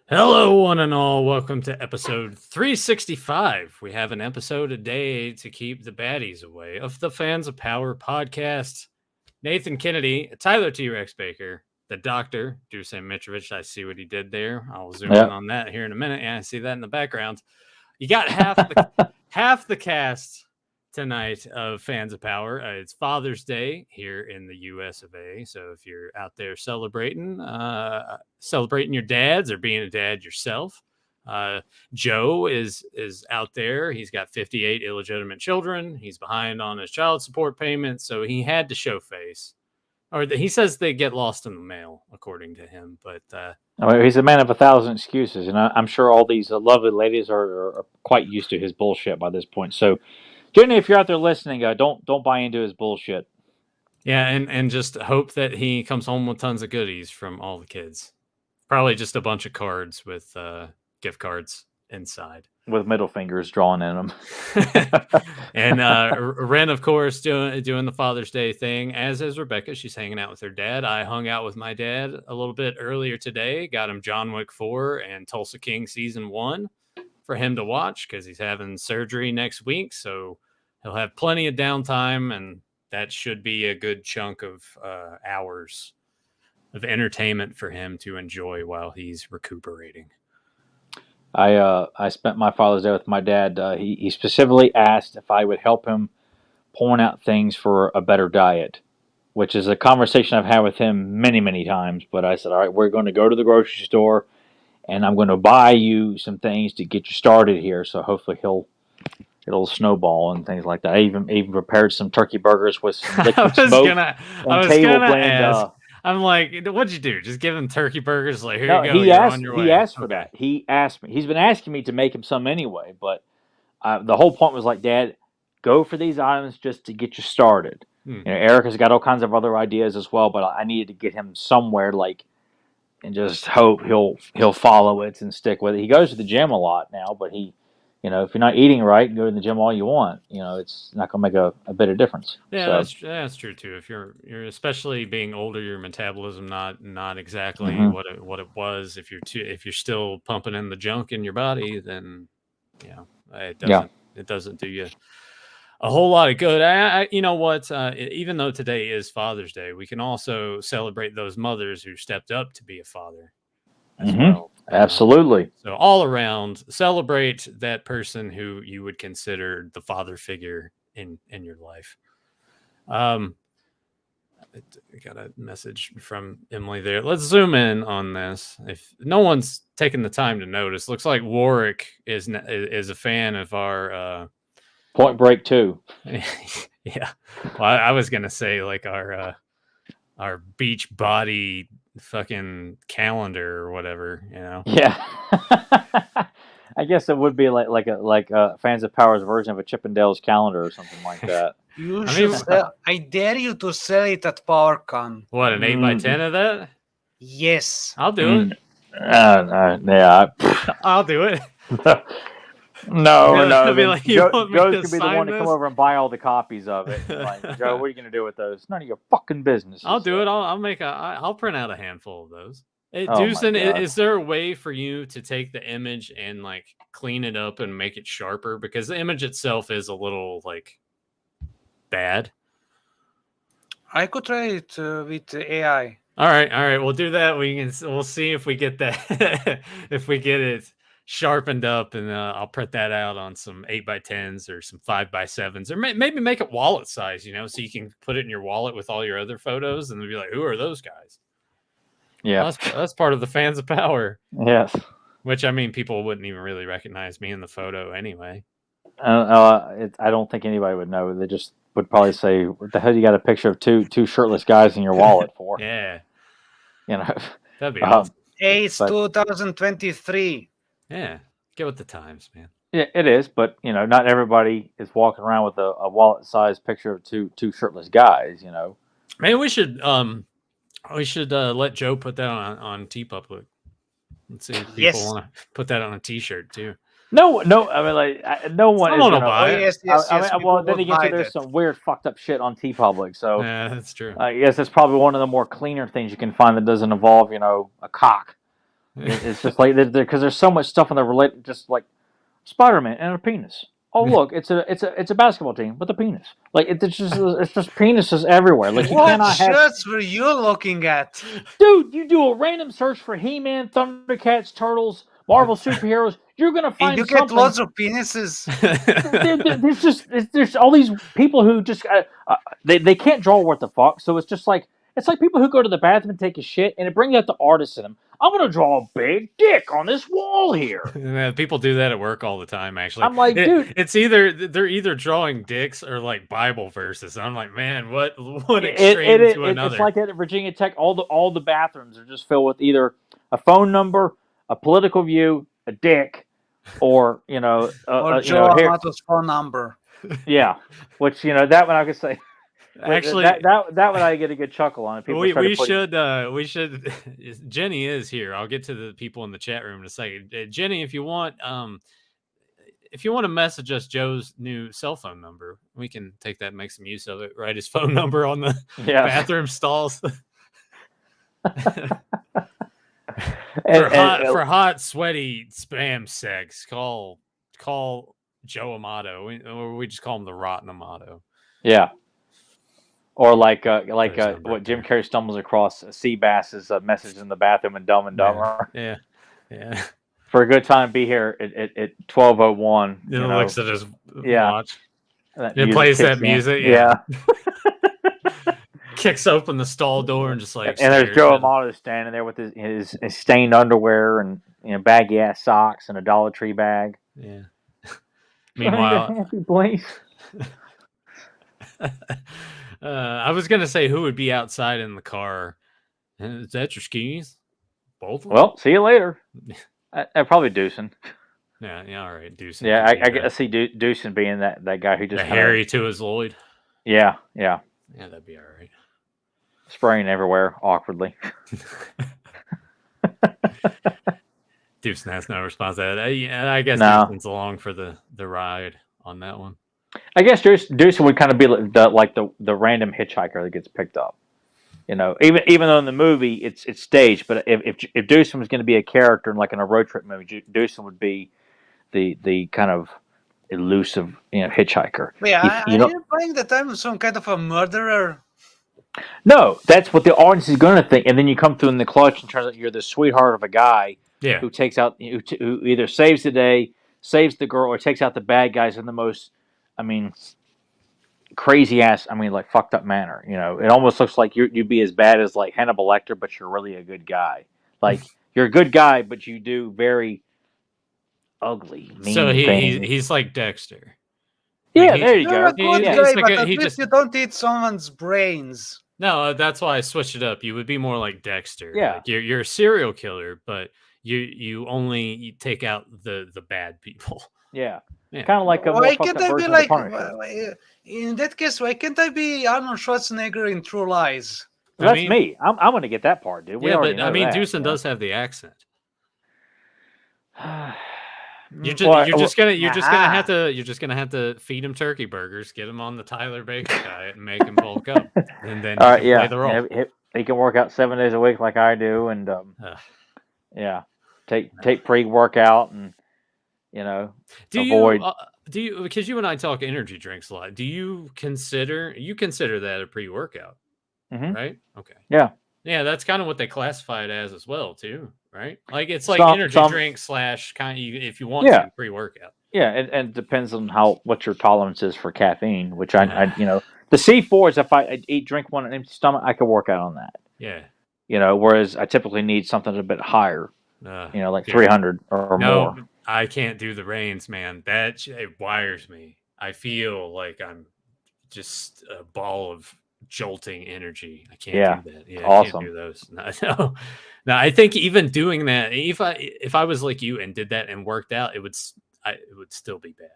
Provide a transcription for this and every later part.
Hello, one and all. Welcome to episode 365. We have an episode a day to keep the baddies away of the Fans of Power podcast. Nathan Kennedy, Tyler T. Rex Baker, the doctor, Dusan Mitrovic. I see what he did there. I'll zoom in Yep. on that here in a minute. Yeah, I see that in the background. You got half the cast tonight of Fans of Power. It's Father's Day here in the US of A. So if you're out there celebrating your dads or being a dad yourself, Joe is out there. He's got 58 illegitimate children. He's behind on his child support payments, so he had to show face. He says they get lost in the mail, according to him. But I mean, he's a man of 1,000 excuses, and I'm sure all these lovely ladies are quite used to his bullshit by this point. So, Jenny, if you're out there listening, don't buy into his bullshit. yeah, and just hope that he comes home with tons of goodies from all the kids. Probably just a bunch of cards with gift cards inside. With middle fingers drawn in them. And Ren, of course, doing the Father's Day thing, as is Rebecca. She's hanging out with her dad. I hung out with my dad a little bit earlier today. Got him John Wick 4 and Tulsa King Season 1 for him to watch because he's having surgery next week. So he'll have plenty of downtime, and that should be a good chunk of hours of entertainment for him to enjoy while he's recuperating. I spent my Father's Day with my dad. He specifically asked if I would help him point out things for a better diet, which is a conversation I've had with him many times. But I said, all right, we're going to go to the grocery store, and I'm going to buy you some things to get you started here. So hopefully it'll snowball and things like that. I even prepared some turkey burgers with some liquid smoke and table blend. I'm like, what'd you do? Just give him turkey burgers? Like, here No, you go. he You're asked. on your He way. asked for that. He asked me. He's been asking me to make him some anyway. But the whole point was like, Dad, go for these items just to get you started. You know, Erica's got all kinds of other ideas as well, but I needed to get him somewhere and just hope he'll follow it and stick with it. He goes to the gym a lot now, but if you're not eating right, go to the gym all you want. It's not going to make a bit of difference. Yeah, that's true too. If you're especially being older, your metabolism not exactly what it was. If you're still pumping in the junk in your body, then it doesn't do you a whole lot of good. You know what? Even though today is Father's Day, we can also celebrate those mothers who stepped up to be a father as well. Absolutely. So all around, celebrate that person who you would consider the father figure in your life. I got a message from Emily there. Let's zoom in on this. If no one's taken the time to notice, looks like Warwick is a fan of our Point Break 2. Yeah. Well, I was gonna say like our beach body fucking calendar or whatever, Yeah. I guess it would be like a Fans of Power's version of a Chippendales calendar or something like that. I dare you to sell it at PowerCon. What, an 8x10 of that? Yes. I'll do it. Yeah. I'll do it. No. Like, Joe's gonna be the one to come over and buy all the copies of it. Like, Joe, what are you gonna do with those? None of your fucking business. I'll do it. I'll print out a handful of those. Deucen, is there a way for you to take the image and like clean it up and make it sharper? Because the image itself is a little like bad. I could try it with AI. All right. We'll do that. We'll see if we get that if we get it sharpened up, and I'll print that out on some 8x10s or some 5x7s, or maybe make it wallet size, so you can put it in your wallet with all your other photos, and they'll be like, who are those guys? Yeah, that's part of the Fans of Power. Yes, which I mean, people wouldn't even really recognize me in the photo anyway. I don't think anybody would know. They just would probably say, "What the hell you got a picture of two shirtless guys in your wallet for?" Yeah, that'd be awesome. It's 2023. Yeah, get with the times, man. Yeah, it is, but not everybody is walking around with a wallet-sized picture of two shirtless guys. Maybe we should let Joe put that on TeePublic. Let's see if people want to put that on a T-shirt too. No. I mean, like, no one is going to buy it. Yes. Well, then again, there's some weird, fucked up shit on TeePublic. So yeah, that's true. I guess it's probably one of the more cleaner things you can find that doesn't involve, a cock. It's just like because there's so much stuff in the relate, just like Spider-Man and a penis. Oh look, it's a basketball team with a penis. Like it's just penises everywhere. Like you What cannot have. shirts were you looking at? Dude, you do a random search for He-Man, Thundercats, Turtles, Marvel superheroes. You're gonna And find you get something. lots of penises. There's all these people who just they can't draw what the fuck. So it's like people who go to the bathroom and take a shit, and it brings out the artist in them. I'm gonna draw a big dick on this wall here. Yeah, people do that at work all the time. Actually, I'm like, dude, it's either they're either drawing dicks or like Bible verses. I'm like, man, what extreme to another? It's like that at Virginia Tech. All the bathrooms are just filled with either a phone number, a political view, a dick, or Or Joe Amato's phone number. Yeah, which that one I could say. Actually, that one I get a good chuckle on. People we should. Jenny is here. I'll get to the people in the chat room in a second. Jenny, if you want to message us Joe's new cell phone number, we can take that and make some use of it. Write his phone number on the bathroom stalls. For hot, sweaty spam sex, call Joe Amato, or we just call him the Rotten Amato. Yeah. Or like what Jim Carrey stumbles across Seabass's message in the bathroom in Dumb and Dumber. Yeah. For a good time, be here at 12:01. It looks at his watch. It plays that music. Yeah. Kicks open the stall door and just like. And there's Joe Amato standing there with his stained underwear and baggy ass socks and a Dollar Tree bag. Yeah. Meanwhile, happy place. I was gonna say who would be outside in the car. Is that your skis? Both of them? Well, see you later. Probably Deucin. Yeah, all right, Deucin. Yeah, I see Deucin being that guy who just Harry to his Lloyd. Yeah, that'd be all right. Spraying everywhere awkwardly. Deucin has no response to that. I guess Deucin's along for the ride on that one. I guess Deucin would kind of be like the random hitchhiker that gets picked up. Even though in the movie it's staged, but if Deucin was going to be a character in like in a road trip movie, Deucin would be the kind of elusive hitchhiker. Yeah, are you implying that I'm some kind of a murderer? No, that's what the audience is going to think, and then you come through in the clutch and turns out you're the sweetheart of a guy who takes out who either saves the day, saves the girl, or takes out the bad guys in the most. Crazy ass. Like fucked up manner. It almost looks like you'd be as bad as like Hannibal Lecter, but you're really a good guy. Like you're a good guy, but you do very ugly, mean so things. He's like Dexter. Yeah, there you go. You don't eat someone's brains. No, that's why I switched it up. You would be more like Dexter. Yeah, like you're a serial killer, but you only take out the bad people. Yeah. Kind of like a why can't I be like in that case? Why can't I be Arnold Schwarzenegger in True Lies? That's me. I'm going to get that part, dude. But Deucin does have the accent. You're just gonna have to feed him turkey burgers, get him on the Tyler Baker diet, and make him bulk up, and then play the role. He can work out 7 days a week like I do, and take pre-workout and. Avoid. Do you because you and I talk energy drinks a lot? Do you consider that a pre-workout? Mm-hmm. Right? Okay. Yeah. That's kind of what they classify it as well, too. Right? Like it's like energy drink / kind of if you want to pre-workout. Yeah, and it depends on what your tolerance is for caffeine. Which I the C4s. If I drink one on an empty stomach, I could work out on that. Yeah. Whereas I typically need something a bit higher. Like 300 or more. I can't do the reins, man. It wires me. I feel like I'm just a ball of jolting energy. I can't do that. Yeah, awesome. I can't do those. No, I think even doing that, if I was like you and did that and worked out, it would still be bad.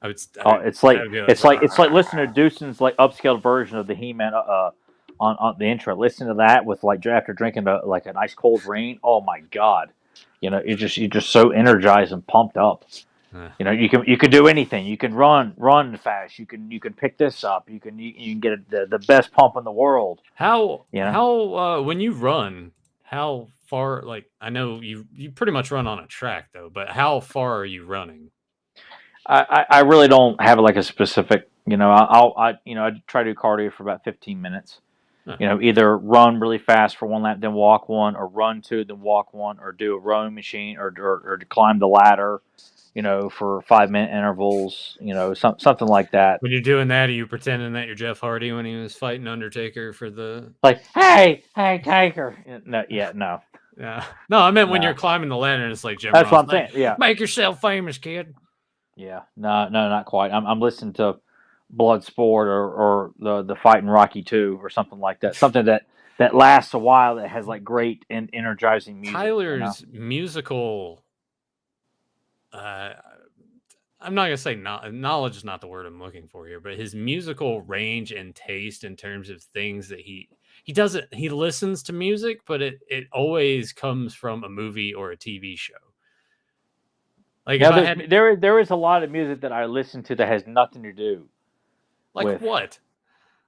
It's like listening to Deucin's like upscaled version of the He-Man on the intro. Listen to that with like after drinking like an ice cold rain. Oh my God. You're just so energized and pumped up. You can do anything. You can run fast. You can pick this up. You can get the best pump in the world. How when you run, how far? Like, I know you pretty much run on a track though, but how far are you running? I really don't have like a specific. I try to do cardio for about 15 minutes. Huh. Either run really fast for one lap, then walk one, or run two, then walk one, or do a rowing machine, or to climb the ladder, for 5-minute intervals, something like that. When you're doing that, are you pretending that you're Jeff Hardy when he was fighting Undertaker for the? Like, hey, Taker. No, no. Yeah, no, I meant when No. you're climbing the ladder and it's like Jim That's Ross, what I'm saying. Yeah, make yourself famous, kid. yeah. No, not quite. I'm listening to Bloodsport or the fight in Rocky 2 or something like that. Something that lasts a while, that has like great and energizing music. Tyler's musical. I'm not gonna say knowledge is not the word I'm looking for here, but his musical range and taste in terms of things that he doesn't, he listens to music, but it always comes from a movie or a TV show. Like, Yeah, there is a lot of music that I listen to that has nothing to do. Like with, what?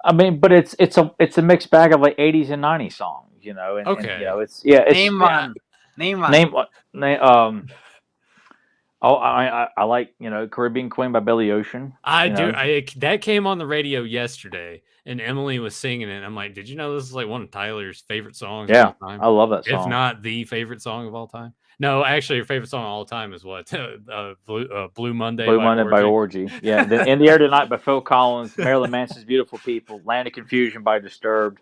I mean, but it's a mixed bag of like 80s and 90s songs, and, Okay. and it's Name one. Name one. I like Caribbean Queen by Billy Ocean. I do. That came on the radio yesterday, and Emily was singing it. I'm like, did you know this is like one of Tyler's favorite songs of all time? I love that song. If not the favorite song of all time. No, actually, your favorite song of all time is what? Blue Monday. Blue Monday by Orgy. Yeah. In the Air Tonight by Phil Collins. Marilyn Manson's Beautiful People. Land of Confusion by Disturbed.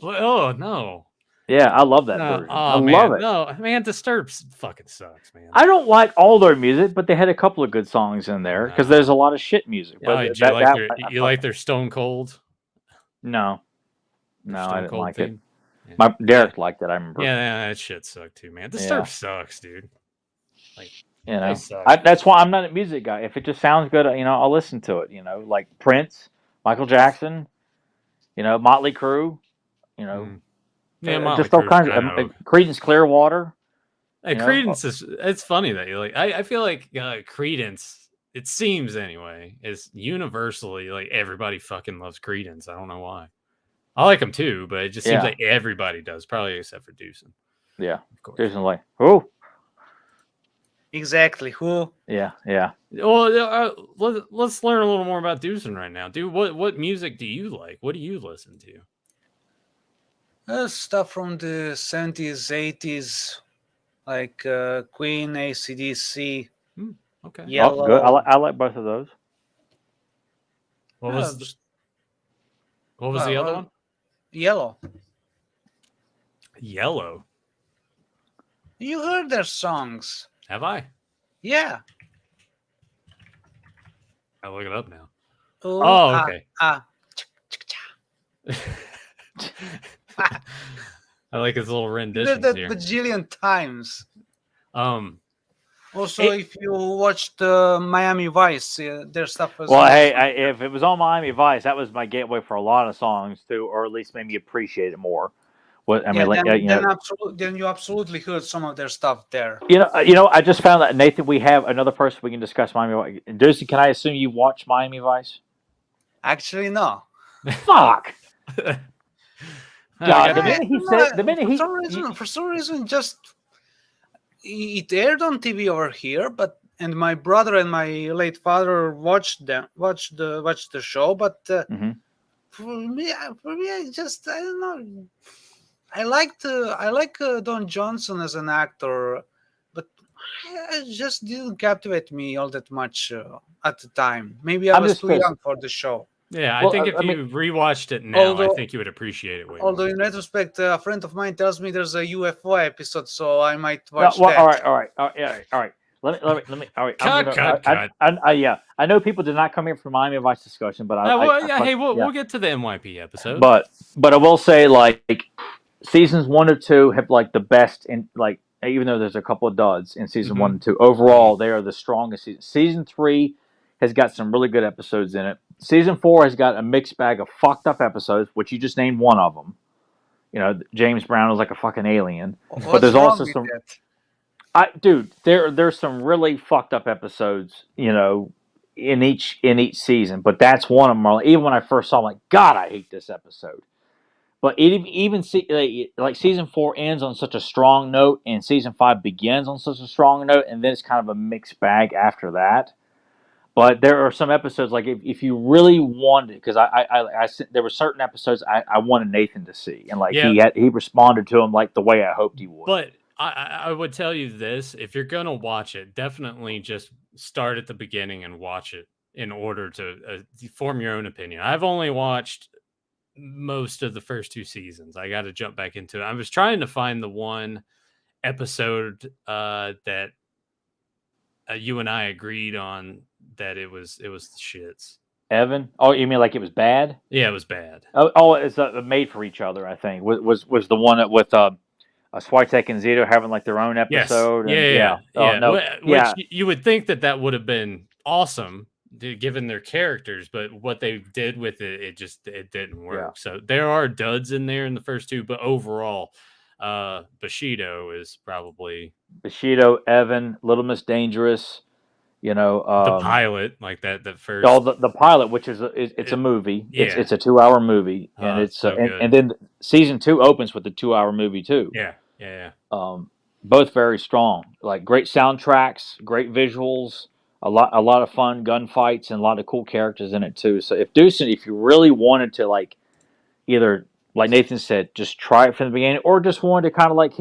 Oh no. Yeah, I love that version. I love it. No, man, Disturbed fucking sucks, man. I don't like all their music, but they had a couple of good songs in there because there's a lot of shit music. But you like their Stone Cold? No, Stone I didn't Cold like theme? it. Derek liked it. I remember. Yeah, that shit sucked too, man. Disturbed sucks, dude. Like, that's why I'm not a music guy. If it just sounds good, I'll listen to it. Like Prince, Michael Jackson, Motley Crue, Yeah, just all kinds of Creedence Clearwater. Hey, Creedence is. It's funny that you like. I feel like Creedence. It seems anyway is universally like everybody fucking loves Creedence. I don't know why. I like them too, but it just seems like everybody does, probably except for Dewson. Yeah, of course. Dewson, like who? Exactly who? Yeah. Well, let's learn a little more about Dewson right now, dude. What music do you like? What do you listen to? Stuff from the 70s, 80s, like Queen, AC/DC. Okay. Yellow. Oh, good. I like both of those. What was the other one? Yellow. Yellow. You heard their songs. Have I? Yeah. I'll look it up now. Okay. I like his little renditions that here. bajillion times. Also, Hey. if you watched Miami Vice, their stuff was. Well, hey, if it was on Miami Vice, that was my gateway for a lot of songs too, or at least made me appreciate it more. Then you absolutely heard some of their stuff there. I just found that, Nathan, we have another person we can discuss Miami Vice. Deucey, can I assume you watch Miami Vice? Actually, no. Fuck. God, for some reason, just it aired on TV over here, and my brother and my late father watched the show, but for me, I don't know. I like Don Johnson as an actor, but it just didn't captivate me all that much at the time. Maybe I was too young for the show. Yeah, I think if you rewatched it now, I think you would appreciate it way more. Although in retrospect, a friend of mine tells me there's a UFO episode, so I might watch that. All right. Let me. All right. Cut. I know people did not come here for Miami Vice discussion, but we'll get to the NYP episode. But I will say, like, seasons 1 or 2 have like the best, in like, even though there's a couple of duds in season 1 and 2, overall they are the strongest season. Season 3 has got some really good episodes in it. Season 4 has got a mixed bag of fucked up episodes, which you just named one of them. James Brown was like a fucking alien. But there's also some. There's some really fucked up episodes, in each season. But that's one of them. Even when I first saw, I'm like, God, I hate this episode. But even like season 4 ends on such a strong note, and season 5 begins on such a strong note, and then it's kind of a mixed bag after that. But there are some episodes like if you really wanted, because there were certain episodes I wanted Nathan to see, and like Yeah. he responded to them like the way I hoped he would. But I would tell you this: if you're gonna watch it, definitely just start at the beginning and watch it in order to form your own opinion. I've only watched most of the first 2 seasons. I got to jump back into it. I was trying to find the one episode that you and I agreed on that it was the shits. Evan? Oh, you mean like it was bad? Yeah, it was bad. Oh, it's Made for Each Other. I think was the one that with Switek and Zito having like their own episode. Yes. Yeah. No, Which you would think that would have been awesome, given their characters, but what they did with it didn't work. Yeah. So there are duds in there in the first 2, but overall, Bushido is probably Bushido, Evan, Little Miss Dangerous. You know, the pilot, like that. The first, the pilot, which is it's a movie. Yeah. It's a 2-hour movie, and it's so and then season 2 opens with the 2-hour movie too. Yeah. Both very strong, like great soundtracks, great visuals, a lot of fun gunfights, and a lot of cool characters in it too. So if you really wanted to like either like Nathan said, just try it from the beginning, or just wanted to kind of like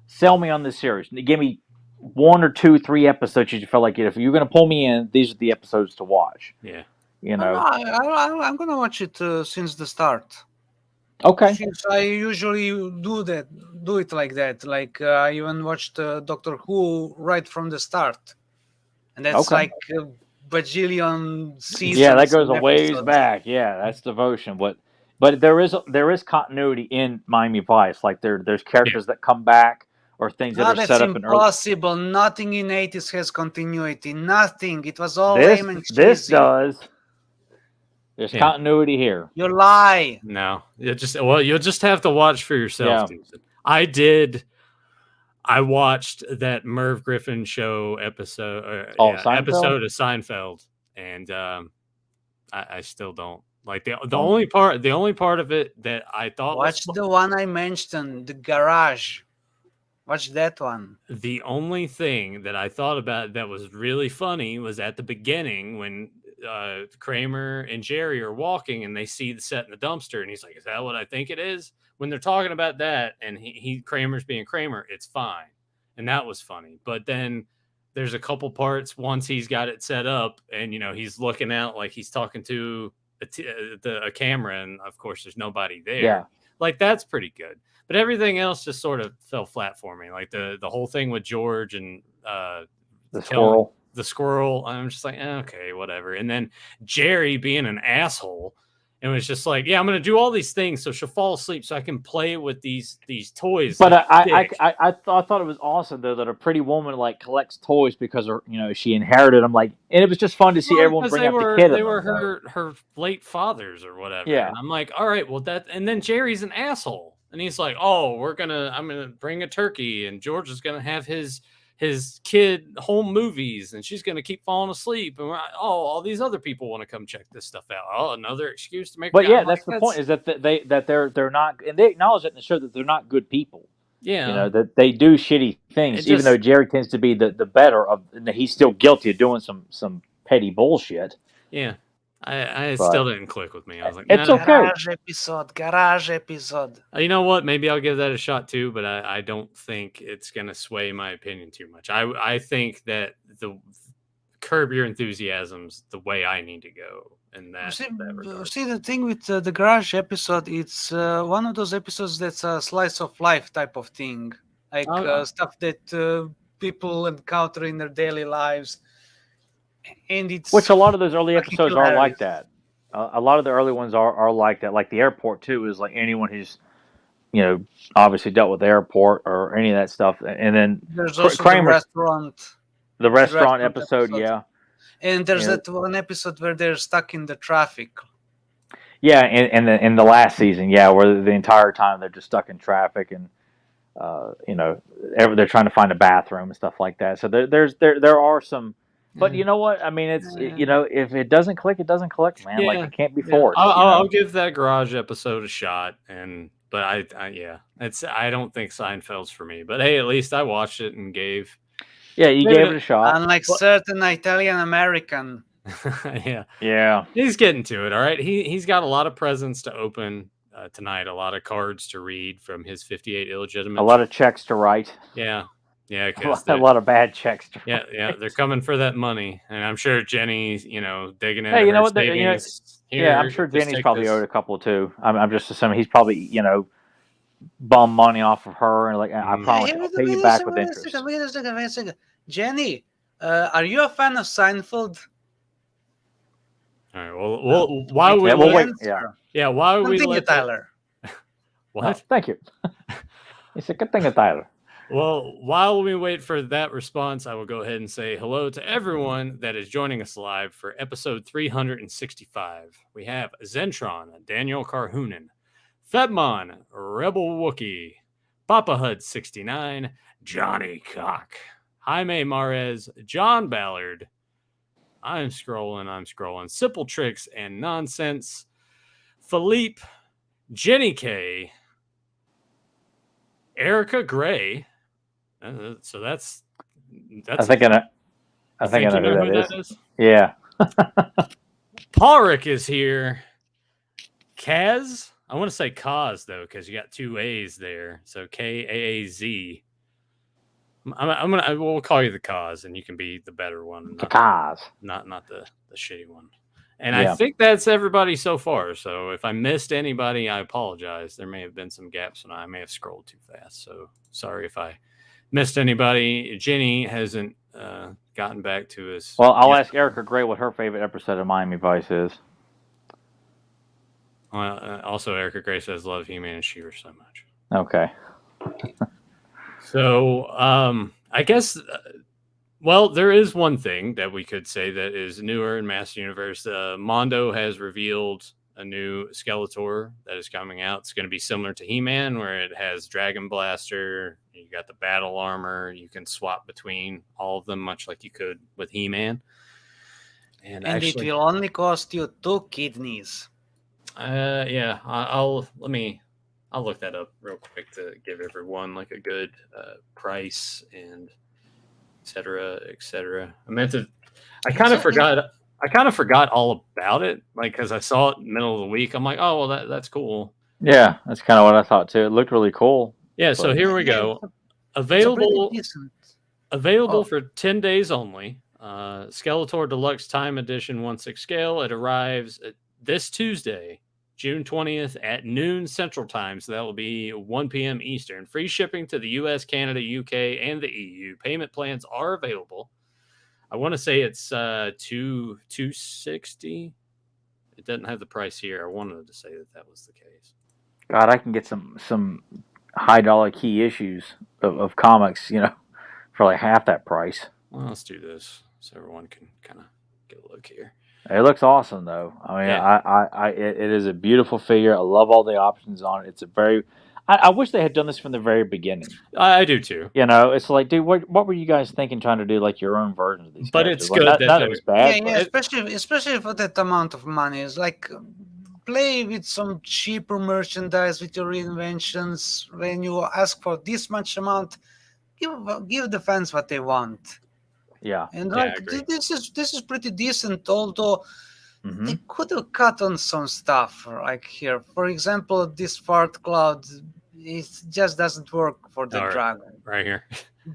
sell me on this series, give me 1 or 2, 3 episodes you felt like if you're going to pull me in, these are the episodes to watch. Yeah. You know, I'm gonna watch it since the start. Okay. Since I usually do it like that. Like I even watched Doctor Who right from the start, and that's like a bajillion seasons. Yeah, that goes a ways episodes. back. Yeah, that's devotion. But there is continuity in Miami Vice. Like there's characters that come back, or things that are set up in early. That's impossible. Nothing in 80s has continuity. Nothing. It was all This lame and cheesy. this does. There's continuity here. You lie. No, you'll just have to watch for yourself. Yeah. I watched that Merv Griffin show episode. Episode of Seinfeld, and I still don't like the only part of it that I thought. Watch the one I mentioned, The Garage. Watch that one. The only thing that I thought about that was really funny was at the beginning when Kramer and Jerry are walking and they see the set in the dumpster, and he's like, "Is that what I think it is?" When they're talking about that, and Kramer's being Kramer, it's fine, and that was funny. But then there's a couple parts once he's got it set up, and he's looking out like he's talking to a camera, and of course there's nobody there. Yeah, like that's pretty good. But everything else just sort of fell flat for me. Like the whole thing with George and the squirrel. I'm just like, okay, whatever. And then Jerry being an asshole, and was just like, yeah, I'm going to do all these things so she'll fall asleep so I can play with these toys. But I thought it was awesome though that a pretty woman like collects toys because she inherited them. Like, and it was just fun to see everyone bring up the kid. They were her late fathers or whatever. Yeah. And I'm like, all right, well and then Jerry's an asshole. And he's like, oh, I'm gonna bring a turkey, and George is gonna have his kid home movies, and she's gonna keep falling asleep, and all these other people want to come check this stuff out. Oh, another excuse to make. But yeah, that's the point, is that they're not, and they acknowledge it in the show that they're not good people. Yeah, that they do shitty things, even though Jerry tends to be the better of. He's still guilty of doing some petty bullshit. Yeah. I still didn't click with me. I was like, it's okay. Garage episode. You know what? Maybe I'll give that a shot too, but I don't think it's going to sway my opinion too much. I think that the Curb Your Enthusiasm's the way I need to go. In that, see the thing with the Garage episode, it's one of those episodes that's a slice of life type of thing. Like stuff that people encounter in their daily lives. And which a lot of those early episodes are like that. A lot of the early ones are like that. Like the airport too is like anyone who's, obviously dealt with the airport or any of that stuff. And then there's also the restaurant episode, yeah. And there's that one episode where they're stuck in the traffic. Yeah, and in the last season, yeah, where the entire time they're just stuck in traffic and they're trying to find a bathroom and stuff like that. So there are some. But you know what? I mean, it's if it doesn't click, it doesn't click, man. Like it can't be forced. I'll give that Garage episode a shot, and but I don't think Seinfeld's for me. But hey, at least I watched it and gave. Yeah, you gave it a shot. Unlike certain Italian American. Yeah. He's getting to it. All right. He's got a lot of presents to open tonight. A lot of cards to read from his 58 illegitimate. A lot of checks to write. Yeah. Yeah. A lot of bad checks to write. Yeah. They're coming for that money, and I'm sure Jenny's, digging in. Hey, you know what? I'm sure Jenny's probably owed a couple too. I'm just assuming he's probably, bum money off of her, and I promise I'll pay you back with interest. Wait a second. Jenny, are you a fan of Seinfeld? All right. Well, while we wait. Yeah. While we let Tyler. What? No, thank you. It's a good thing, Tyler. Well, while we wait for that response, I will go ahead and say hello to everyone that is joining us live for episode 365. We have Zentron, Daniel Carhoonen, Fedmon, Rebel Wookie, Papa Hud 69, Johnny Cock, Jaime Marez, John Ballard. I'm scrolling. Simple Tricks and Nonsense, Philippe, Jenny K, Erica Gray. So that's. I think I know who that is. Yeah. Parik is here. Kaz. I want to say Kaz though, because you got two A's there. So Kaaz. We'll call you the Kaz, and you can be the better one. The Kaz, not the shitty one. And I think that's everybody so far. So if I missed anybody, I apologize. There may have been some gaps, and I may have scrolled too fast. So sorry if I missed anybody. Jenny hasn't gotten back to us. Well, I'll ask Erica Gray what her favorite episode of Miami Vice is. Also, Erica Gray says, love He-Man and She-Ra so much. Okay. So, I guess, there is one thing that we could say that is newer in Master Universe. Mondo has revealed a new Skeletor that is coming out. It's going to be similar to He-Man, where it has Dragon Blaster. You got the battle armor. You can swap between all of them, much like you could with He-Man. And actually, it will only cost you 2 kidneys. I'll look that up real quick to give everyone like a good price and et cetera. I kind of forgot all about it, because I saw it in the middle of the week. I'm like, oh, well, that's cool. Yeah, that's kind of what I thought too. It looked really cool. Yeah, so here we go. Available for 10 days only. Skeletor Deluxe Time Edition 1/6 scale. It arrives this Tuesday, June 20th at noon Central Time. So that will be 1 p.m. Eastern. Free shipping to the US, Canada, UK, and the EU. Payment plans are available. I want to say it's $260. It doesn't have the price here. I wanted to say that was the case. God, I can get some high dollar key issues of comics, for like half that price. Well, let's do this so everyone can kind of get a look here. It looks awesome, though. I mean, it is a beautiful figure. I love all the options on it. It's I wish they had done this from the very beginning. I do too. It's like, dude, what were you guys thinking trying to do like your own version of these? But characters? It's good. Not that it was bad. Yeah, especially for that amount of money. It's like play with some cheaper merchandise with your reinventions. When you ask for this much amount, give the fans what they want. Yeah, and this is pretty decent. Although they could have cut on some stuff, like here, for example, this fart cloud. It just doesn't work for the dragon. Right here,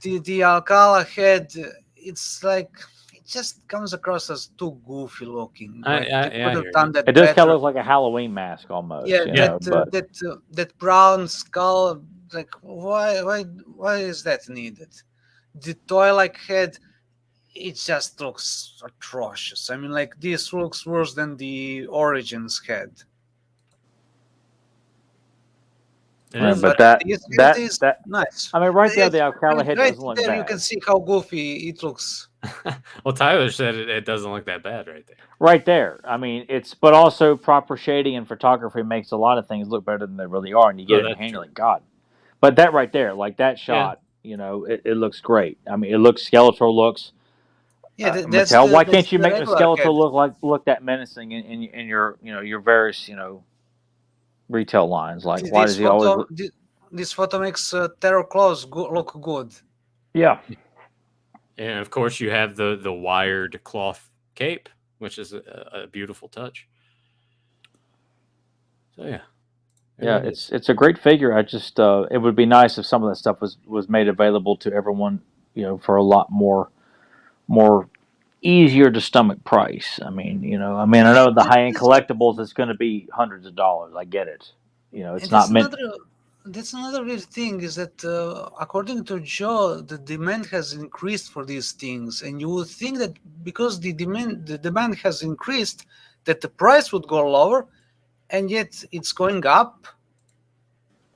the Alcala head. It's like it just comes across as too goofy looking. Like, it does kind of look like a Halloween mask almost. Yeah, that brown skull. Like, why is that needed? The toy-like head. It just looks atrocious. I mean, like, this looks worse than the Origins head. But that is nice. I mean, right there, the Alcala head doesn't look bad. You can see how goofy it looks. Well, Tyler said it doesn't look that bad right there. Right there. I mean, but also proper shading and photography makes a lot of things look better than they really are, and you get it in hand, you're like, God. But that right there, like that shot, it looks great. I mean, Skeletor looks. Yeah, Mattel, why can't you make the Skeletor look that menacing in your your various retail lines. Like, This why does he always? photo, this photo makes Terror Claws look good. Yeah, And of course, you have the wired cloth cape, which is a beautiful touch. So yeah, yeah, it's a great figure. I just it would be nice if some of that stuff was made available to everyone, for a lot more easier to stomach price. I mean, I know the high end collectibles it's going to be hundreds of dollars. I get it. It's not meant. That's another weird thing is that according to Joe, the demand has increased for these things, and you would think that because the demand has increased, that the price would go lower, and yet it's going up.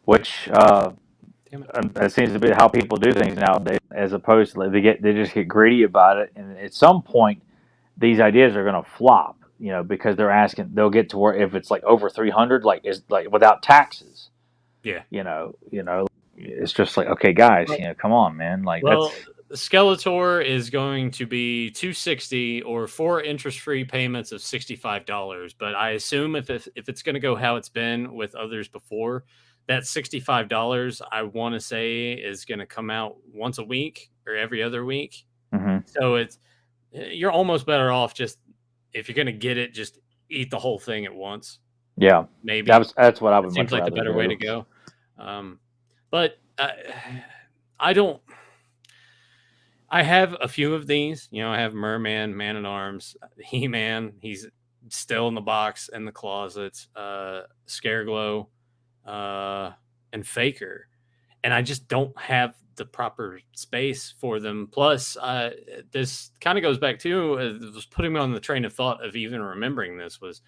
Which that seems to be how people do things nowadays, as opposed to they just get greedy about it, and at some point, these ideas are going to flop. Because they'll get to where if it's like over 300, is like without taxes. Yeah. It's just like, okay, guys, come on, man. Skeletor is going to be $260 or 4 interest-free payments of $65. But I assume if it's going to go how it's been with others before, that $65 I want to say is going to come out once a week or every other week. Mm-hmm. So you're almost better off just if you're going to get it, just eat the whole thing at once. Yeah, maybe that's what I would. Seems like the better way to go. But I don't. I have a few of these. I have Merman, Man at Arms, He-Man. He's still in the box in the closet. Scareglow, and Faker, and I just don't have the proper space for them. Plus, this kind of goes back to was putting me on the train of thought of even remembering this was.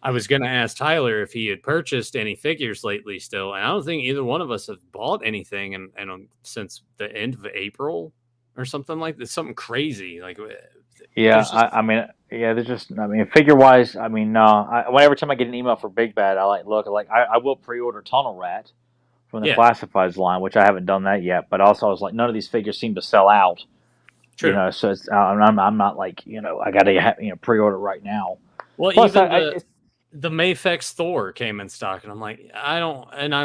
I was going to ask Tyler if he had purchased any figures lately still, and I don't think either one of us have bought anything and since the end of April or something like that. Something crazy. There's just, figure wise, every time I get an email for Big Bad, I I will pre-order Tunnel Rat from the Classifieds line, which I haven't done that yet, but also I was like, none of these figures seem to sell out. True. So it's, I'm not like, I got to pre-order right now. Well, plus, even the Mafex Thor came in stock, and I'm like, I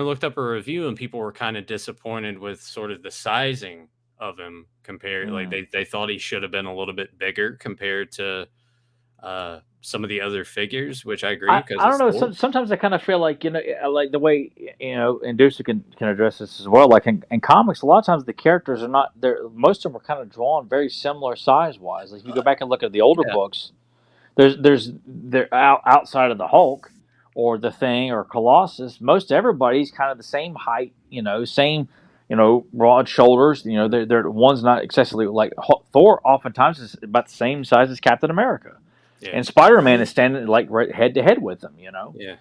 looked up a review, and people were kind of disappointed with sort of the sizing of him compared. Like they thought he should have been a little bit bigger compared to some of the other figures, which I agree. I don't know. Sometimes I kind of feel like like the way and Deucer can address this as well. Like in comics, a lot of times the characters are not there. Most of them are kind of drawn very similar size wise. Like if you go back and look at the older books. They're outside of the Hulk or the Thing or Colossus. Most everybody's kind of the same height, same, broad shoulders. They're one's not excessively like Thor. Oftentimes is about the same size as Captain America, and Spider-Man is standing like right head to head with them. Yeah.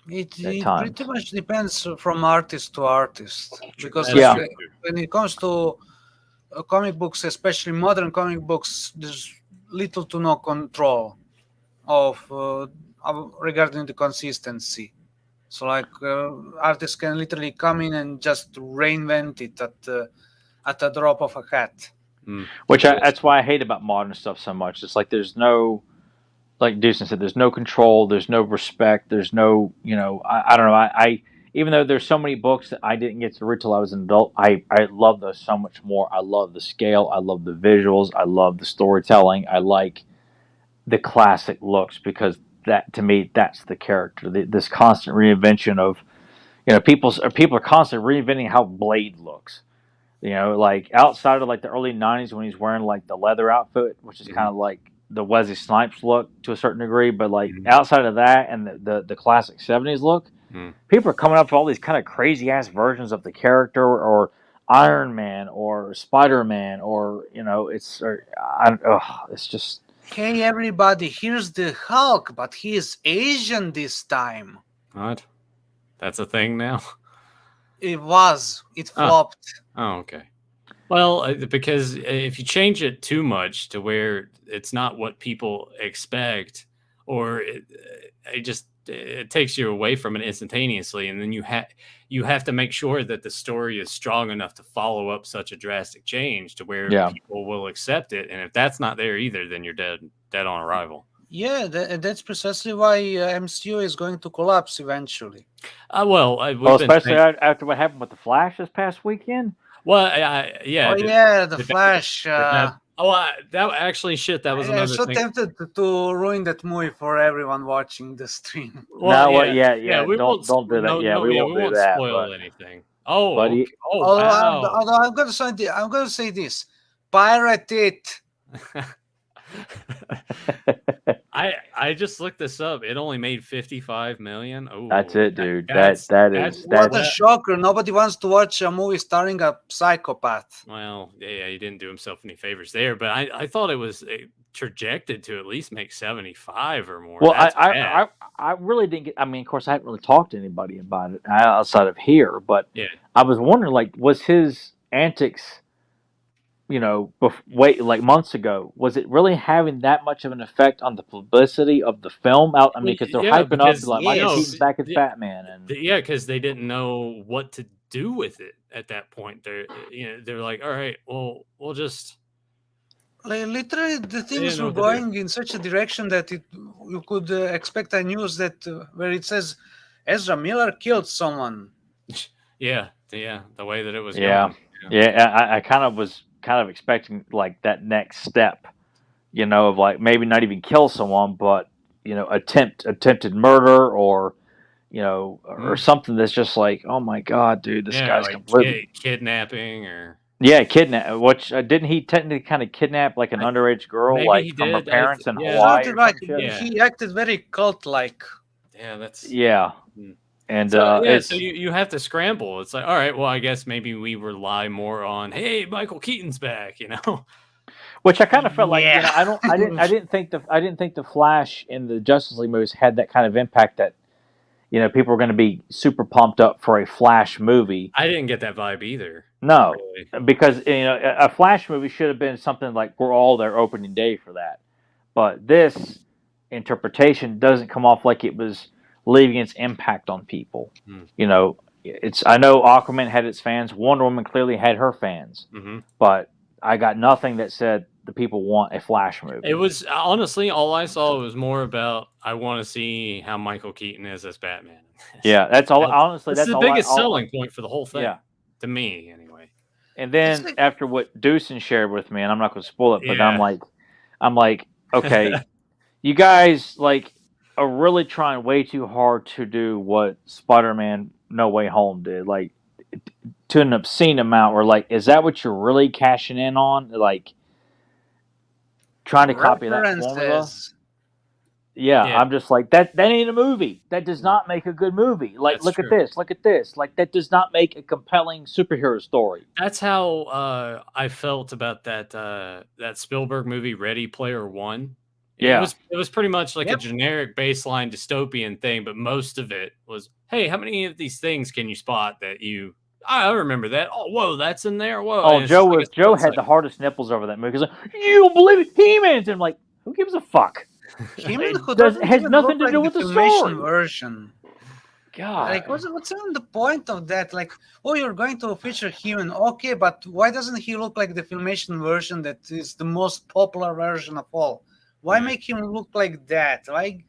It pretty much depends from artist to artist because when it comes to comic books, especially modern comic books, there's little to no control of regarding the consistency. So artists can literally come in and just reinvent it at a drop of a hat. Which that's why I hate about modern stuff so much. It's like there's no, like Deucen said, there's no control, there's no respect, there's no, I don't know. I even though there's so many books that I didn't get to read till I was an adult, I love those so much more. I love the scale. I love the visuals. I love the storytelling. I like the classic looks because that, to me, that's the character. This constant reinvention of, people are constantly reinventing how Blade looks. Like outside of like the early 90s when he's wearing like the leather outfit, which is kind of like the Wesley Snipes look to a certain degree, but like outside of that and the classic 70s look, people are coming up with all these kind of crazy ass versions of the character or Iron Man or Spider-Man or it's just. Hey everybody, here's the Hulk, but he is Asian this time. What? That's a thing now? It was. It flopped. Oh, okay. Well, because if you change it too much to where it's not what people expect, or it takes you away from it instantaneously, and then you have to make sure that the story is strong enough to follow up such a drastic change to where people will accept it. And if that's not there either, then you're dead on arrival. Yeah, that's precisely why MCU is going to collapse eventually. Well, Well, we've been especially saying, after what happened with the Flash this past weekend. well, yeah, Oh yeah, the Flash. that actually shit. That was I'm another so thing. tempted to ruin that movie for everyone watching the stream. Well, No, what? yeah, Yeah. we won't. Don't do that. No, Yeah, no, we yeah, we won't do won't that. spoil But anything. Oh, but okay. Oh, Although, wow. I'm going to say I'm going to say this: pirate it. I just looked this up. It only made 55 million. Oh, that's it, dude. that's That that's is What that. a shocker! Nobody wants to watch a movie starring a psychopath. well, yeah, he didn't do himself any favors there, but I thought it was trajected to at least make 75 or more. Well, That's bad. I really didn't get. I mean, of course, I hadn't really talked to anybody about it outside of here, but Yeah. I was wondering, like, was his antics, wait, like months ago, was it really having that much of an effect on the publicity of the film? Out, I mean, because they're Yeah, hyping up because like Michael no, Yes. Keaton's back as yeah, Batman, and yeah, because they didn't know what to do with it at that point. They're like, all right, well, we'll just Literally, the things know were what to do. going in such a direction that you could expect a news that where it says Ezra Miller killed someone. Yeah, the way that it was yeah, going. I kind of was expecting like that next step, of like maybe not even kill someone, but attempted murder or or something that's just like, oh my god, dude, this Yeah, guy's like completely kidnapping or kidnap. Which didn't he technically kind of kidnap like an underage girl, maybe he like from her did. parents in Yeah, Hawaii or Like some shit? Yeah. he acted very cult-like. yeah, that's Yeah, Mm. and so yeah. it's So you have to scramble. It's like, all right, well, I guess maybe we rely more on, hey, Michael Keaton's back. which I kind of felt like Yeah. I didn't think the Flash in the Justice League movies had that kind of impact that people were going to be super pumped up for a Flash movie. I didn't get that vibe either. No, Really. because a Flash movie should have been something like we're all there opening day for that. But this interpretation doesn't come off like it was leaving its impact on people. I know Aquaman had its fans. Wonder Woman clearly had her fans, but I got nothing that said the people want a Flash movie. It was honestly all I saw was more about I want to see how Michael Keaton is as Batman. Yeah, that's all. Honestly, that's the all biggest all, selling point for the whole thing. Yeah. To me, anyway. And then after what Deucen shared with me, and I'm not going to spoil it, but Yeah. I'm like, okay, you guys like are really trying way too hard to do what Spider-Man No Way Home did, like to an obscene amount. Where like, is that what you're really cashing in on? Like trying to copy that formula? References. Yeah, I'm just like that ain't a movie. That does not make a good movie. Like, That's look at this. Like, that does not make a compelling superhero story. That's how I felt about that Spielberg movie, Ready Player One. Yeah. It was pretty much like a generic baseline dystopian thing, but most of it was, hey, how many of these things can you spot that I remember that. Oh, whoa, that's in there. Whoa. Oh, Joe had the hardest nipples over that movie. He's like, you don't believe it? He-Man's. And I'm like, who gives a fuck? He-Man has nothing to do with the story. Version. God, like what's even the point of that? Like, oh, you're going to feature He-Man, okay, but why doesn't he look like the Filmation version that is the most popular version of all? Why make him look like that? Like,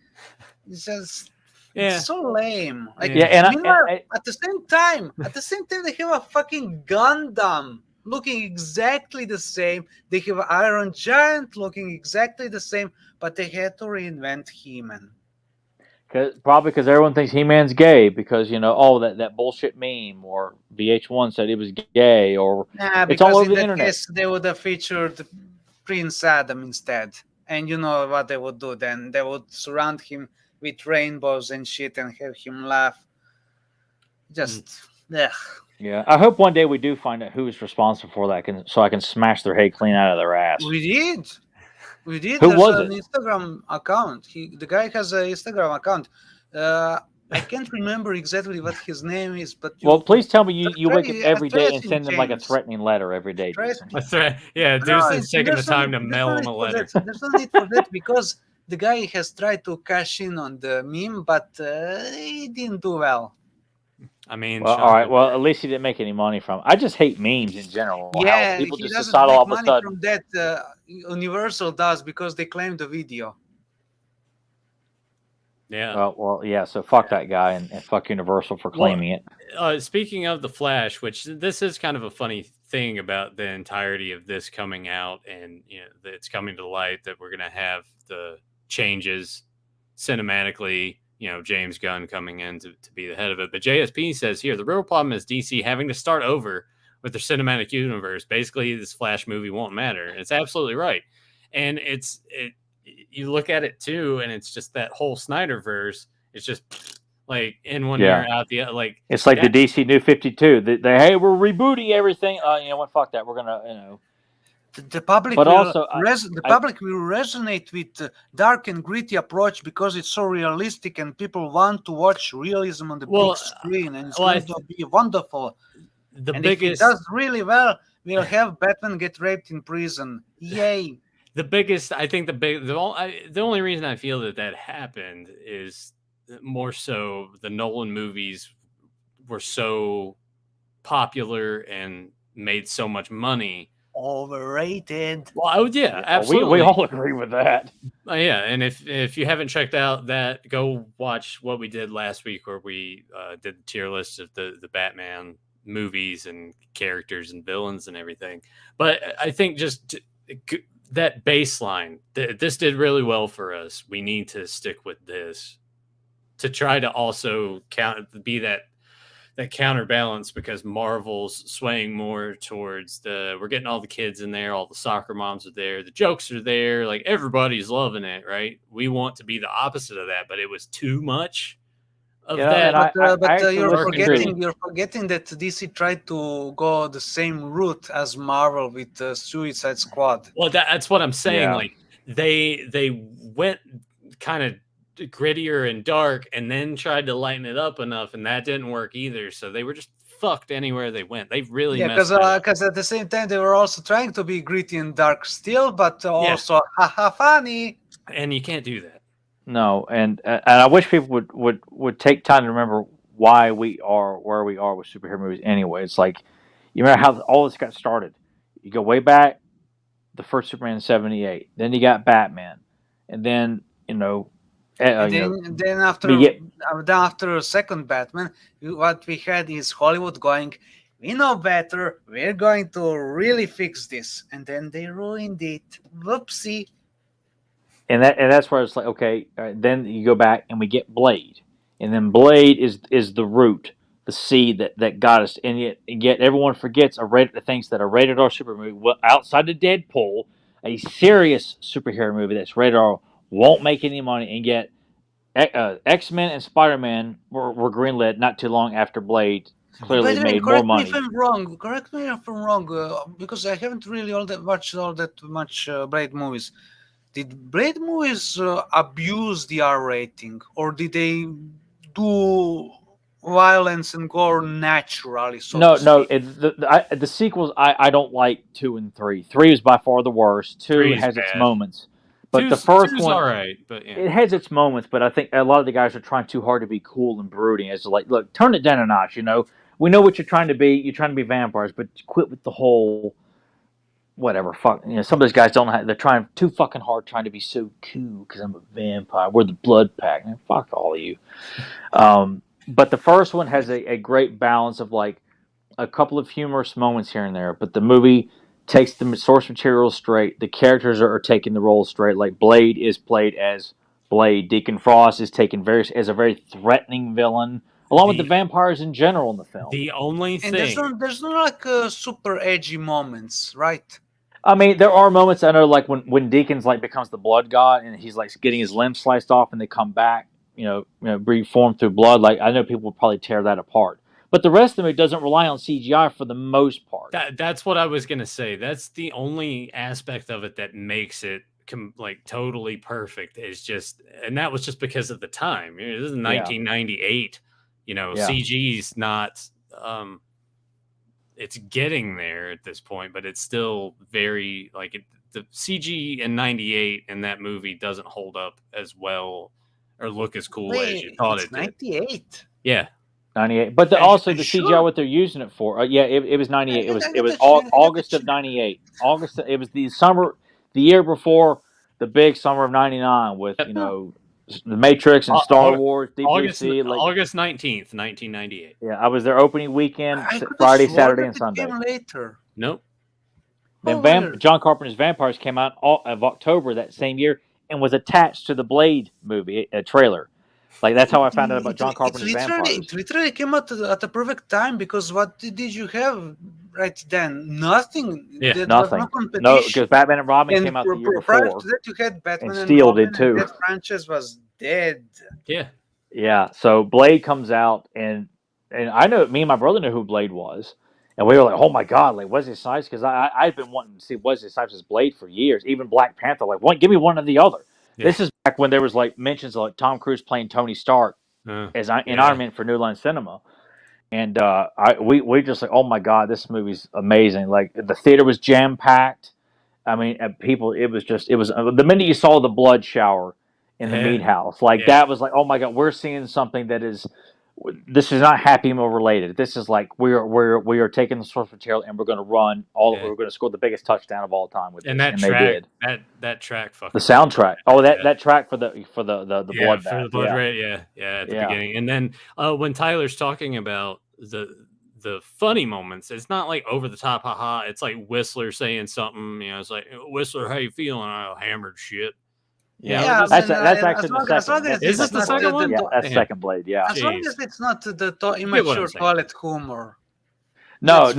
it's just it's so lame. Like, at the same time, they have a fucking Gundam looking exactly the same. They have Iron Giant looking exactly the same, but they had to reinvent He-Man. Probably because everyone thinks He-Man's gay because that bullshit meme or VH1 said he was gay or it's all over the internet. Case, they would have featured Prince Adam instead, and you know what they would do then? They would surround him with rainbows and shit and have him laugh. Just Yeah, I hope one day we do find out who is responsible for that, so I can smash their head clean out of their ass. We did. Who There's was it? Instagram account. The guy has an Instagram account. I can't remember exactly what his name is, but please tell me you wake up every day and send them like a threatening letter every day. Yeah, Deuce's taking the time to mail him a letter. There's no need for that because the guy has tried to cash in on the meme, but he didn't do well. I mean, all right. Well, at least he didn't make any money from it. I just hate memes in general. Yeah, how people he just doesn't decide make all of a money sudden. from that. Universal does because they claim the video. Yeah. Well, yeah. So fuck that guy and fuck Universal for claiming it. Speaking of the Flash, which this is kind of a funny thing about the entirety of this coming out, and that it's coming to light that we're going to have the changes cinematically. James Gunn coming in to be the head of it. But JSP says here the real problem is DC having to start over with their cinematic universe. Basically, this Flash movie won't matter. And it's absolutely right. And you look at it too, and it's just that whole Snyderverse. It's just like in one ear, out the other. Like it's like the DC New 52. They hey, we're rebooting everything. You know what? Fuck that. We're gonna The public, but also, public will resonate with dark and gritty approach because it's so realistic and people want to watch realism on the big screen, and it's going to be wonderful. If it does really well, we'll have Batman get raped in prison. Yay! The only reason I feel that happened is more so the Nolan movies were so popular and made so much money. Overrated. Well, yeah, absolutely. We all agree with that. Yeah, and if you haven't checked out that, go watch what we did last week, where we did the tier list of the Batman movies and characters and villains and everything. But I think just that baseline, this did really well for us. We need to stick with this to try to also be that counterbalance, because Marvel's swaying more towards we're getting all the kids in there, all the soccer moms are there, the jokes are there, like everybody's loving it, right? We want to be the opposite of that, but it was too much of that. But you're forgetting that DC tried to go the same route as Marvel with Suicide Squad. Well, that's what I'm saying. Yeah. Like they went kind of grittier and dark and then tried to lighten it up enough, and that didn't work either. So they were just fucked anywhere they went. They really because at the same time they were also trying to be gritty and dark still, but also funny. And you can't do that. No, and I wish people would take time to remember why we are where we are with superhero movies. Anyway, it's like, you remember how all this got started. You go way back, the first Superman in '78. Then you got Batman, and then then after second Batman, what we had is Hollywood going, we know better, we're going to really fix this, and then they ruined it. Whoopsie. And that's where it's like, okay, then you go back and we get Blade, and then Blade is the root, the seed that got us, and yet everyone forgets thinks that a rated R super movie, outside of Deadpool, a serious superhero movie that's rated R, won't make any money, and yet X-Men and Spider-Man were greenlit not too long after Blade clearly made more money. Correct me if I'm wrong, because I haven't really watched all that much Blade movies. Did Blade movies abuse the R rating, or did they do violence and gore naturally? No. The sequels, I don't like 2 and 3. 3 is by far the worst. 2 has its moments. But the first one, all right, but yeah. It has its moments. But I think a lot of the guys are trying too hard to be cool and brooding. It's like, look, turn it down a notch. We know what you're trying to be. You're trying to be vampires, but quit with the whole whatever. Fuck. Some of those guys they're trying too fucking hard, trying to be so cool because I'm a vampire. We're the Blood Pack. Man, fuck all of you. But the first one has a great balance of like a couple of humorous moments here and there. But the movie takes the source material straight. The characters are taking the role straight. Like Blade is played as Blade. Deacon Frost is taken as a very threatening villain, along with the vampires in general in the film. The only thing, there's no like super edgy moments, right? I mean, there are moments. I know, like when Deacon's like becomes the blood god and he's like getting his limbs sliced off and they come back, reformed through blood. Like I know people would probably tear that apart. But the rest of it doesn't rely on CGI for the most part. That's what I was going to say. That's the only aspect of it that makes it totally perfect. Is just, and that was just because of the time. This is 1998. CG's not. It's getting there at this point, but it's still very the CG in '98 in that movie doesn't hold up as well or look as cool as you thought it did. 98. Yeah. 98, but also the CGI what they're using it for. It was 98. It was August of 98. It was the year before the big summer of '99 with The Matrix and Star Au- Wars, Deep Blue August Sea. Like, August 19th, 1998. yeah, I was there opening weekend, I could have Friday, sworn Saturday, that and it Sunday. came later. Nope. Then weird. John Carpenter's Vampires came out of October that same year and was attached to the Blade movie, a trailer. Like, that's how I found out about John Carpenter's Vampires. It literally came out at the perfect time, because what did you have right then? Nothing. Yeah, There Nothing. was no competition. No, because Batman and Robin And came out the year prior before. to that, you had Batman And and Steel Robin, did too. and that franchise was dead. Yeah. Yeah, so Blade comes out, and I know, me and my brother knew who Blade was, and we were like, "Oh my god, like Wesley Snipes!" Because I've been wanting to see Wesley Snipes' Blade for years. Even Black Panther, like, give me one or the other. Yeah. This is back when there was like mentions of like Tom Cruise playing Tony Stark as in Iron Man for New Line Cinema, and we just like, "Oh my god, this movie's amazing!" Like, the theater was jam packed. I mean, people, it was the minute you saw the blood shower in the meat house, like that was like, oh my god, we're seeing something this is not Happy Meal related. This is like we are taking the source material and we're going to run we're going to score the biggest touchdown of all time with and this. that and track, they did. that track, fucking the soundtrack. Oh, that track for the blood for the blood red, at the beginning. And then when Tyler's talking about the funny moments, it's not like over the top, haha. It's like Whistler saying something, it's like, Whistler, how you feeling? Oh, hammered shit. Yeah, that's actually the second. Is this the second one? Yeah, that's second Blade. Yeah, as long as it's not the immature toilet humor. No,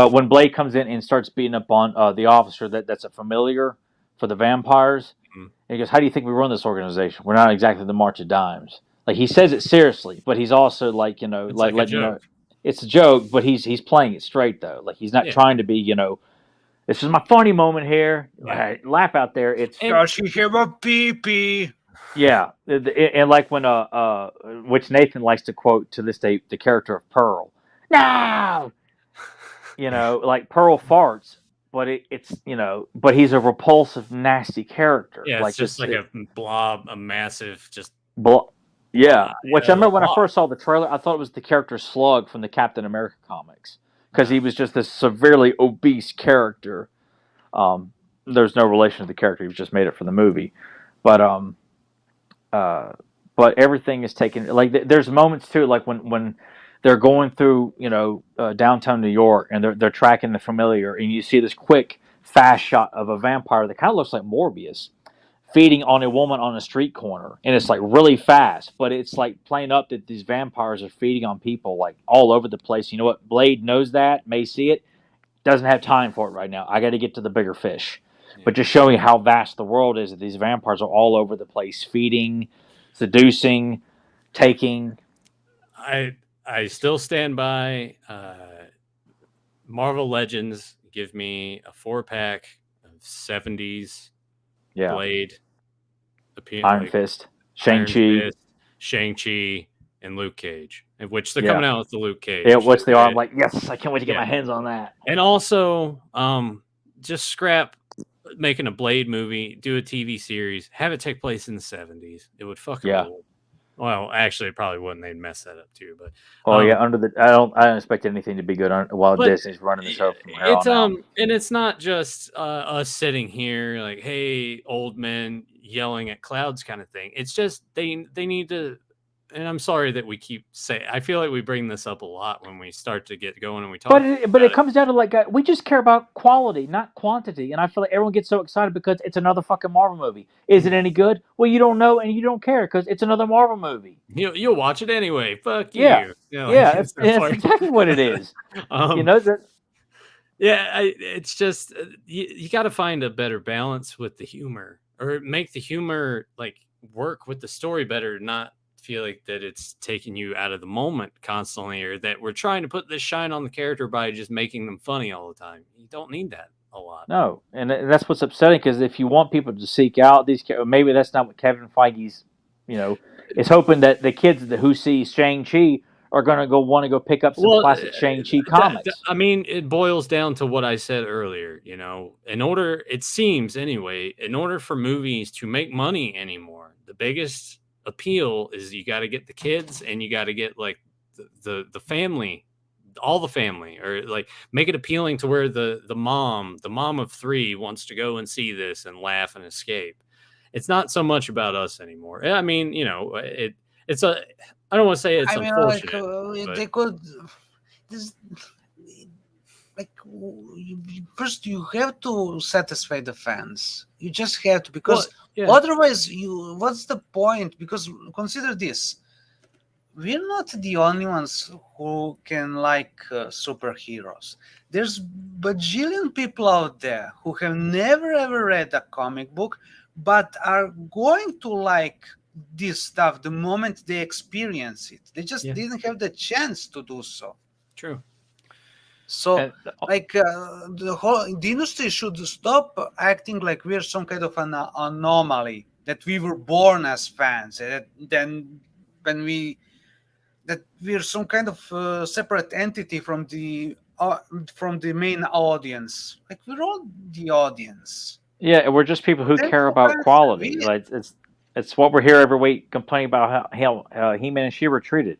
when Blade comes in and starts beating up on the officer that's a familiar for the vampires, and he goes, "How do you think we run this organization? We're not exactly the March of Dimes." Like, he says it seriously, but he's also like, letting you know it's a joke, but he's playing it straight though. Like, he's not trying to be, this is my funny moment here. Laugh out there. It's does she have a pee-pee? Yeah, and like when which Nathan likes to quote to this day, the character of Pearl. No, like Pearl farts, but it's but he's a repulsive, nasty character. Yeah, like it's just like a blob, a massive, just yeah. Which I remember when I first saw the trailer, I thought it was the character Slug from the Captain America comics, because he was just this severely obese character. There's no relation to the character; he just made it for the movie, but everything is taken. Like, there's moments too, like when they're going through, downtown New York, and they're tracking the familiar, and you see this quick, fast shot of a vampire that kind of looks like Morbius, feeding on a woman on a street corner, and it's like really fast, but it's like playing up that these vampires are feeding on people like all over the place. You know what? Blade knows that, may see it, doesn't have time for it right now. I got to get to the bigger fish. But just showing how vast the world is, that these vampires are all over the place, feeding, seducing, taking. I still stand by Marvel Legends. Give me a 4-pack of 70s Blade, Iron Fist, Shang-Chi, and Luke Cage, in which they're coming out with the Luke Cage. Yeah, what's the arm? Like, yes, I can't wait to get my hands on that. And also, just scrap making a Blade movie, do a TV series, have it take place in the 70s. It would fucking rule. Well, actually, it probably wouldn't. They'd mess that up too. But I don't expect anything to be good while Disney's running the show from here on out. And it's not just us sitting here like, hey, old men yelling at clouds kind of thing. It's just they need to. And I'm sorry that we keep saying. I feel like we bring this up a lot when we start to get going and we talk. But it comes down to like we just care about quality, not quantity. And I feel like everyone gets so excited because it's another fucking Marvel movie. Is it any good? Well, you don't know and you don't care because it's another Marvel movie. You'll watch it anyway. Fuck you. Yeah, that's exactly what it is. That. Yeah, it's just you got to find a better balance with the humor, or make the humor like work with the story better, not feel like that it's taking you out of the moment constantly, or that we're trying to put this shine on the character by just making them funny all the time. You don't need that a lot. No, and that's what's upsetting, because if you want people to seek out these, maybe that's not what Kevin Feige's, is hoping that the kids who see Shang-Chi are going to want to go pick up some classic Shang-Chi comics. It boils down to what I said earlier. It seems anyway, in order for movies to make money anymore, the biggest appeal is you got to get the kids, and you got to get like the family, all the family, or like make it appealing to where the mom of 3 wants to go and see this and laugh and escape. It's not so much about us anymore. I mean, it's a. I don't want to say it's unfortunate. They could. This, first you have to satisfy the fans. You just have to, because otherwise, what's the point? Because consider this: we're not the only ones who can like superheroes. There's bajillion people out there who have never ever read a comic book, but are going to like this stuff the moment they experience it. They just didn't have the chance to do so. True. So, the industry should stop acting like we're some kind of an anomaly, that we were born as fans, that we're some kind of separate entity from the main audience. Like, we're all the audience. Yeah, we're just people who care about quality. Like it's what we're here every week complaining about how He-Man and She-Ra treated.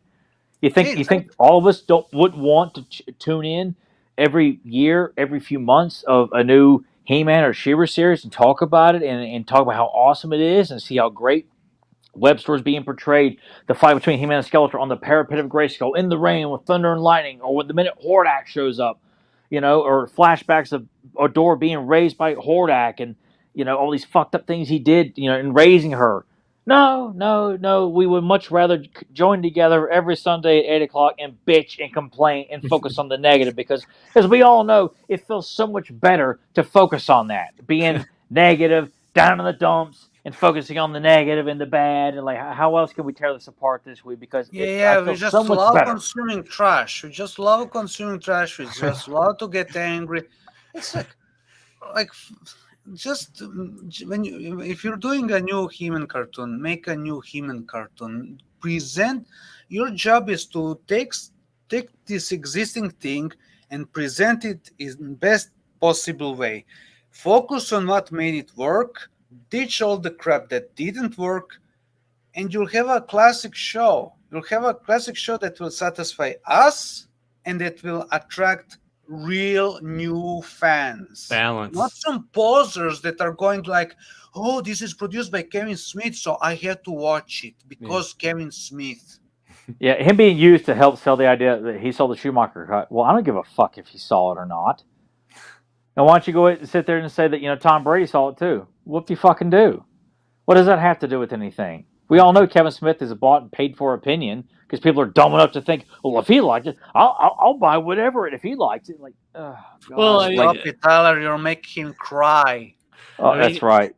You think all of us would want to tune in every year, every few months of a new He-Man or She-Ra series and talk about it and talk about how awesome it is and see how great Webster is being portrayed, the fight between He-Man and Skeletor on the parapet of Grayskull, in the rain with thunder and lightning, or when the minute Hordak shows up, or flashbacks of Adora being raised by Hordak and, all these fucked up things he did, in raising her. No. We would much rather join together every Sunday at 8 o'clock and bitch and complain and focus on the negative because, as we all know, it feels so much better to focus on that. Being negative, down in the dumps, and focusing on the negative and the bad. And, like, how else can we tear this apart this week? Because we just love consuming trash. We just love consuming trash. We just love to get angry. It's like... Just if you're doing a new He-Man cartoon, make a new He-Man cartoon. Present. Your job is to take this existing thing and present it in best possible way. Focus on what made it work. Ditch all the crap that didn't work, and you'll have a classic show. You'll have a classic show that will satisfy us and that will attract real new fans. Balance. Not some posers that are going like, oh, this is produced by Kevin Smith, so I had to watch it because Kevin Smith. Yeah, him being used to help sell the idea that he saw the Schumacher cut. Well, I don't give a fuck if he saw it or not. And why don't you go and sit there and say that, Tom Brady saw it too? What do you fucking do? What does that have to do with anything? We all know Kevin Smith is a bought and paid for opinion because people are dumb enough to think, well, if he liked it, I'll buy whatever. And if he likes it, like, oh, God. Well, Tyler, you're making him cry. Oh, that's right.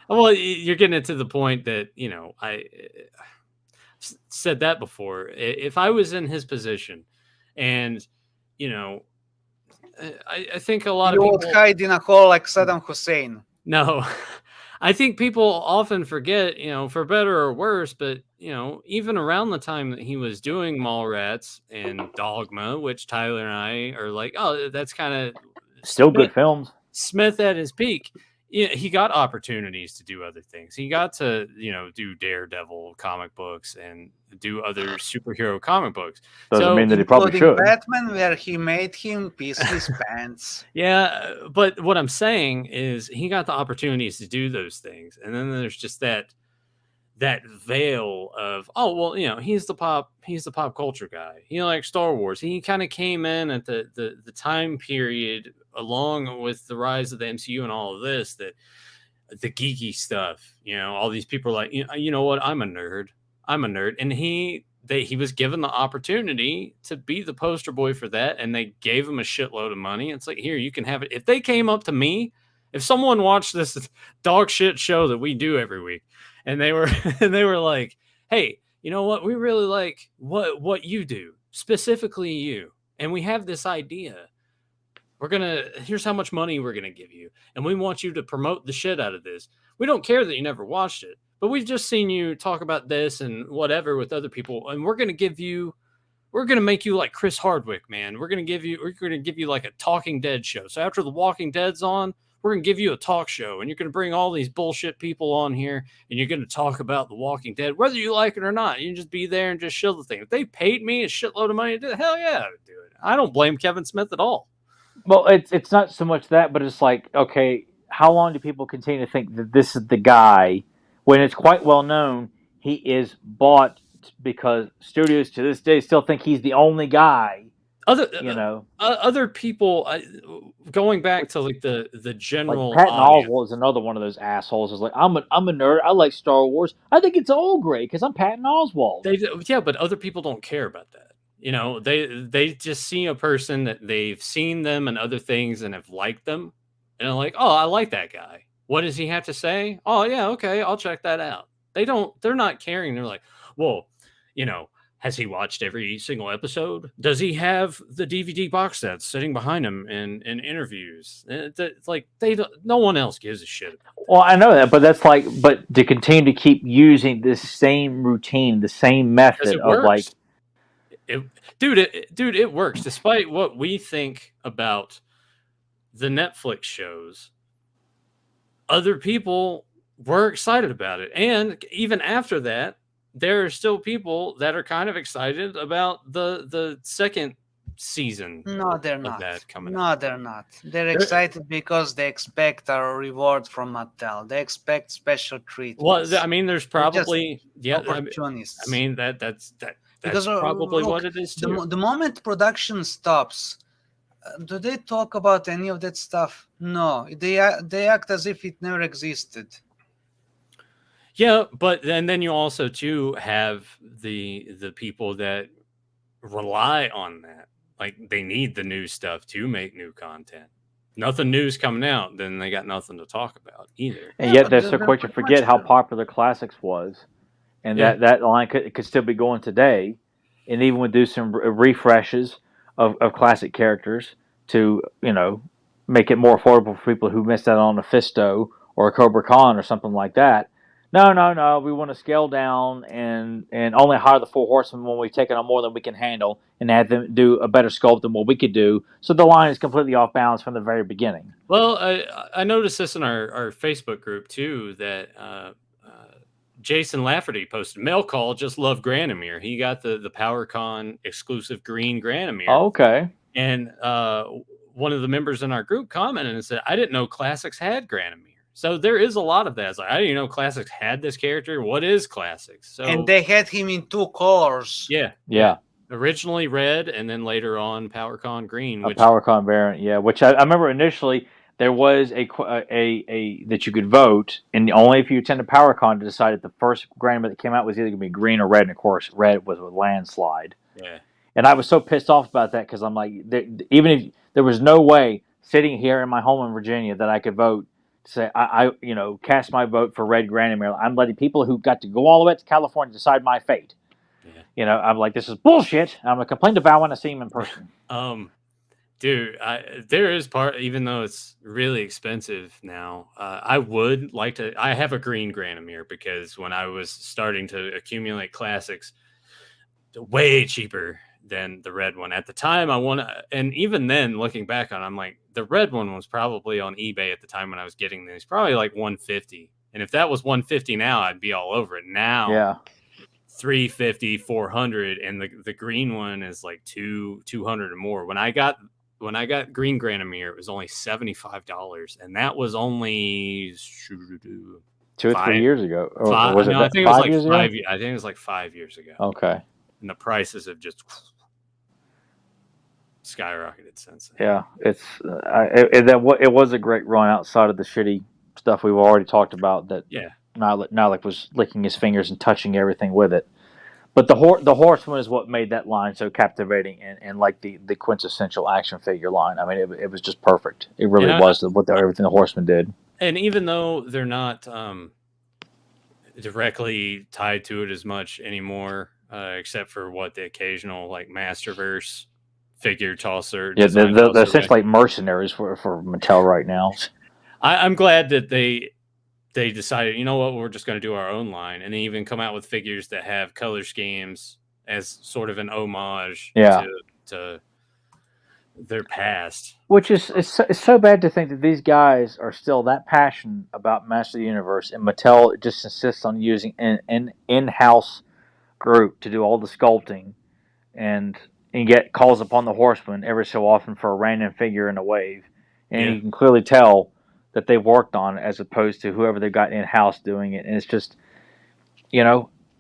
Well, you're getting it to the point that, I said that before. If I was in his position and, I think a lot of people would hide in a hole like Saddam Hussein. No. I think people often forget, for better or worse, but, even around the time that he was doing Mallrats and Dogma, which Tyler and I are like, oh, that's kind of still good films. Smith at his peak. He got opportunities to do other things. He got to, do Daredevil comic books and do other superhero comic books. Doesn't mean that he probably should. Batman, where he made him piss his pants. Yeah, but what I'm saying is he got the opportunities to do those things, and then there's just that veil of, oh well, he's the pop culture guy. He likes Star Wars. He kind of came in at the time period along with the rise of the MCU and all of this, that the geeky stuff. All these people are like, you know what? I'm a nerd, and he was given the opportunity to be the poster boy for that, and they gave him a shitload of money. It's like, here, you can have it. If they came up to me, if someone watched this dog shit show that we do every week, and they were like, hey, you know what? We really like what you do, specifically you. And we have this idea. Here's how much money we're going to give you. And we want you to promote the shit out of this. We don't care that you never watched it, but we've just seen you talk about this and whatever with other people. And we're going to make you like Chris Hardwick, man. We're going to give you like a Talking Dead show. So after The Walking Dead's on, we're going to give you a talk show, and you're going to bring all these bullshit people on here, and you're going to talk about The Walking Dead, whether you like it or not. You can just be there and just shill the thing. If they paid me a shitload of money to do it, hell yeah, I would do it. I don't blame Kevin Smith at all. Well, it's not so much that, but it's like, okay, how long do people continue to think that this is the guy when it's quite well known he is bought because studios to this day still think he's the only guy. Other people, going back to like the general like Patton audience. Oswalt is another one of those assholes. Is like I'm a nerd. I like Star Wars. I think it's all great because I'm Patton Oswalt. But other people don't care about that. They just see a person that they've seen them and other things and have liked them, and they're like, oh, I like that guy. What does he have to say? Oh yeah, okay, I'll check that out. They're not caring. They're like, well, has he watched every single episode? Does he have the DVD box set sitting behind him in interviews? It's like no one else gives a shit. Well, I know that, but to continue to keep using this same routine, the same method of like, it works despite what we think about the Netflix shows. Other people were excited about it, and even after that, there are still people that are kind of excited about the second season. No, they're not. That coming no, out. They're not. They're excited because they expect a reward from Mattel. They expect special treatments. Well, I mean, there's probably opportunities. I mean, that's probably what it is too. The moment production stops, do they talk about any of that stuff? No, they act as if it never existed. Yeah, but then you also too have the people that rely on that. Like they need the new stuff to make new content. Nothing new's coming out, then they got nothing to talk about either. And yet they're so quick to forget how popular Classics was, and that line could still be going today, and even would do some refreshes of classic characters to make it more affordable for people who missed out on a Fisto or a Cobra Khan or something like that. No. We want to scale down and only hire the Four Horsemen when we've taken on more than we can handle and have them do a better sculpt than what we could do. So the line is completely off balance from the very beginning. Well, I noticed this in our Facebook group too, that Jason Lafferty posted, mail call, just love Granomir. He got the PowerCon exclusive green Granomir. Oh, okay. And one of the members in our group commented and said, I didn't know Classics had Granomir. So there is a lot of that. It's like, I didn't know Classics had this character. What is Classics? So, and they had him in 2 colors. Yeah. Originally red, and then later on PowerCon green. A PowerCon variant, yeah. Which I remember initially there was a that you could vote, and only if you attended PowerCon to decide if the first Granomir that came out was either going to be green or red. And of course, red was a landslide. Yeah. And I was so pissed off about that because I'm like, even if there was no way sitting here in my home in Virginia that I could vote. Say I cast my vote for red Granomir. I'm letting people who got to go all the way up to California decide my fate. Yeah. I'm like, this is bullshit. I'm gonna complain to Val when I see him in person. Dude, there is part, even though it's really expensive now. I would like to. I have a green Granomir because when I was starting to accumulate classics, way cheaper than the red one at the time. And even then, looking back on it, I'm like, the red one was probably on eBay at the time when I was getting these, probably like $150. And if that was $150 now, I'd be all over it. Now, yeah, $350, $400, and the green one is like $200 or more. When I got green Granomir, it was only $75, and that was only 2 or 3 years ago. Or I think it was like 5 years ago. Okay. And the prices have just skyrocketed since then. Yeah, it was a great run outside of the shitty stuff we've already talked about. That Nylik was licking his fingers and touching everything with it. But the Horseman is what made that line so captivating and like the quintessential action figure line. I mean, it was just perfect. It really was everything the Horseman did. And even though they're not directly tied to it as much anymore, except for the occasional like Masterverse figure tosser. Yeah, they're essentially like mercenaries for Mattel right now. I'm glad that they decided, you know what, we're just going to do our own line, and they even come out with figures that have color schemes as sort of an homage to their past. Which is it's so bad to think that these guys are still that passionate about Master of the Universe, and Mattel just insists on using an in-house group to do all the sculpting, and yet calls upon the Horseman every so often for a random figure in a wave. And you can clearly tell that they've worked on as opposed to whoever they've got in-house doing it. And it's just,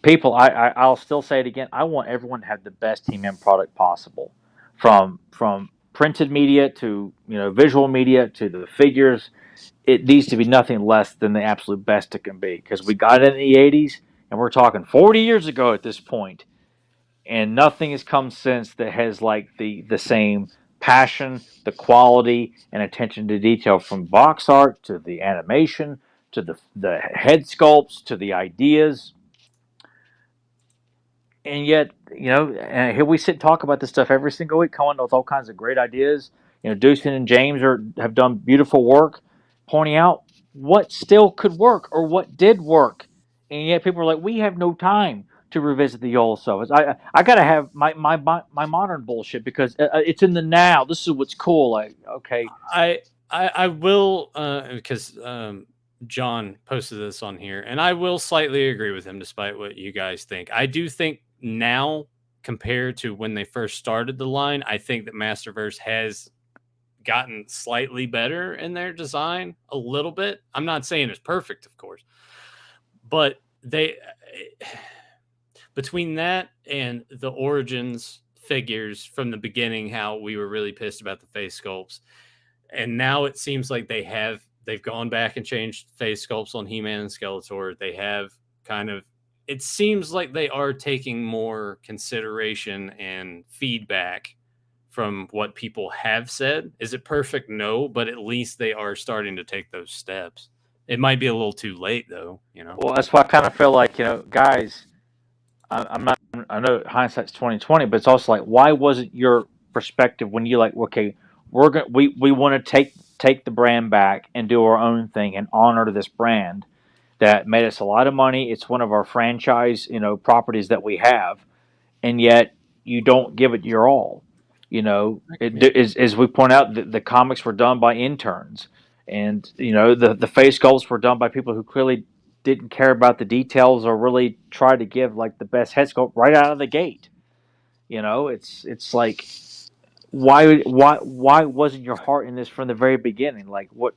people, I'll still say it again. I want everyone to have the best He-Man product possible, from printed media to visual media to the figures. It needs to be nothing less than the absolute best it can be, because we got it in the 80s, and we're talking 40 years ago at this point, and nothing has come since that has like the same passion, the quality, and attention to detail, from box art to the animation to the head sculpts to the ideas. And yet, and here we sit and talk about this stuff every single week, coming up with all kinds of great ideas. Deucin and James have done beautiful work pointing out what still could work or what did work. And yet people are like, we have no time to revisit the old stuff. I got to have my modern bullshit because it's in the now. This is what's cool. Like, okay. I will, because John posted this on here, and I will slightly agree with him despite what you guys think. I do think now, compared to when they first started the line, I think that Masterverse has gotten slightly better in their design a little bit. I'm not saying it's perfect, of course, but they, between that and the Origins figures from the beginning, how we were really pissed about the face sculpts, and now it seems like they've gone back and changed face sculpts on He-Man and Skeletor. They have it seems like they are taking more consideration and feedback from what people have said. Is it perfect? No, but at least they are starting to take those steps. It might be a little too late, though. Well, that's why I kind of feel like, guys, I know hindsight's 2020, but it's also like, why wasn't your perspective when you like, okay, we want to take the brand back and do our own thing and honor this brand that made us a lot of money. It's one of our franchise, properties that we have, and yet you don't give it your all. As we point out, the comics were done by interns, and the face sculpts were done by people who clearly didn't care about the details or really try to give like the best head sculpt right out of the gate. It's like, why wasn't your heart in this from the very beginning? Like, what?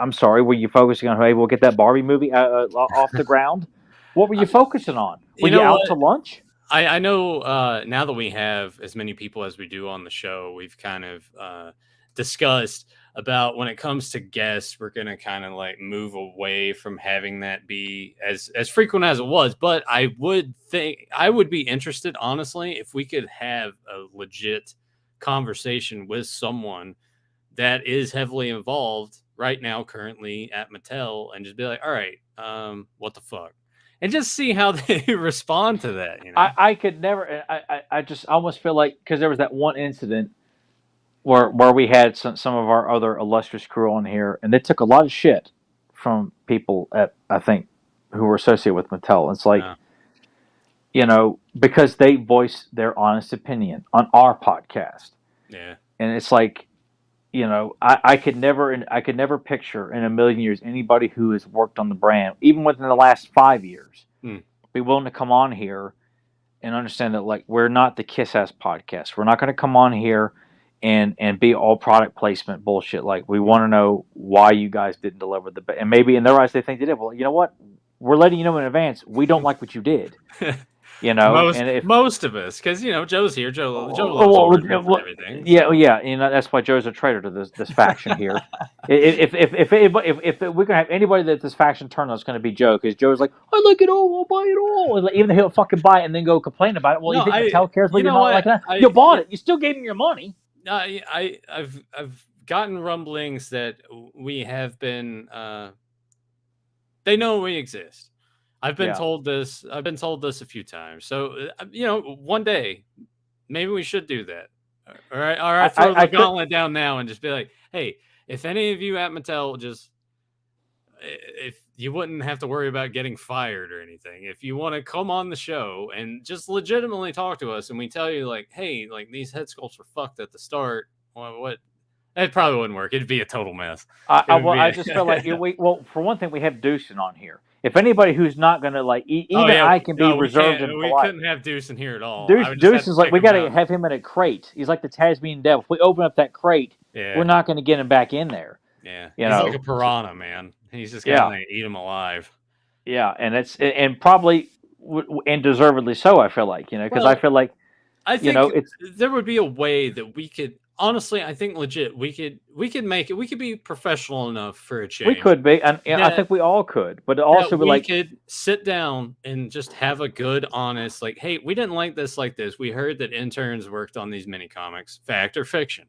I'm sorry, were you focusing on, hey, we'll get that Barbie movie off the ground? What were you focusing on? Were you out to lunch? I know now that we have as many people as we do on the show, we've kind of discussed about when it comes to guests, we're going to kind of like move away from having that be as frequent as it was. But I would be interested, honestly, if we could have a legit conversation with someone that is heavily involved right now, currently at Mattel, and just be like, all right, what the fuck? And just see how they respond to that. I could never. I just almost feel like, because there was that one incident where we had some of our other illustrious crew on here, and they took a lot of shit from people I think who were associated with Mattel. It's like, because they voiced their honest opinion on our podcast. Yeah, and it's like, I could never picture in a million years anybody who has worked on the brand, even within the last 5 years, be willing to come on here and understand that, like, we're not the Kiss-Ass podcast. We're not going to come on here and be all product placement bullshit. Like, we want to know why you guys didn't deliver and maybe in their eyes they think they did. Well, you know what? We're letting you know in advance. We don't like what you did. Most of us, because Joe's here. Joe loves everything. Yeah. That's why Joe's a traitor to this faction here. If we're gonna have anybody that this faction turns on, it's gonna be Joe, because Joe's like, I like it all, I'll buy it all. Like, even though he'll fucking buy it and then go complain about it. Well, you think Mattel cares what you're not like that? You bought it. You still gave him your money. I've gotten rumblings that we have been. They know we exist. I've been told this. I've been told this a few times. So, one day, maybe we should do that. All right. Throw the gauntlet down now and just be like, hey, if any of you at Mattel if you wouldn't have to worry about getting fired or anything, if you want to come on the show and just legitimately talk to us, and we tell you like, hey, like these head sculpts were fucked at the start. What? It probably wouldn't work. It'd be a total mess. I just feel like for one thing, we have Deucin on here. If anybody who's not going to I can be reserved and polite. We couldn't have Deucin here at all. Deucin's like, we got to have him in a crate. He's like the Tasmanian devil. If we open up that crate, we're not going to get him back in there. Yeah, You he's like know, a piranha, man. He's just gonna eat him alive. yeah, and probably and deservedly so. I feel like because I feel like I think it's there would be a way that we could honestly. I think legit we could make it. We could be professional enough for a change. we could be, and I That think we all could, but also that be we like, could sit down and just have a good, honest, like, hey, we didn't like this. We heard that interns worked on these mini comics, fact or fiction.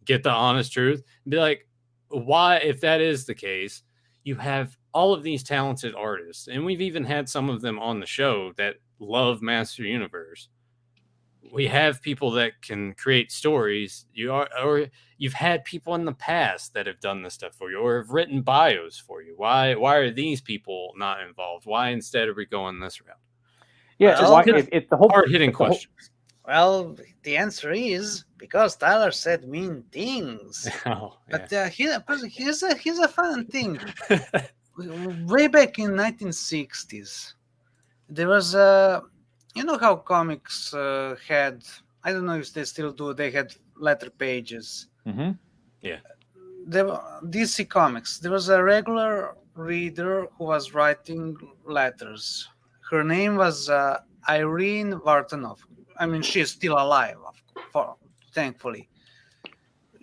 Get the honest truth. Be like, why, if that is the case, you have all of these talented artists, and we've even had some of them on the show that love Master Universe. We have people that can create stories. Or you've had people in the past that have done this stuff for you, or have written bios for you. Why are these people not involved? Why instead are we going this route? yeah, Well, if the whole Hard hitting if the whole- questions. Well, the answer is because Tyler said mean things. Oh, But here's a fun thing. Way back in 1960s, there was you know how comics had, I don't know if they still do, they had letter pages. Mhm. DC Comics, there was a regular reader who was writing letters. Her name was Irene Vartanov. I mean, she's still alive, thankfully.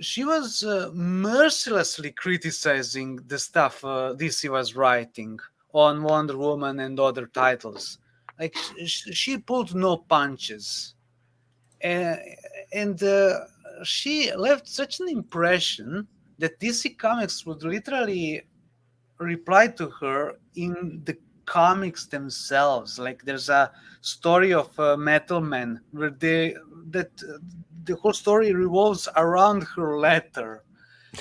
She was mercilessly criticizing the stuff DC was writing on Wonder Woman and other titles. Like, she pulled no punches. And she left such an impression that DC Comics would literally reply to her in the comics themselves. Like, there's a story of Metal Man where the whole story revolves around her letter,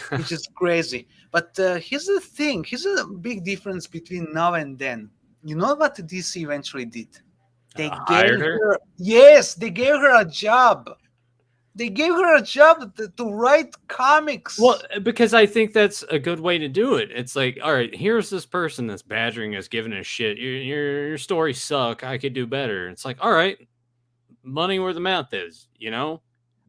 which is crazy. But here's the thing. Here's a big difference between now and then. You know what DC eventually did? They gave her. Yes, they gave her a job. They gave her a job to write comics. Well, because I think that's a good way to do it. It's like, all right, here's this person that's badgering us, giving us shit. Your stories suck. I could do better. It's like, all right, money where the mouth is, you know?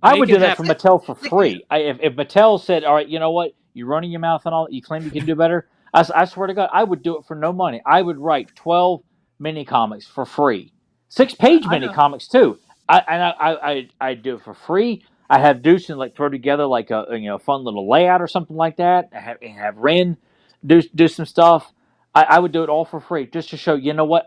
I would do that for Mattel for free. If Mattel said, all right, you know what? You're running your mouth and all, you claim you can do better. I swear to God, I would do it for no money. I would write 12 mini comics for free. 6-page mini comics too. I'd do it for free. I have Deucin like throw together like a fun little layout or something like that. Have Ren do some stuff. I would do it all for free just to show, you know what,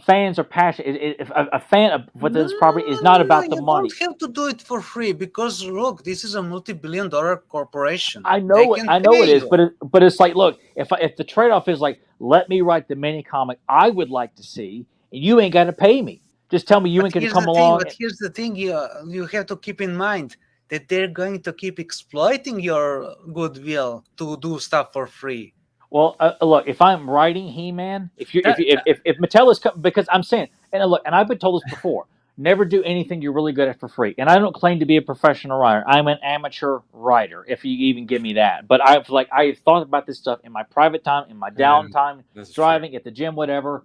fans are passionate. If a fan of what this property is not about the money. You don't have to do it for free because look, this is a multi-billion-dollar corporation. I know it is, but it's like, look, if the trade-off is like, let me write the mini comic I would like to see, and you ain't got to pay me. Just tell me you ain't going to come along. But here's the thing: you have to keep in mind that they're going to keep exploiting your goodwill to do stuff for free. Well, look, if I'm writing He-Man, if Mattel is because I'm saying, and look, and I've been told this before, never do anything you're really good at for free. And I don't claim to be a professional writer. I'm an amateur writer, if you even give me that. But I've thought about this stuff in my private time, in my downtime, driving at the gym, whatever.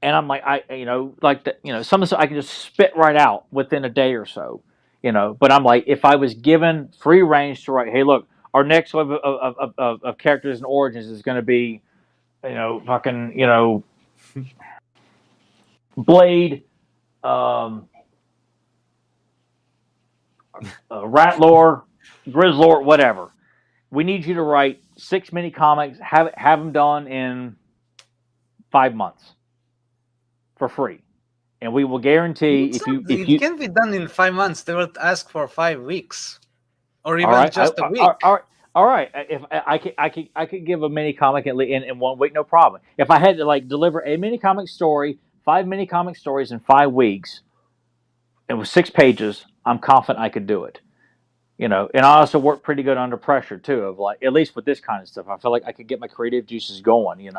And I'm like, some of the I can just spit right out within a day or so, But I'm like, if I was given free range to write, hey, look, our next wave of characters and origins is going to be, Blade, Ratlore, Grizzlord, whatever. We need you to write 6 mini comics, have them done in 5 months. For free, and we will guarantee it can be done in 5 months. They will ask for 5 weeks, or even just a week. All right. If I could give a mini comic in 1 week, no problem. If I had to deliver a mini comic story, 5 mini comic stories in 5 weeks, and with 6 pages, I'm confident I could do it. And I also work pretty good under pressure too. Of at least with this kind of stuff, I feel like I could get my creative juices going.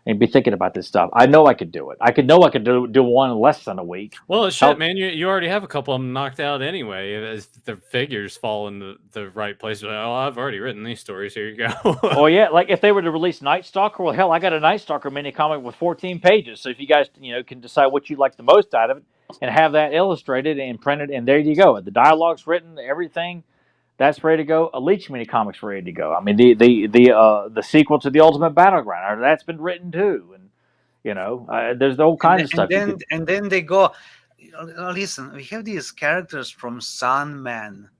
And be thinking about this stuff. I know I could do it. I could do one in less than a week. Well, shit, man, you already have a couple of them knocked out anyway. As the figures fall in the right place. Oh, I've already written these stories. Here you go. Oh yeah, like if they were to release Night Stalker, well, hell, I got a Night Stalker mini comic with 14 pages. So if you guys can decide what you like the most out of it and have that illustrated and printed, and there you go. The dialogue's written, everything. that's ready to go. A Leech mini comics ready to go. I mean, the sequel to the Ultimate Battleground, that's been written too, and there's all kinds of stuff. And then they go, listen, we have these characters from Sandman.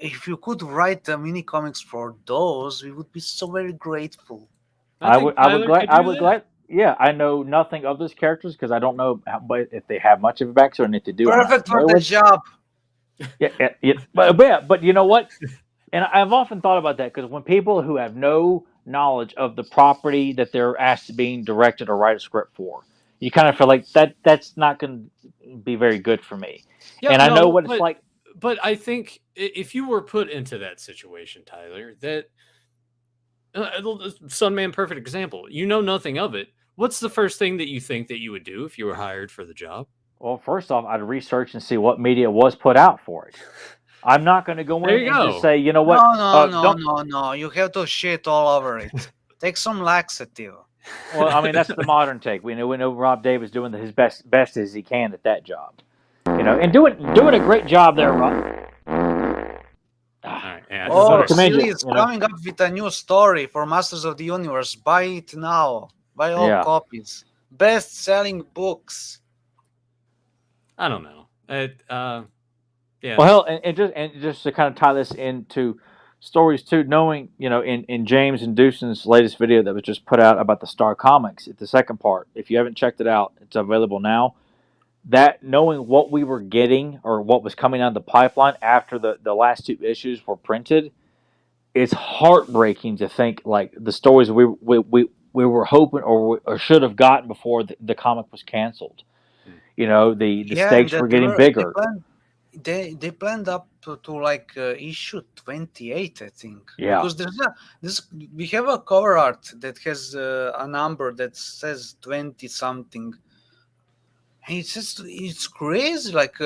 If you could write the mini comics for those, we would be so very grateful. I would glad. Yeah, I know nothing of those characters because I don't know if they have much of a backstory, and if they do, Perfect for the job. Yeah, but you know what? And I've often thought about that because when people who have no knowledge of the property that they're asked to being directed or write a script for, you kind of feel like that's not going to be very good for me. Yeah, and I know what it's like. But I think if you were put into that situation, Tyler, that Sandman, perfect example. You know nothing of it. What's the first thing that you think that you would do if you were hired for the job? Well, first off, I'd research and see what media was put out for it. I'm not going to go in and just say, you know what? No. You have to shit all over it. Take some laxative. Well, I mean, that's the modern take. We know Rob Davis doing his best as he can at that job. And doing a great job there, Rob. Silly is coming up with a new story for Masters of the Universe. Buy it now. Buy all copies. Best-selling books. I don't know. Yeah. Well, hell, and just to kind of tie this into stories too, knowing in James and Deucen's latest video that was just put out about the Star Comics, the second part. If you haven't checked it out, it's available now. That knowing what we were getting or what was coming out of the pipeline after the last two issues were printed, it's heartbreaking to think like the stories we were hoping or should have gotten before the comic was canceled. The stakes were getting bigger. They planned up to like issue 28, I think. Yeah. Because we have a cover art that has a number that says 20 something. And it's crazy. Like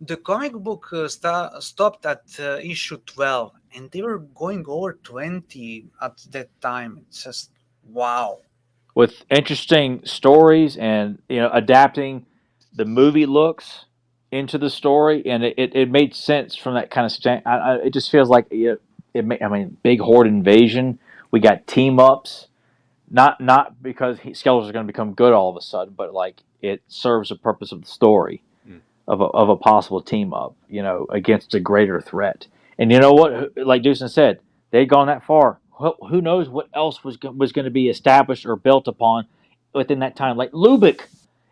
the comic book stopped at issue 12, and they were going over 20 at that time. It's just wow. With interesting stories and adapting the movie looks into the story, and it made sense from that kind of stand. It just feels like big horde invasion. We got team ups, not because Skeletors are going to become good all of a sudden, but like it serves the purpose of the story of a possible team up, against a greater threat. And you know what? Like Deucen said, they'd gone that far. Who knows what else was going to be established or built upon within that time? Like Lubick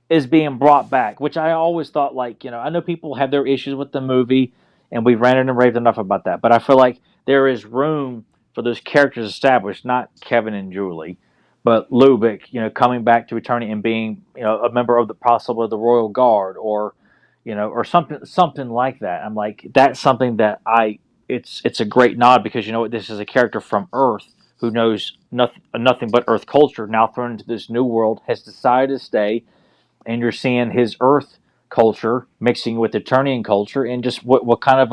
is being brought back, which I always thought, I know people have their issues with the movie, and we've ranted and raved enough about that, but I feel like there is room for those characters established, not Kevin and Julie, but Lubick, coming back to Eternia and being, a member of possibly the Royal Guard or something like that. I'm like, that's something that it's a great nod because this is a character from Earth who knows nothing but Earth culture, now thrown into this new world, has decided to stay. And you're seeing his Earth culture mixing with Eternian culture, and just what kind of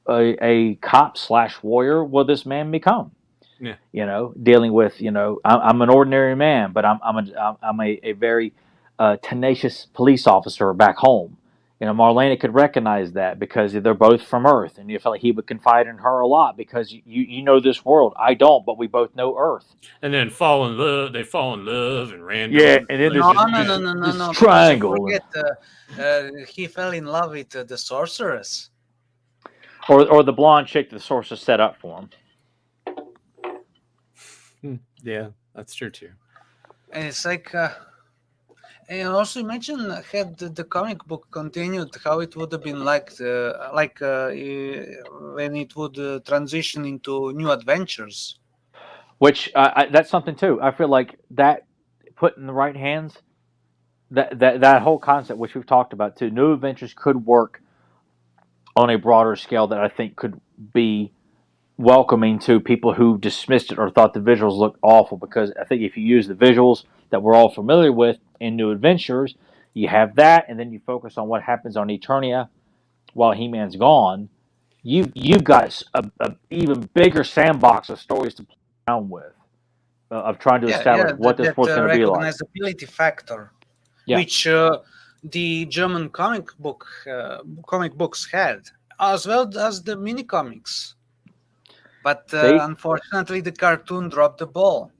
a cop / warrior will this man become? Yeah. Dealing with I'm an ordinary man, but I'm a very tenacious police officer back home. Marlena could recognize that because they're both from Earth, and you feel like he would confide in her a lot because you know this world. I don't, but we both know Earth. And then fall in love. They fall in love and random. Yeah, and then there's this triangle. He fell in love with the sorceress, or the blonde chick the sorceress set up for him. Yeah, that's true too. And it's like. And also, imagine had the comic book continued, how it would have been when it would transition into New Adventures. Which that's something too. I feel like that put in the right hands, that whole concept, which we've talked about too. New Adventures could work on a broader scale that I think could be welcoming to people who dismissed it or thought the visuals looked awful. Because I think if you use the visuals that we're all familiar with in New Adventures, you have that, and then you focus on what happens on Eternia while He-Man's gone. You've got a even bigger sandbox of stories to play around with, of trying to establish what this world's going to be like. Recognizability factor, which the German comic books had, as well as the mini comics. But See? unfortunately, the cartoon dropped the ball.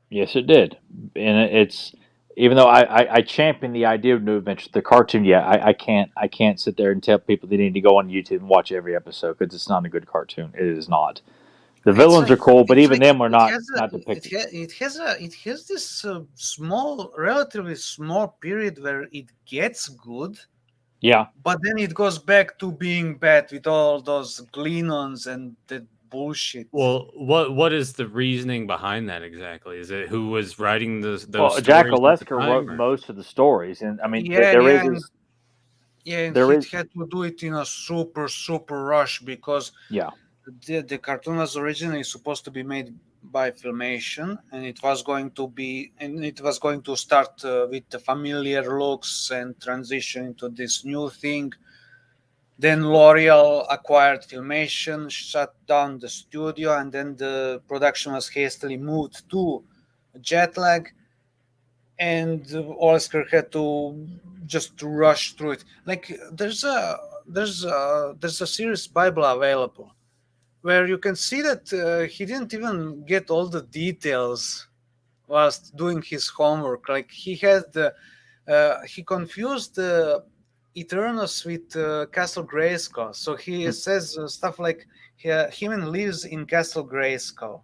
Yes, it did, and it's even though I champion the idea of New Adventures, the cartoon. Yeah, I can't sit there and tell people they need to go on YouTube and watch every episode because it's not a good cartoon. It is not. The It's villains like are cool, but it's even like them are it not has a not depicted. it has this small, relatively small period where it gets good, Yeah. but then it goes back to being bad with all those Glenons and the bullshit. Well, what is the reasoning behind that exactly? Is it who was writing those Well, Jack stories at the Olesker wrote time? Or? most of the stories, and I mean Yeah, there yeah, is and this, yeah, and there he is had to do it in a super rush because yeah the cartoon was originally supposed to be made by Filmation, and it was going to start with the familiar looks and transition into this new thing. Then L'Oreal acquired Filmation, shut down the studio, and then the production was hastily moved to Jetlag, and Olesker had to just rush through it. Like there's a serious Bible available where you can see that he didn't even get all the details whilst doing his homework. Like he confused the Eternus with Castle Grayskull. So he says stuff like He-Man lives in Castle Grayskull,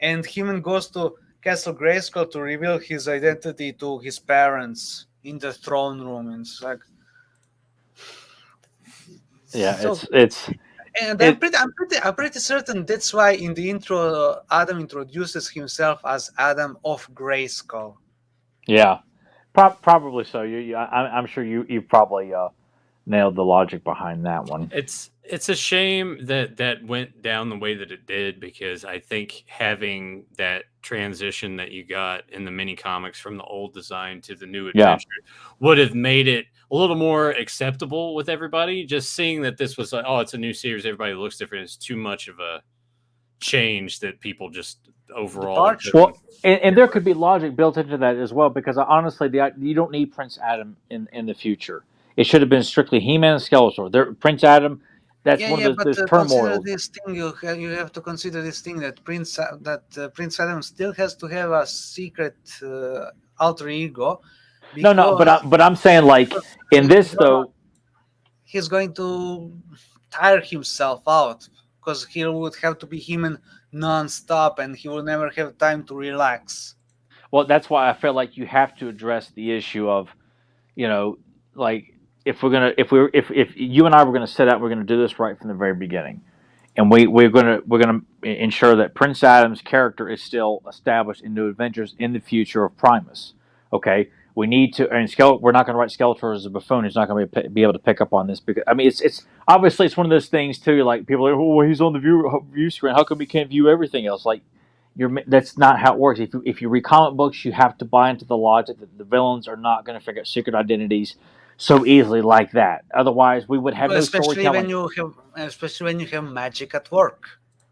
and He-Man goes to Castle Grayskull to reveal his identity to his parents in the throne room. And it's like, yeah so it's and it I'm pretty certain that's why in the intro Adam introduces himself as Adam of Grayskull. yeah probably so. I'm sure you've probably nailed the logic behind that one. It's a shame that that went down the way that it did, because I think having that transition that you got in the mini comics from the old design to the new Yeah. adventure would have made it a little more acceptable with everybody. Just seeing that this was like, oh, it's a new series, everybody looks different, is too much of a change that people just overall. Departure. Well, and there could be logic built into that as well, because honestly, you don't need Prince Adam in the future. It should have been strictly He-Man and Skeletor. Prince Adam, that's one of But those consider turmoils. this thing. You have to consider this thing that Prince Adam still has to have a secret alter ego. No, but I'm saying, like, in this though, he's going to tire himself out because he would have to be He-Man non-stop, and he will never have time to relax. well, that's why I feel like you have to address the issue of, like, if if you and I were gonna set out, we're gonna do this right from the very beginning, and we're gonna ensure that Prince Adam's character is still established in New Adventures in the future of Primus. Okay, we need to, and we're not going to write Skeletor as a buffoon. He's not going to be able to pick up on this, because I mean it's obviously it's one of those things too. Like, people are like, oh, he's on the view screen. How come he can't view everything else? Like, that's not how it works. If you read comic books, you have to buy into the logic that the villains are not going to figure out secret identities so easily like that. Otherwise, we would have no storytelling. Especially when you have magic at work.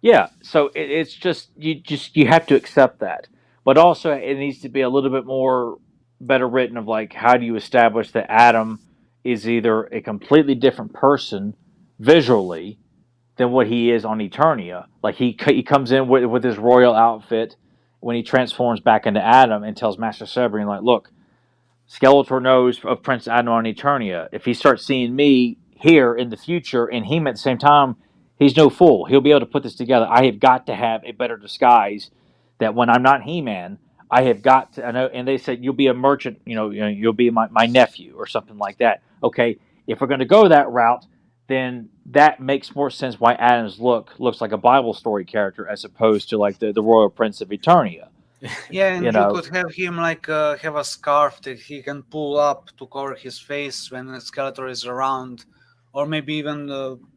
Yeah, so it's just you have to accept that, but also it needs to be a little bit more better written of, like, how do you establish that Adam is either a completely different person visually than what he is on Eternia. Like, he comes in with his royal outfit when he transforms back into Adam and tells Master Cerebrine, like, look, Skeletor knows of Prince Adam on Eternia. If he starts seeing me here in the future and him at the same time, he's no fool. He'll be able to put this together. I have got to have a better disguise, that when I'm not He-Man, I have got to, I know, and they said, you'll be a merchant, you'll be my nephew or something like that. Okay, if we're going to go that route, then that makes more sense why Adam's looks like a Bible story character as opposed to like the Royal Prince of Eternia. Yeah, and you could have him like have a scarf that he can pull up to cover his face when Skeletor is around, or maybe even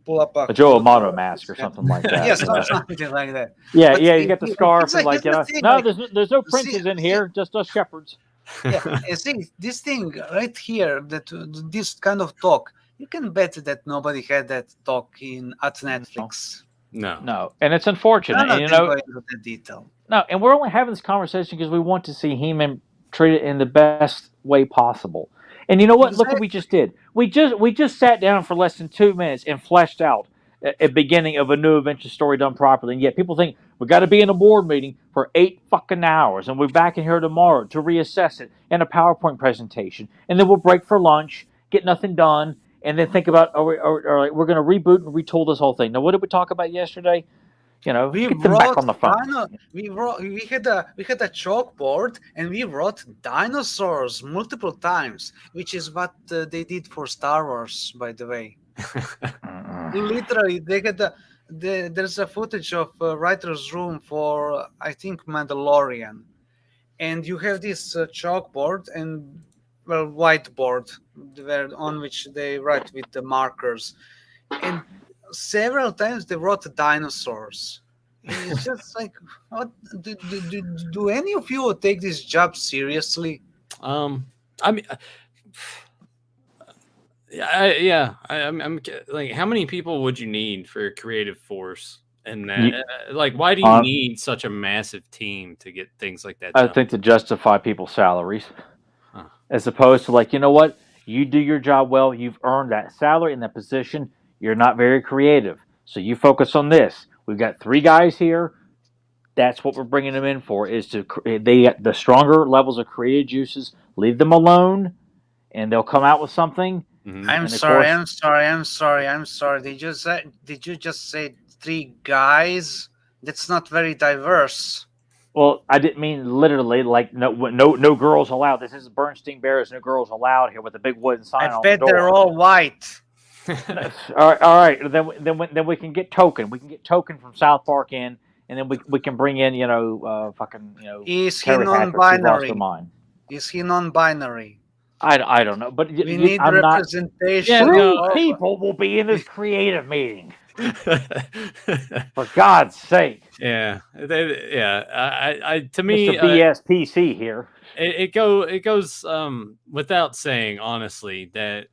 pull up a Joe Amato mask or something like that. Yes, something like that. Yeah, but you get the scarf and like, no, there's no princes in here, just us shepherds. Yeah, see, this thing right here, this kind of talk, you can bet that nobody had that talk at Netflix. No, and it's unfortunate. And, go into the detail. No, and we're only having this conversation because we want to see He-Man treated in the best way possible. And you know what? Exactly. Look what we just did. We just sat down for less than 2 minutes and fleshed out a beginning of a new adventure story done properly. And yet people think we got to be in a board meeting for 8 fucking hours, and we're back in here tomorrow to reassess it in a PowerPoint presentation, and then we'll break for lunch, get nothing done, and then think about we're going to reboot and retool this whole thing. Now, what did we talk about yesterday? Get them back on the phone. We had a chalkboard and we wrote dinosaurs multiple times, which is what they did for Star Wars, by the way. Literally, they had there's a footage of writer's room for, I think, Mandalorian, and you have this chalkboard and whiteboard on which they write with the markers, and several times they wrote dinosaurs. It's just like, what do any of you take this job seriously? I mean, I'm like, how many people would you need for a creative force? And that, like, why do you need such a massive team to get things like that done? I think to justify people's salaries, as opposed to like, you know what, you do your job well, you've earned that salary in that position. You're not very creative, so you focus on this. We've got 3 guys here. That's what we're bringing them in for, is to they get the stronger levels of creative juices. Leave them alone, and they'll come out with something. Mm-hmm. I'm sorry. Did you just say 3 guys? That's not very diverse. Well, I didn't mean literally, like no girls allowed. This is Bernstein Bears, no girls allowed here with a big wooden sign on the door. I bet they're all white. All right. Then we can get Token. We can get Token from South Park in, and then we can bring in Is he non-binary? Is he non-binary? I don't know, but we need representation. People will be in this creative meeting. For God's sake. Yeah. I to me, Mr. BSPC here. It goes without saying, honestly, that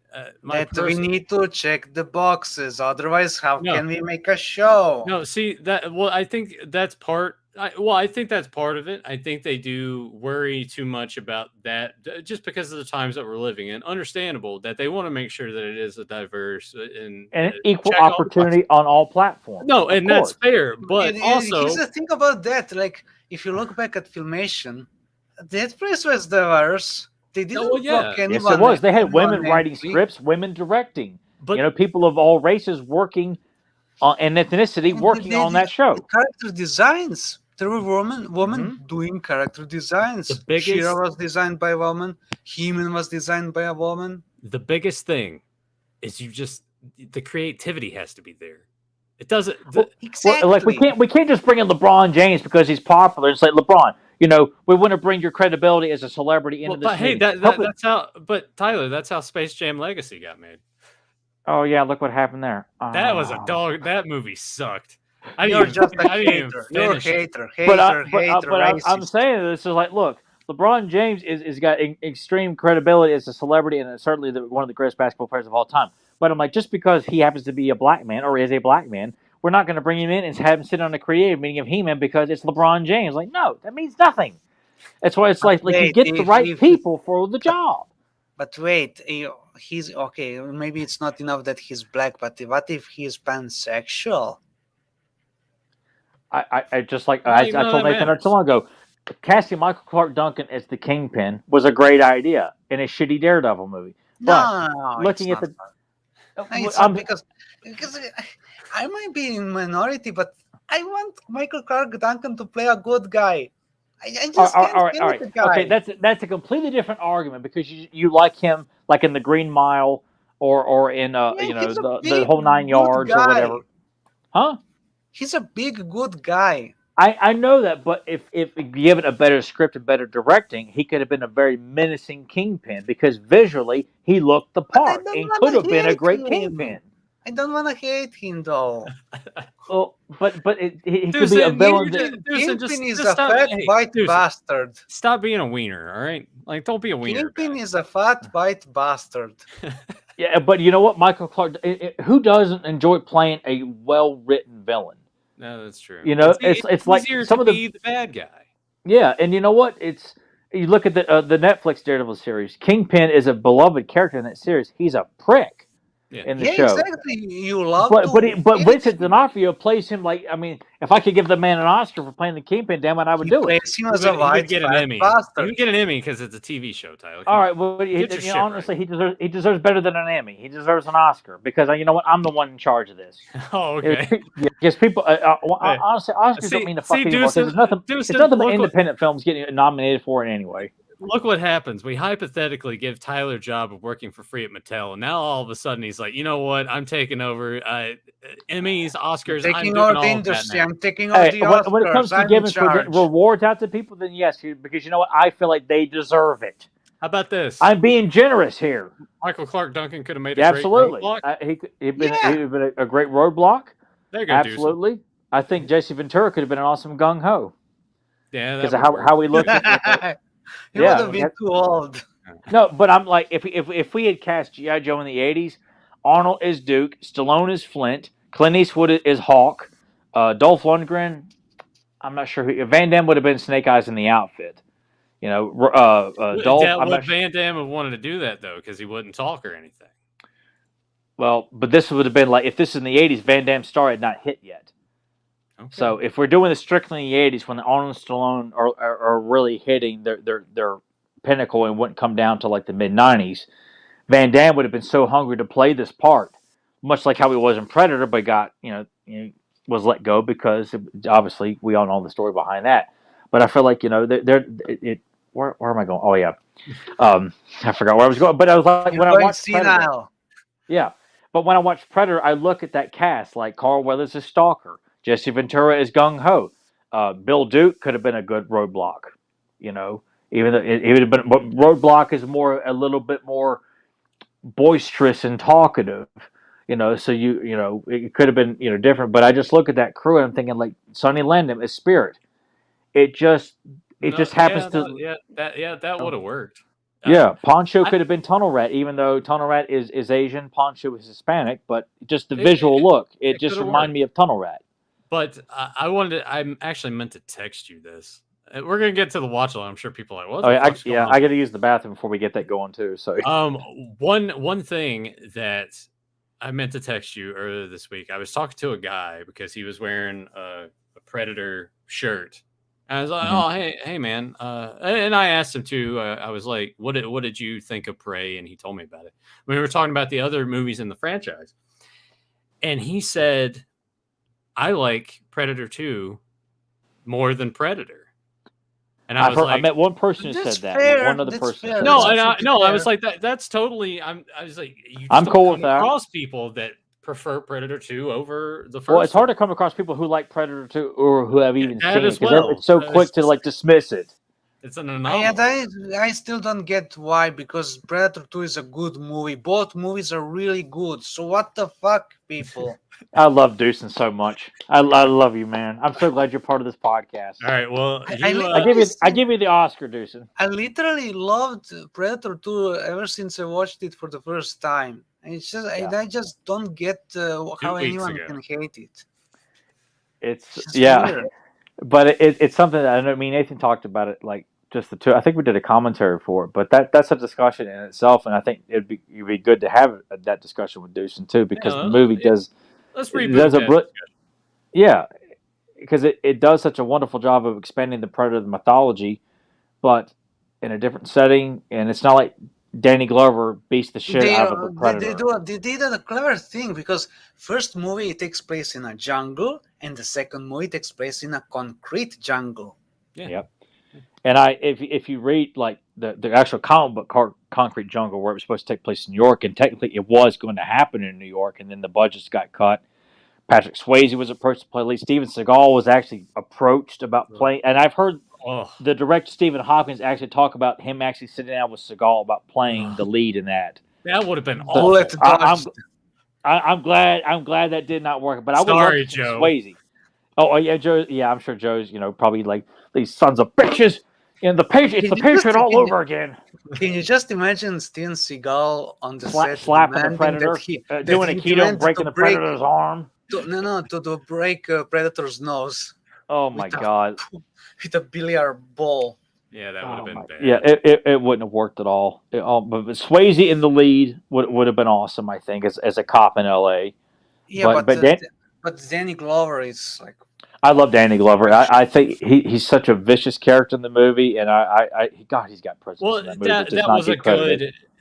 we need to check the boxes. Otherwise, how can we make a show? No, see that. Well, I think that's part. I think that's part of it. I think they do worry too much about that, just because of the times that we're living in. Understandable that they want to make sure that it is a diverse and equal opportunity on all platforms. No, and that's fair. But also, here's the thing about that. Like, if you look back at Filmation, that place was diverse. They didn't block anyone. Yes, it was. They had women writing scripts, women directing. But people of all races working and ethnicity working on that show. Character designs. There were women doing character designs. She-Ra was designed by a woman. He-Man was designed by a woman. The biggest thing is the creativity has to be there. It doesn't. Exactly. Like we can't just bring in LeBron James because he's popular. It's like, LeBron, we want to bring your credibility as a celebrity into this. But hey, that's how. But Tyler, that's how Space Jam Legacy got made. Oh yeah, look what happened there. That was a dog. That movie sucked. You're just a hater. You're a hater. I'm saying this is like, look, LeBron James is got extreme credibility as a celebrity and certainly one of the greatest basketball players of all time. But I'm like, just because he happens to be a black man or is a black man, we're not going to bring him in and have him sit on a creative meeting of He-Man because it's LeBron James. Like, no, that means nothing. That's why it's like you get the right people for the job. But wait, he's okay. Maybe it's not enough that he's black, but what if he's pansexual? I just like I told Nathan not too long ago, casting Michael Clark Duncan as the Kingpin was a great idea in a shitty Daredevil movie. But looking at because I might be in minority, but I want Michael Clark Duncan to play a good guy. I just can't all right. The guy. Okay, that's a completely different argument because you like him like in the Green Mile or in the whole 9 yards or whatever. Huh? He's a big, good guy. I know that, but if given a better script and better directing, he could have been a very menacing Kingpin because visually he looked the part and could have been a great Kingpin. I don't want to hate him though. Well, but he could be a villain. Kingpin is a fat white bastard. Stop being a wiener, all right? Like, don't be a wiener. Kingpin is a fat white bastard. Yeah, but you know what, Michael Clark? Who doesn't enjoy playing a well-written villain? No, that's true. It's like some of the bad guy. Yeah, and you know what? You look at the Netflix Daredevil series. Kingpin is a beloved character in that series. He's a prick. in the Yeah, show. exactly. You love But to. Vincent D'Onofrio plays him like, I mean, if I could give the man an Oscar for playing the Kingpin, damn it, I would He do it. plays him as He a would white get an fat Emmy. He bastard. would get an Emmy because it's a TV show, Tyler. All right, well, Get your shit honestly, he deserves better than an Emmy. He deserves an Oscar because you know what? I'm the one in charge of this. Oh, okay. Because people, Hey, honestly, Oscars don't mean to fuck anymore. Deucin, There's nothing. Deucin, It's nothing but look independent films getting nominated for it anyway. Look what happens. We hypothetically give Tyler a job of working for free at Mattel, and now all of a sudden he's like, you know what? I'm taking over Emmys, Oscars. I'm Taking doing over all the of that industry. now. I'm taking over the Oscars. When it comes to I'm giving in charge. rewards out to people, then yes, because you know what? I feel like they deserve it. How about this? I'm being generous here. Michael Clark Duncan could have made a Absolutely. great roadblock. He'd been a great roadblock. There you go, Absolutely. I think Jesse Ventura could have been an awesome gung ho. Yeah, Because of how we looked at He would have been too old. No, but I'm like, if we had cast G.I. Joe in the 80s, Arnold is Duke, Stallone is Flint, Clint Eastwood is Hawk, Dolph Lundgren, I'm not sure who, Van Damme would have been Snake Eyes in the outfit. You know, Dolph. Would Van Damme have wanted to do that though, because he wouldn't talk or anything? Well, but this would have been like, if this is in the 80s, Van Damme's star had not hit yet. Okay. So if we're doing this strictly in the 80s, when Arnold and Stallone are really hitting their pinnacle and wouldn't come down to like the mid 90s, Van Damme would have been so hungry to play this part, much like how he was in Predator, but got was let go because obviously we all know the story behind that. But I feel like where am I going? Oh yeah, I forgot where I was going. But I was like, when I watched Predator, yeah. But when I watched Predator, I look at that cast like Carl Weathers is Stalker, Jesse Ventura is Gung Ho, Bill Duke could have been a good Roadblock, even though it would have been. But Roadblock is a little bit more boisterous and talkative, So it could have been different. But I just look at that crew and I'm thinking like Sonny Landham is Spirit. It just happens to that would have worked. Yeah, Poncho could have been Tunnel Rat, even though Tunnel Rat is Asian, Poncho is Hispanic, but just the visual look, it just reminded me of Tunnel Rat. But I actually meant to text you this. We're gonna get to the watch along. I'm sure people are like, what? I got to use the bathroom before we get that going too. So, one thing that I meant to text you earlier this week, I was talking to a guy because he was wearing a Predator shirt. And I was like, oh, hey, man. And I asked him too. I was like, what did you think of Prey? And he told me about it. We were talking about the other movies in the franchise. And he said, I like Predator 2 more than Predator. And I met one person who said that. Fair, one other person. Fair. I was like, that's totally. I was like, I'm cool with that. Across people that prefer Predator 2 over the first. Well, it's hard to come across people who like Predator 2 or who have even seen it because it's so quick to like dismiss it. It's an anomaly. I still don't get why, because Predator 2 is a good movie. Both movies are really good. So what the fuck, people? I love Deucin so much. I love you, man. I'm so glad you're part of this podcast. All right, well, I give you the Oscar, Deucin. I literally loved Predator 2 ever since I watched it for the first time. It's just I just don't get how anyone can hate it. It's weird. But it's something that I know. Nathan talked about it like just the two. I think we did a commentary for it, but that's a discussion in itself, and I think it'd be good to have that discussion with Deucin too, because the movie does. Let's reboot because it does such a wonderful job of expanding the Predator mythology, but in a different setting, and it's not like Danny Glover beats the shit out of the Predator. They did a clever thing, because first movie it takes place in a jungle, and the second movie takes place in a concrete jungle. Yeah. Yep. And if you read like the actual comic book Concrete Jungle, where it was supposed to take place in New York, and technically it was going to happen in New York, and then the budgets got cut. Patrick Swayze was approached to play lead. Steven Seagal was actually approached about playing, and I've heard the director Stephen Hopkins actually talk about him actually sitting down with Seagal about playing the lead in that. That would have been awful. I'm glad that did not work. But I would love Joe. Swayze. Oh yeah, Joe. Yeah, I'm sure Joe's probably like these sons of bitches. And the Patriot all over again. Can you just imagine Steven Seagal on the set slapping the Predator, doing a keto and breaking the Predator's arm? To break Predator's nose. Oh my God! With a billiard ball. Yeah, that would have been bad. Yeah, it wouldn't have worked at all. But Swayze in the lead would have been awesome, I think, as a cop in L.A. Yeah, but Danny Glover is like. I love Danny Glover. I think he's such a vicious character in the movie, and God, he's got presence in that movie.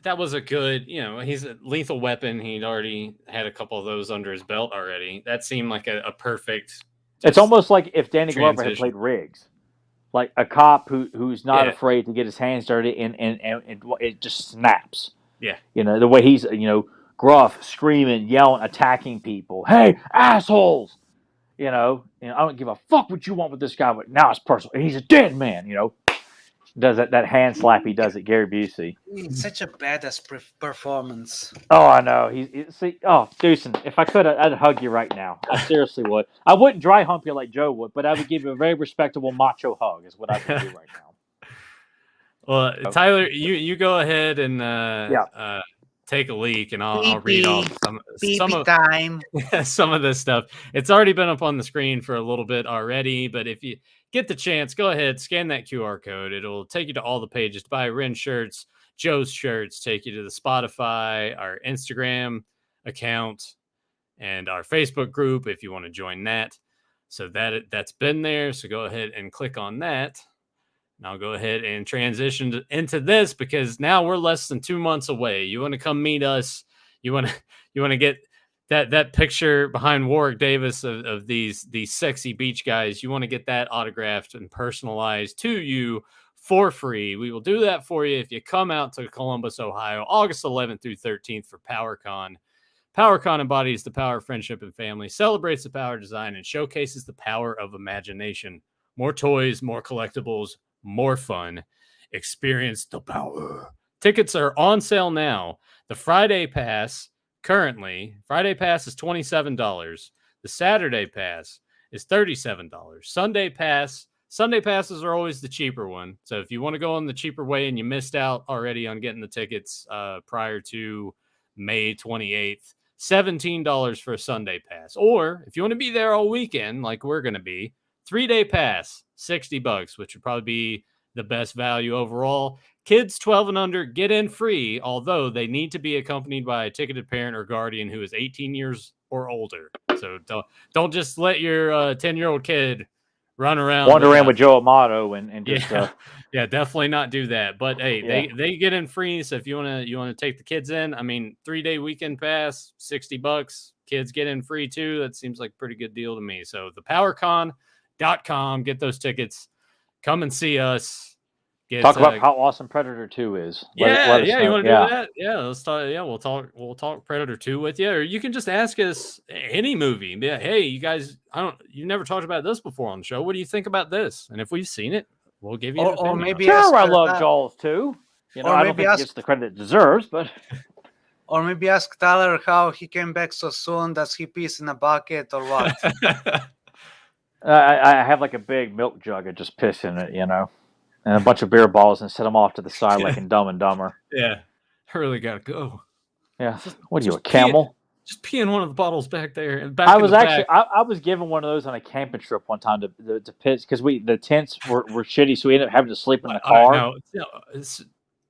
That was a good, he's a Lethal Weapon. He'd already had a couple of those under his belt already. That seemed like a perfect. It's almost like if Danny Glover had played Riggs, like a cop who's not afraid to get his hands dirty, and it just snaps. Yeah, the way he's gruff, screaming, yelling, attacking people. Hey, assholes! I don't give a fuck what you want with this guy, but now it's personal. He's a dead man. Does that hand slap he does at Gary Busey. It's such a badass performance. Oh, I know. Deucin, if I could, I'd hug you right now. I seriously would. I wouldn't dry hump you like Joe would, but I would give you a very respectable macho hug is what I would do right now. Well, Tyler, you go ahead and take a leak, and I'll read off some of this stuff. It's already been up on the screen for a little bit already, but if you get the chance, go ahead, scan that QR code. It'll take you to all the pages to buy Ren shirts, Joe's shirts, take you to the Spotify, our Instagram account, and our Facebook group if you want to join that. So that's been there. So go ahead and click on that. And I'll go ahead and transition into this because now we're less than 2 months away. You want to come meet us. You want to get that picture behind Warwick Davis of these sexy beach guys. You want to get that autographed and personalized to you for free. We will do that for you if you come out to Columbus, Ohio, August 11th through 13th for PowerCon. PowerCon embodies the power of friendship and family, celebrates the power of design, and showcases the power of imagination. More toys, more collectibles, more fun. Experience the power. Tickets are on sale now. The Friday Pass is $27. The Saturday Pass is $37. Sunday passes are always the cheaper one. So if you want to go on the cheaper way and you missed out already on getting the tickets prior to May 28th, $17 for a Sunday pass. Or if you want to be there all weekend, like we're going to be, 3-day pass, $60, which would probably be the best value overall. Kids 12 and under get in free, although they need to be accompanied by a ticketed parent or guardian who is 18 years or older. So don't just let your 10-year-old kid run around. Wander around with Joe Amato and just yeah, definitely not do that. But hey, they get in free. So if you wanna take the kids in, 3-day weekend pass, $60. Kids get in free too. That seems like a pretty good deal to me. So the PowerCon.com, get those tickets. Come and see us. Talk about how awesome Predator 2 is. Let you want to do that? Yeah, let's talk. Yeah, we'll talk Predator 2 with you, or you can just ask us any movie. Be like, hey, you guys, you never talked about this before on the show. What do you think about this? And if we've seen it, we'll give you. Or maybe I love Jaws too. I don't think it gets the credit it deserves, but. Or maybe ask Tyler how he came back so soon. Does he piss in a bucket or what? I have like a big milk jug of just piss in it, and a bunch of beer balls and set them off to the side like in Dumb and Dumber. Yeah, I really gotta go. Yeah, what are you, a camel? Just pee in one of the bottles back there. And I was given one of those on a camping trip one time to piss because the tents were shitty, so we ended up having to sleep in the car.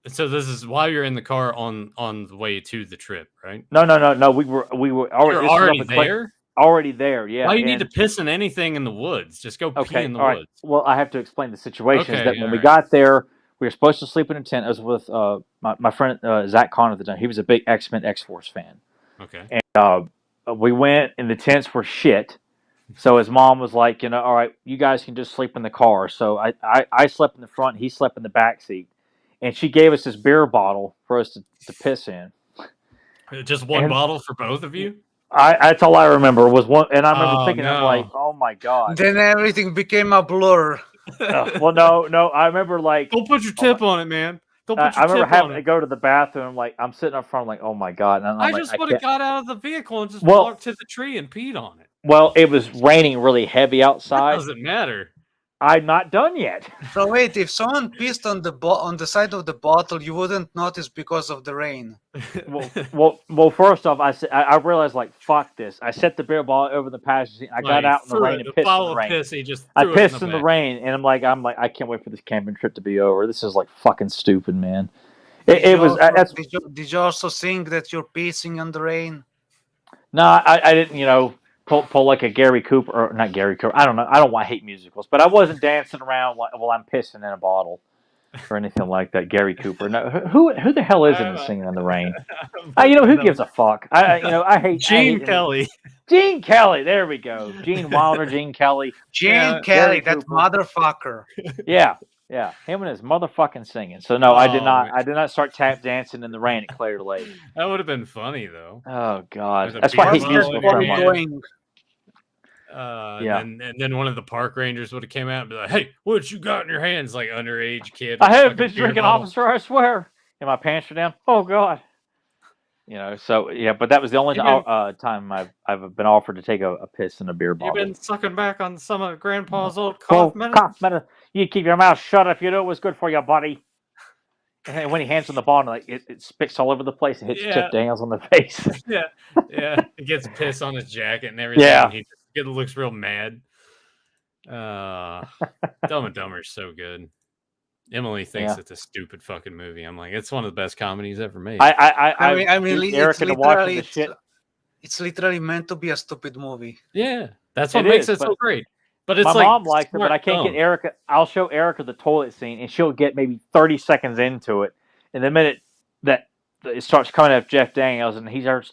So this is while you're in the car on the way to the trip, right? No. We were already there. Already there, yeah. Why do you need to piss in anything in the woods? Just go pee in the woods. Right. Well, I have to explain the situation. When we got there, we were supposed to sleep in a tent. I was with my friend Zach Conn at the time. He was a big X-Men X-Force fan. Okay. And we went, and the tents were shit. So his mom was like, all right, you guys can just sleep in the car. So I slept in the front, he slept in the back seat. And she gave us this beer bottle for us to piss in. Just one bottle for both of you? That's all I remember was one, and I remember thinking, I'm like, oh my god. Then everything became a blur. Well, no, I remember like. Don't put your tip on it, man. Don't put your I remember having to go to the bathroom. Like I'm sitting up front, like, oh my god. And I just would have got out of the vehicle and just walked to the tree and peed on it. Well, it was raining really heavy outside. That doesn't matter. I'm not done yet. So wait, if someone pissed on the side of the bottle, you wouldn't notice because of the rain. Well. First off, I realized like fuck this. I set the beer bottle over the passenger seat. I got out in the rain and pissed in bottle the of rain. piss, he just I threw pissed it in the the rain, and I'm like, I can't wait for this camping trip to be over. This is like fucking stupid, man. It was. That's Did you also think that you're pissing on the rain? no, I didn't. Pull like a Gary Cooper or not Gary Cooper. I don't know. I don't want hate musicals, but I wasn't dancing around while I'm pissing in a bottle or anything like that. Gary Cooper. No, who the hell is it singing in the rain? Who gives a fuck? I hate Gene Kelly. Gene Kelly. There we go. Gene Wilder. Gene Kelly. Kelly, that motherfucker. Yeah. Him and his motherfucking singing. So no, I did not. Man. I did not start tap dancing in the rain at Clear Lake. That would have been funny though. Oh God, that's why I hate musicals so much. And then one of the park rangers would have came out and be like, "Hey, what you got in your hands?" Like underage kid. I haven't been drinking, officer. I swear. And my pants are down. Oh God. So yeah, but that was the only time I've been offered to take a piss in a beer bottle. You've been sucking back on some of Grandpa's old cough medicine. You keep your mouth shut if you know it was good for you, buddy. And when he hands on the bottle, like it spits all over the place and hits Chip Daniels on the face. Yeah. He gets piss on his jacket and everything. Yeah. He looks real mad. Dumb and Dumber is so good. Emily thinks it's a stupid fucking movie. I'm like, it's one of the best comedies ever made. I mean, Erica to watch the shit. It's literally meant to be a stupid movie. Yeah, that's what makes it so great. But it's my mom likes it, but I can't get Erica. I'll show Erica the toilet scene, and she'll get maybe 30 seconds into it, and the minute that it starts coming up Jeff Daniels, and he starts,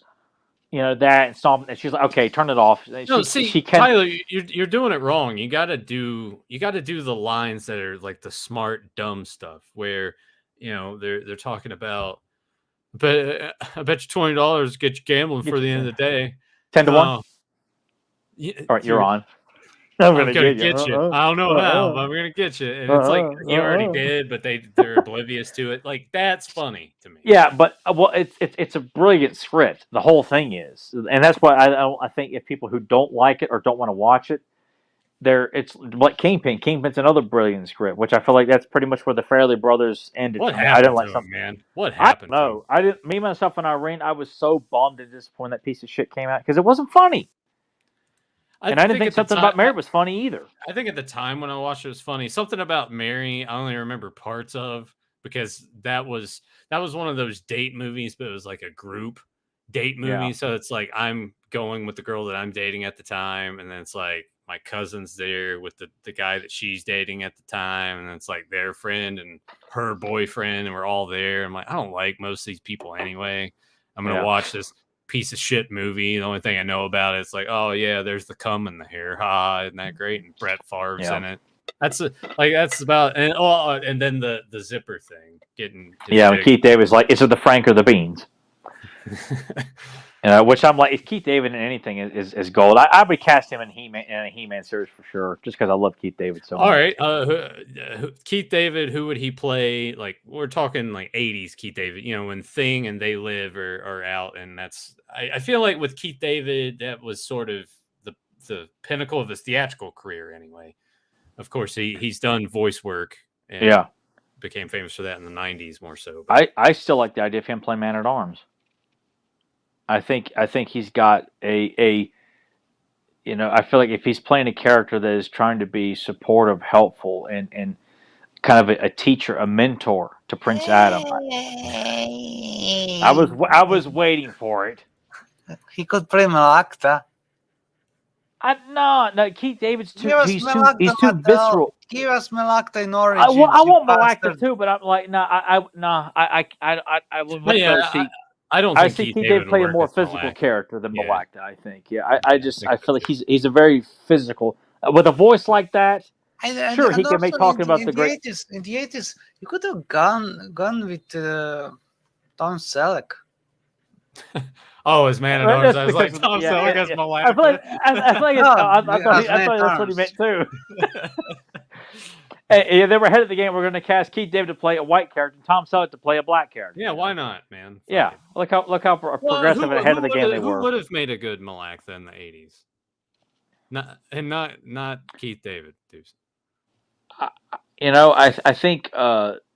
that and stomping, and she's like, "Okay, turn it off." No, Tyler, you're doing it wrong. You got to do the lines that are like the smart, dumb stuff, where they're talking about. But I bet you $20 get you gambling for the end of the day. 10 to 1. All right, you're on. I'm gonna get you. I don't know how, but I'm gonna get you. And it's like you already did, but they're oblivious to it. Like that's funny to me. Yeah, but it's a brilliant script. The whole thing is, and that's why I think if people who don't like it or don't want to watch it, it's like Kingpin. Kingpin's another brilliant script, which I feel like that's pretty much where the Farrelly brothers ended. What happened? I didn't like something, man. What happened? No, I didn't. Me, myself, and Irene. I was so bummed and disappointed that piece of shit came out because it wasn't funny. I didn't think something about Mary was funny either. I think at the time when I watched it was funny. Something about Mary, I only remember parts of because that was one of those date movies, but it was like a group date movie. Yeah. So it's like I'm going with the girl that I'm dating at the time, and then it's like my cousin's there with the guy that she's dating at the time, and then it's like their friend and her boyfriend, and we're all there. I'm like, I don't like most of these people anyway. I'm gonna watch this piece of shit movie. The only thing I know about it is like, oh yeah, there's the cum in the hair. Ha, isn't that great? And Brett Favre's in it. That's about and then the zipper thing getting when Keith David's like, is it the Frank or the beans? Which I'm like, if Keith David in anything is gold. I would cast him in a He-Man series for sure, just because I love Keith David so much. All right, Keith David, who would he play? Like we're talking like 80s Keith David, when Thing and They Live are out, and that's I feel like with Keith David that was sort of the pinnacle of his theatrical career anyway. Of course, he's done voice work and became famous for that in the 90s more so. But I still like the idea of him playing Man-at-Arms. I think he's got I feel like if he's playing a character that is trying to be supportive, helpful, and kind of a teacher, a mentor to Prince Adam. I was waiting for it. He could play Malakta. No, Keith David's too he's too visceral. Give us Malakta in Origins. I want Malakta too, but I'm like, I would much rather see. I see Keith David play a more physical character than Malakta. I think, I feel like he's a very physical with a voice like that. Sure, he can make talking about the great. In the 80s, you could have gone with Tom Selleck. Oh, as Man-at-Arms, I was like, Tom Selleck as Malakta. I thought that's what he meant too. Hey, they were ahead of the game. We're going to cast Keith David to play a white character and Tom Selleck to play a black character. Yeah, why not, man? Fine. Yeah, look how progressive and ahead of the game they were. Who would have made a good Malakta in the 80s? Not Keith David. I think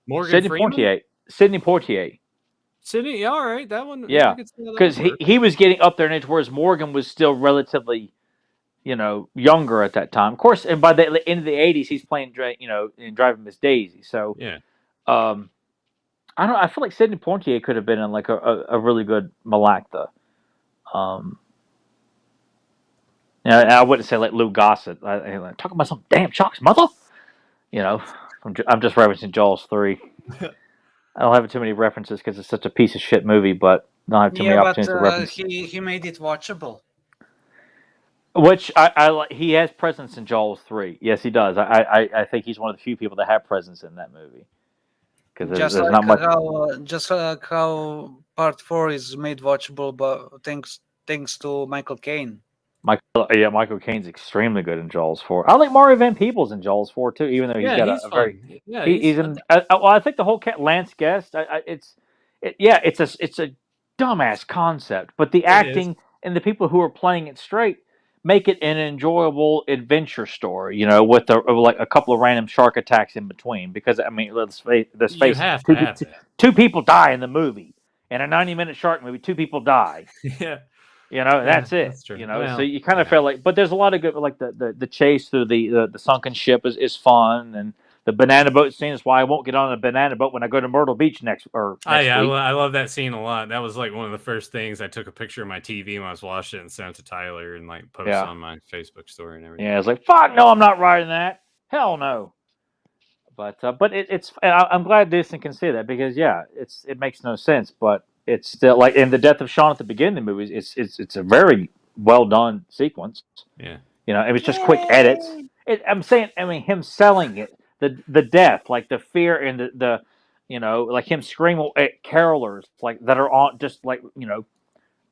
Morgan Sidney Freeman? Poitier. Sidney Poitier. Sydney, yeah, all right, that one. Yeah, I could see how that because would work. he was getting up there in age, whereas Morgan was still relatively, younger at that time. Of course, and by the end of the '80s, he's playing, in Driving Miss Daisy. So, Yeah. um, I don't. I feel like Sidney Poitier could have been in like a really good Malactha. I wouldn't say like Lou Gossett. Talking about some damn Chalk's mother. I'm just referencing Jaws 3. I don't have too many references because it's such a piece of shit movie, but don't have too many Yeah, but opportunities to reference. he made it watchable. Which I like. He has presence in Jaws 3. Yes, he does. I think he's one of the few people that have presence in that movie. Because there's not much. Just like how part 4 is made watchable, but thanks to Michael Caine. Michael Caine's extremely good in Jaws 4. I like Mario Van Peebles in Jaws 4 too, even though he's a fun. very Yeah, he's in. Well, I think the whole Lance Guest. It's a dumbass concept, but the acting and the people who are playing it straight make it an enjoyable adventure story. With like a couple of random shark attacks in between. Because I mean, let's face it, two people die in the movie. In a 90-minute shark movie, 2 people die. Yeah. That's it. That's true. So you kind of feel like, but there's a lot of good, like the chase through the sunken ship is fun, and the banana boat scene is why I won't get on a banana boat when I go to Myrtle Beach next week. I love that scene a lot. That was like one of the first things I took a picture of my TV when I was watching it and sent it to Tyler and like post on my Facebook story and everything. Yeah, it's like, fuck no, I'm not riding that. Hell no. But I'm glad Disney can say that because it makes no sense, but it's still like in the death of Sean at the beginning of the movie. It's a very well done sequence. Yeah, it was just quick edits. Him selling it, the death, like the fear and the like him screaming at carolers like that are on just like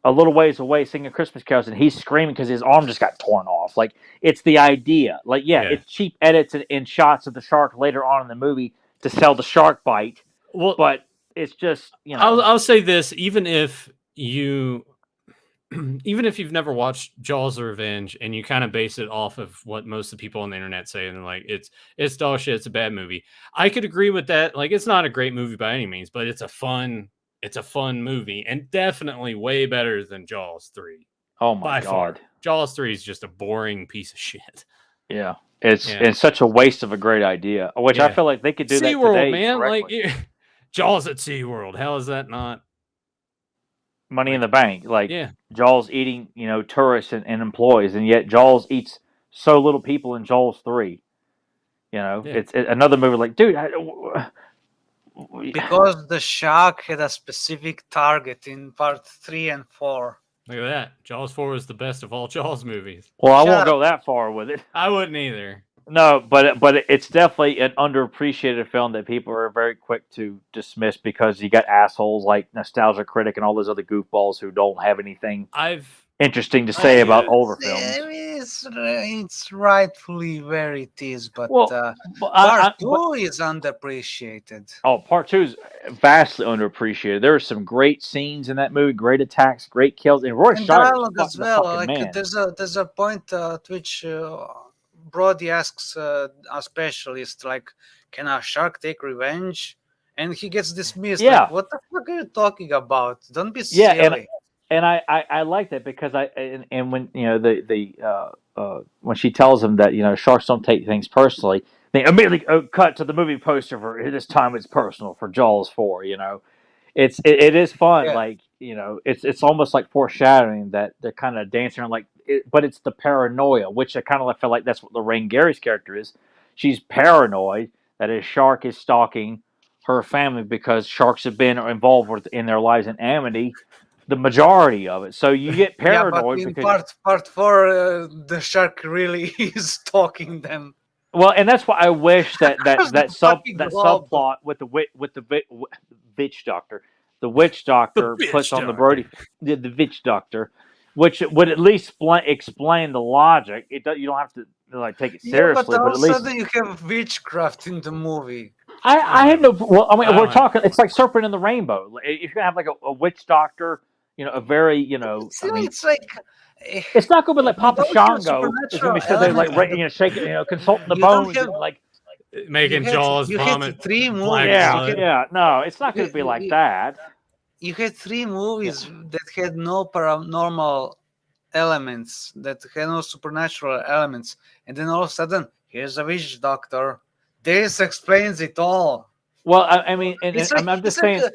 a little ways away singing Christmas carols, and he's screaming because his arm just got torn off. Like it's the idea. Like it's cheap edits and shots of the shark later on in the movie to sell the shark bite. Well, but it's just I'll say this: even if you've never watched Jaws: The Revenge and you kind of base it off of what most of the people on the internet say, and like it's dog shit, it's a bad movie, I could agree with that. Like it's not a great movie by any means, but it's a fun movie and definitely way better than Jaws 3. Oh my God. Far. Jaws 3 is just a boring piece of shit. Yeah. It's such a waste of a great idea, which I feel like they could do that today. Man, correctly. Like Jaws at SeaWorld. How is that not Money in the Bank? Like Jaws eating, tourists and employees, and yet Jaws eats so little people in Jaws 3. It's another movie like, dude, because the shark had a specific target in part 3 and 4. Look at that. Jaws 4 is the best of all Jaws movies. Well, I won't go that far with it. I wouldn't either. No, but it's definitely an underappreciated film that people are very quick to dismiss because you got assholes like Nostalgia Critic and all those other goofballs who don't have anything interesting to say about older films. It's rightfully where it is, but part 2 is underappreciated. Oh, part 2 is vastly underappreciated. There are some great scenes in that movie, great attacks, great kills, and Roy Scheider as well. Like there's a point at which Brody asks a specialist, like, "Can a shark take revenge?" And he gets dismissed. Yeah. Like, what the fuck are you talking about? Don't be silly. And I like that because when when she tells him that sharks don't take things personally, they immediately cut to the movie poster for this time it's personal for Jaws 4. It is fun. Yeah. Like it's almost like foreshadowing that they're kind of dancing around but it's the paranoia, which I kind of feel like that's what Lorraine Gary's character is. She's paranoid that a shark is stalking her family because sharks have been involved in their lives in Amity. The majority of it, so you get paranoid. Yeah, but in part 4, the shark really is stalking them. Well, and that's why I wish that subplot with the witch doctor, puts on the Brody, the witch doctor, which would at least explain the logic. You don't have to take it seriously, but at least you have witchcraft in the movie. I have no. Well, I mean, we're talking. It's like Serpent in the Rainbow. If you're gonna have like a witch doctor. A very, it's like it's not going to be like Papa Shango. It's going to be sitting there like shaking, consulting the bones. making Jaws you vomit. had three black movies. blood. Yeah. No, it's not going to be You- like you- that. You had three movies that had no paranormal elements, that had no supernatural elements, and then all of a sudden, here's a witch doctor. This explains it all. Well, I mean, and It's like I'm just it's like saying.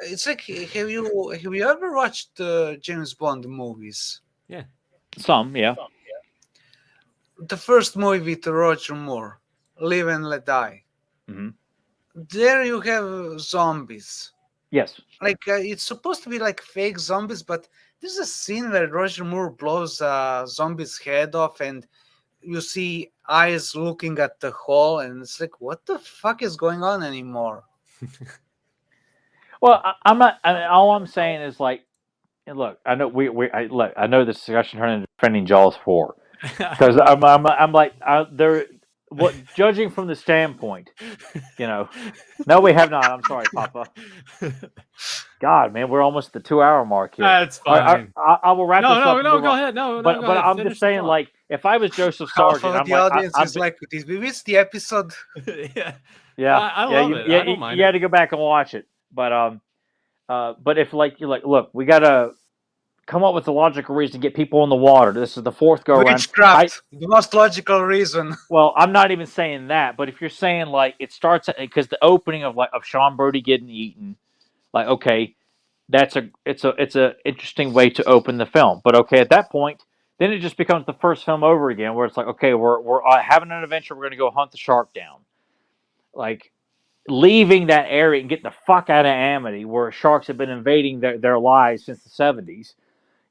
it's like have you ever watched James Bond movies? Some, yeah. The first movie with Roger Moore, Live and Let Die. Mhm. There you have zombies. Yes. Like it's supposed to be like fake zombies, but there's a scene where Roger Moore blows a zombie's head off, and you see eyes looking at the hole, and it's like, what the fuck is going on anymore? Well, I'm not. All I'm saying is like, and look, I know look, I know this discussion turned into defending Jaws 4 because I'm like they're what judging from the standpoint, you know. No, we have not. I'm sorry, Papa. God, man, we're almost at the 2-hour mark here. That's fine. I will wrap this up. No, and go move on. ahead. No, But go ahead. I'm Finish just the saying, thought. like, if I was Joseph Half Sargent, of I'm the like, audience is like, did we miss the episode? Yeah. yeah, I love it. I don't mind you it. had to go back and watch it, but if like you're like, look, we gotta come up with a logical reason to get people in the water. This is the fourth go around. Witchcraft, the most logical reason. Well, I'm not even saying that, but if you're saying like it starts because the opening of Sean Brody getting eaten, like okay, it's a interesting way to open the film. But okay, at that point, then it just becomes the first film over again, where it's like okay, we're having an adventure. We're gonna go hunt the shark down, like leaving that area and getting the fuck out of Amity, where sharks have been invading their lives since the 70s.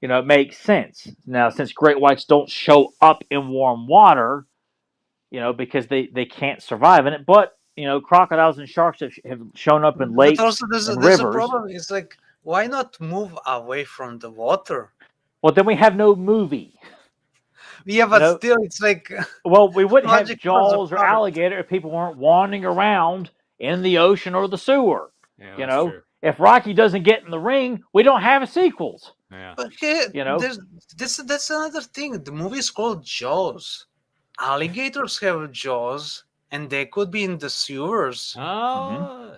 You know, it makes sense. Now, since great whites don't show up in warm water, you know, because they can't survive in it, but, you know, crocodiles and sharks have shown up in lakes But also, and there's a rivers. problem. It's like, why not move away from the water? Well, then we have no movie. Yeah, but You know? still, it's like, Well, we wouldn't have Logic Jaws or was a problem. alligator if people weren't wandering around in the ocean or the sewer. Yeah, You that's know, true. if Rocky doesn't get in the ring, we don't have sequels. Yeah. but here, You know? that's another thing. The movie is called Jaws. Alligators have jaws, and they could be in the sewers. Oh,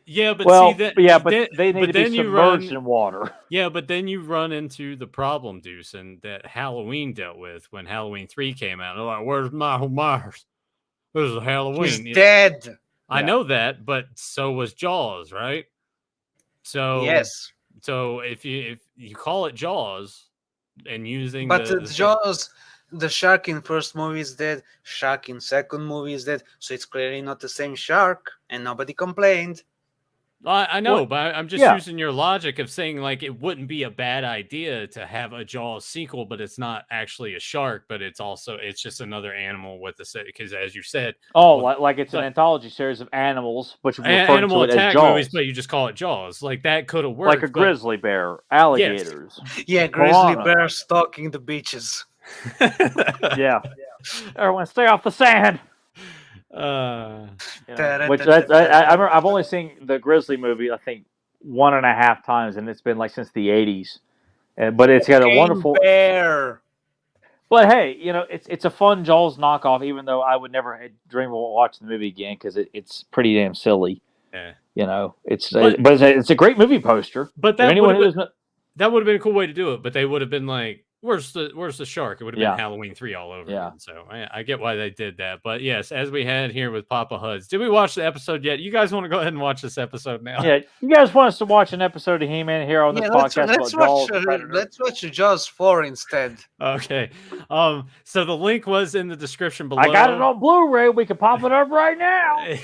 yeah, but Well, see that. yeah, but then, they need but to then be you submerged run. in water. Yeah, but then you run into the problem, Deuce, and that Halloween dealt with when Halloween 3 came out. They're like, "Where's Michael Myers? This is Halloween." He's dead. I Yeah. know that, but so was Jaws, right? So Yes, So if you call it Jaws and using but the Jaws, the shark in first movie is dead. Shark in second movie is dead. So it's clearly not the same shark, and nobody complained. I know, Well, but I'm just yeah. using your logic of saying like it wouldn't be a bad idea to have a Jaws sequel, but it's not actually a shark, but it's just another animal with the because as you said, Oh, well, like it's an like- anthology series of animals, which we refer animal to it as attack Jaws. movies, but you just call it Jaws. Like that could have worked. Like a grizzly bear, alligators. Yeah, grizzly Piranha. bear stalking the beaches. Yeah. Everyone stay off the sand. You know, which I remember, I've only seen the Grizzly movie, I think, 1.5 times, and it's been like since the 80s. But it's got a King wonderful. bear. But hey, you know, it's a fun Jaws knockoff, even though I would never dream of watching the movie again because it's pretty damn silly. Yeah. You know, but But- it's a great movie poster. But If that anyone would who have is been a cool way to do it. But they would have been like, "Where's the shark?" It would have Yeah. been Halloween 3 all over Yeah. again. So I get why they did that. But yes, as we had here with Papa Huds, did we watch the episode yet? You guys want to go ahead and watch this episode now? yeah, you guys want us to watch an episode of He-Man here on this Yeah, podcast let's about watch. Jaws the Predator? Let's watch Jaws 4 instead. Okay. So the link was in the description below. I got it on Blu-ray. We can pop it up right now.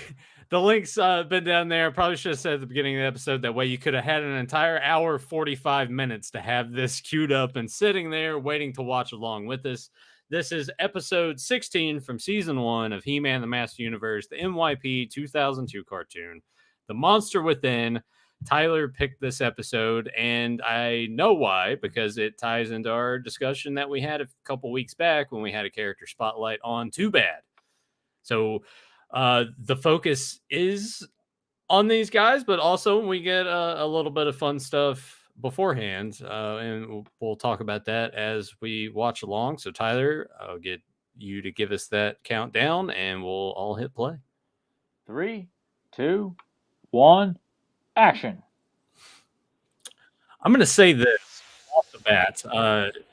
The link's been down there. Probably should have said at the beginning of the episode. That way you could have had an entire hour, 45 minutes to have this queued up and sitting there waiting to watch along with us. This is episode 16 from season 1 of He-Man the Master Universe, the MYP 2002 cartoon, The Monster Within. Tyler picked this episode, and I know why, because it ties into our discussion that we had a couple weeks back when we had a character spotlight on Too Bad. So the focus is on these guys, but also we get a little bit of fun stuff beforehand, and we'll talk about that as we watch along. So Tyler, I'll get you to give us that countdown, and we'll all hit play. 3, 2, 1, action. I'm going to say this off the bat.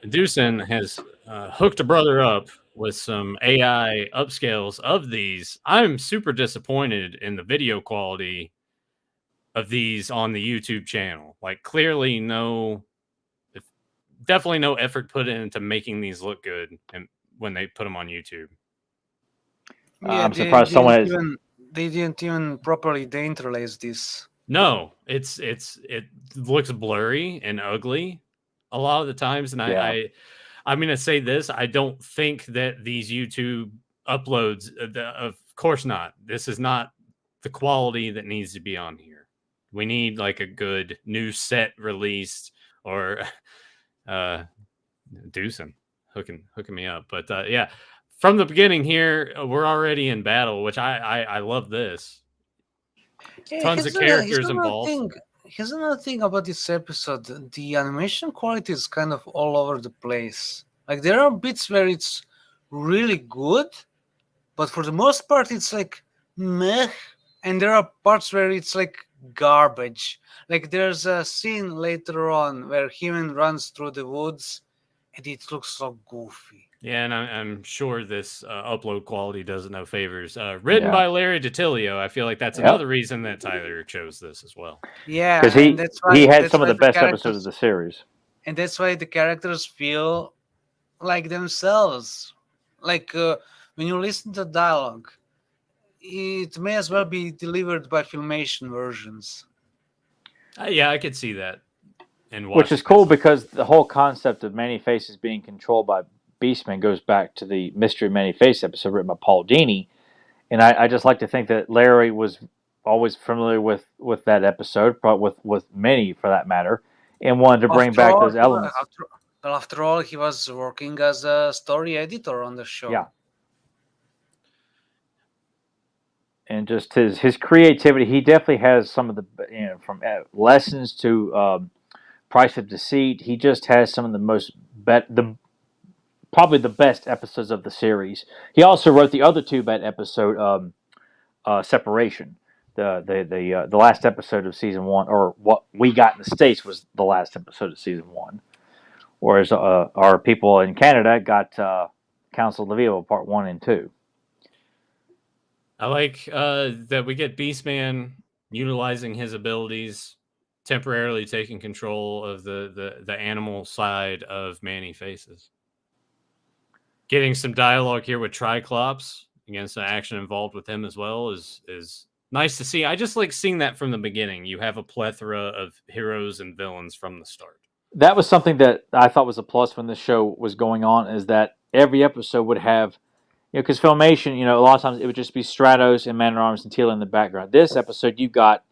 Deucin has hooked a brother up with some AI upscales of these. I'm super disappointed in the video quality of these on the YouTube channel. Like, clearly definitely no effort put into making these look good and when they put them on YouTube. I'm surprised someone has... They didn't even properly interlace this. No, it looks blurry and ugly a lot of the times, and I'm going to say this: I don't think that these YouTube uploads, of course not. This is not the quality that needs to be on here. We need like a good new set released, or Deucin hooking me up. But yeah, from the beginning here, we're already in battle, which I love this. Tons of characters involved. Here's another thing about this episode. The animation quality is kind of all over the place. Like, there are bits where it's really good, but for the most part it's like meh, and there are parts where it's like garbage. Like, there's a scene later on where He-Man runs through the woods and it looks so goofy. Yeah, and I'm sure this upload quality does it no favors. Written by Larry DiTillio. I feel like that's another reason that Tyler chose this as well. Yeah, because he had some of the best episodes of the series. And that's why the characters feel like themselves. Like, when you listen to dialogue, it may as well be delivered by Filmation versions. Yeah, I could see that. Which is cool because the whole concept of Many Faces being controlled by Beastman goes back to the Mystery of Many Faces episode written by Paul Dini. And I just like to think that Larry was always familiar with that episode, but with many for that matter, and wanted to bring back those elements. After all, he was working as a story editor on the show. Yeah. And just his creativity, he definitely has some of the, from Lessons to Price of Deceit, he just has some of the most probably the best episodes of the series. He also wrote the other two bad episode, Separation. The last episode of season 1, or what we got in the States was the last episode of season 1. Whereas our people in Canada got Council of the Evil Part 1 and 2. I like that we get Beastman utilizing his abilities, temporarily taking control of the animal side of Many Faces. Getting some dialogue here with Triclops, against some action involved with him as well, is nice to see. I just like seeing that from the beginning. You have a plethora of heroes and villains from the start. That was something that I thought was a plus when this show was going on, is that every episode would have, because Filmation, a lot of times it would just be Stratos and Man-at-Arms and Teela in the background. This episode, you got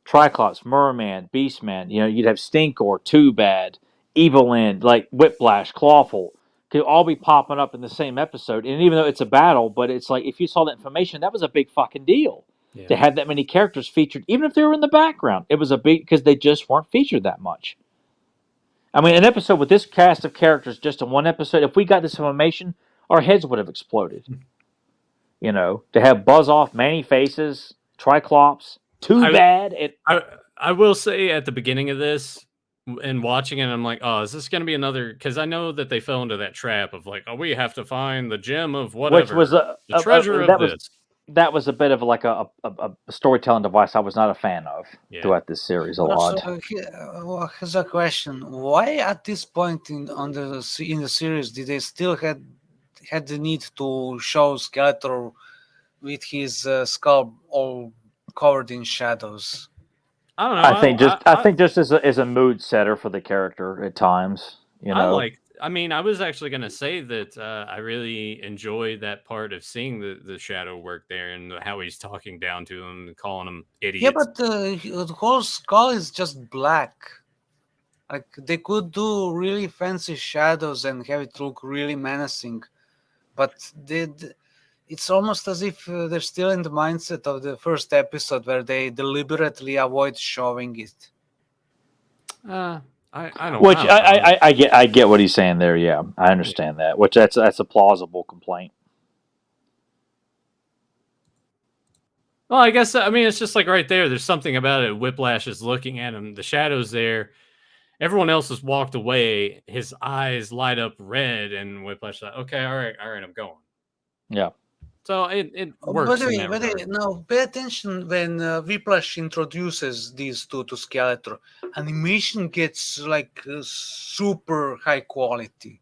Triclops, Merman, Beastman. You'd have Stinkor, Too Bad, Evil End, like Whiplash, Clawful, could all be popping up in the same episode. And even though it's a battle, but it's like, if you saw that information, that was a big fucking deal. Yeah. To have that many characters featured, even if they were in the background. It was a big, because they just weren't featured that much. I mean, an episode with this cast of characters, just in one episode, if we got this information, our heads would have exploded. To have Buzz Off, Many Faces, Triclops, Too Bad. I will say at the beginning of this, and watching it, I'm like, oh, is this going to be another? Because I know that they fell into that trap of like, oh, we have to find the gem of whatever. Which was the treasure of this. That was a bit of like a storytelling device I was not a fan of throughout this series a lot. Here's a question: why at this point in the series did they still had the need to show Skeletor with his skull all covered in shadows? I don't know. I think just as a mood setter for the character at times. I was actually going to say that I really enjoy that part of seeing the shadow work there and how he's talking down to him and calling him idiots. Yeah, but the whole skull is just black. Like, they could do really fancy shadows and have it look really menacing, but it's almost as if they're still in the mindset of the first episode where they deliberately avoid showing it. I don't. Which I get what he's saying there. Yeah, I understand that. Which that's a plausible complaint. Well, I guess I mean it's just like right there. There's something about it. Whiplash is looking at him. The shadow's there. Everyone else has walked away. His eyes light up red, and Whiplash like, okay, all right, I'm going. Yeah. So it By works. the in way, that by the way, regard. now pay attention when Whiplash introduces these two to Skeletor. Animation gets like super high quality.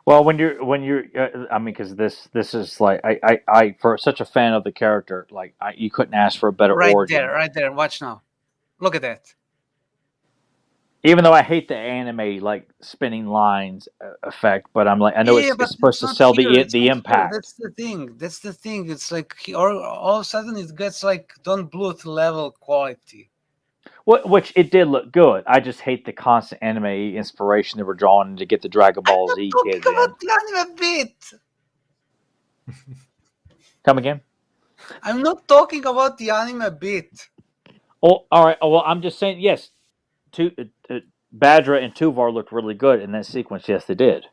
Well, when you're, I mean, because this is like I for such a fan of the character, like you couldn't ask for a better Right origin. right there. Watch now. Look at that. Even though I hate the anime like spinning lines effect, but I'm like I know Yeah, but it's supposed to not sell here, it's the not here. impact. That's the thing. That's the thing. It's like all of a sudden it gets like Don Bluth level quality. Which it did look good. I just hate the constant anime inspiration they were drawing to get the Dragon Ball I'm Z not talking kids in. about the anime bit. Come again? I'm not talking about the anime bit. Oh, all right. Oh, well, I'm just saying. Yes, Badra and Tuvar looked really good in that sequence. Yes, they did.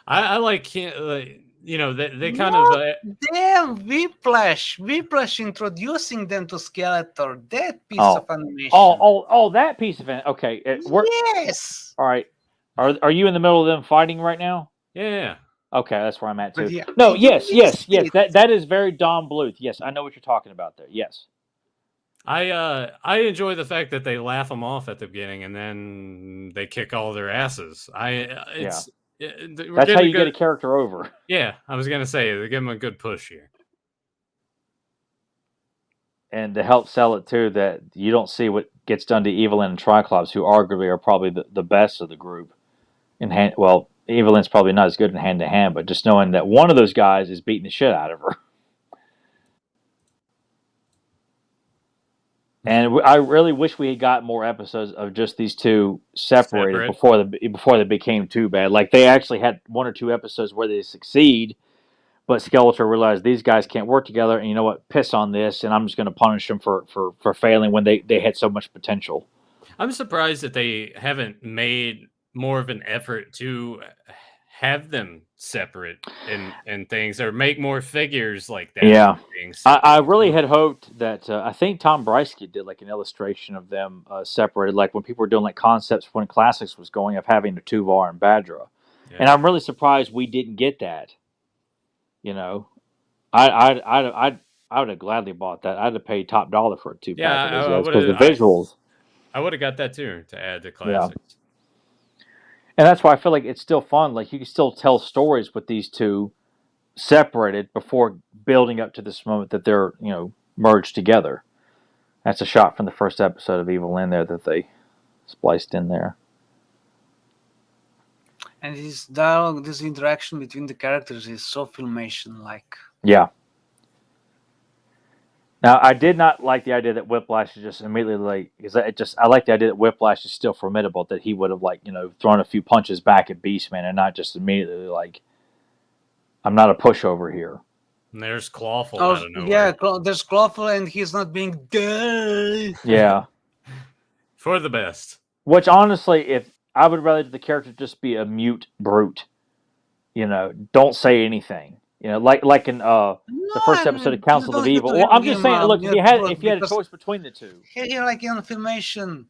I like they kind Not of damn Whiplash introducing them to Skeletor. That piece Oh. of animation. That piece of it. Okay. Yes. All right. Are you in the middle of them fighting right now? yeah. Okay, that's where I'm at too. But yeah, No, you yes. missed it. That is very Don Bluth. Yes, I know what you're talking about there. Yes. I enjoy the fact that they laugh them off at the beginning and then they kick all their asses. That's how you get a character over. Yeah, I was gonna say they give them a good push here. And to help sell it too, that you don't see what gets done to Evelyn and Triclops, who arguably are probably the best of the group. Well, Evelyn's probably not as good in hand to hand, but just knowing that one of those guys is beating the shit out of her. And I really wish we had got more episodes of just these two separated before they became too bad. Like they actually had one or two episodes where they succeed, but Skeletor realized these guys can't work together, and you know what? Piss on this, and I'm just going to punish them for failing when they had so much potential. I'm surprised that they haven't made more of an effort to have them separate and things, or make more figures like that. Yeah, I really had hoped that I think Tom Brisky did like an illustration of them separated, like when people were doing like concepts when Classics was going of having the Tuvar and Badra, and I'm really surprised we didn't get that. You know, I would have gladly bought that. I'd have paid top dollar for a 2-pack of those because the visuals. I would have got that too to add to Classics. Yeah. And that's why I feel like it's still fun. Like you can still tell stories with these two separated before building up to this moment that they're merged together. That's a shot from the first episode of Evil-Lyn there that they spliced in there. And this dialogue, this interaction between the characters is so Filmation-like. Yeah. Now, I did not like the idea that Whiplash is just immediately like, because I like the idea that Whiplash is still formidable, that he would have thrown a few punches back at Beastman and not just immediately like, I'm not a pushover here. And there's Clawful out of nowhere. Yeah, there's Clawful and he's not being duh. Yeah. For the best. Which honestly, if I would rather the character just be a mute brute, don't say anything. Like in the first episode of Council of Evil. Well, I'm just saying, look, if you had a choice between the two. Here, like in Filmation.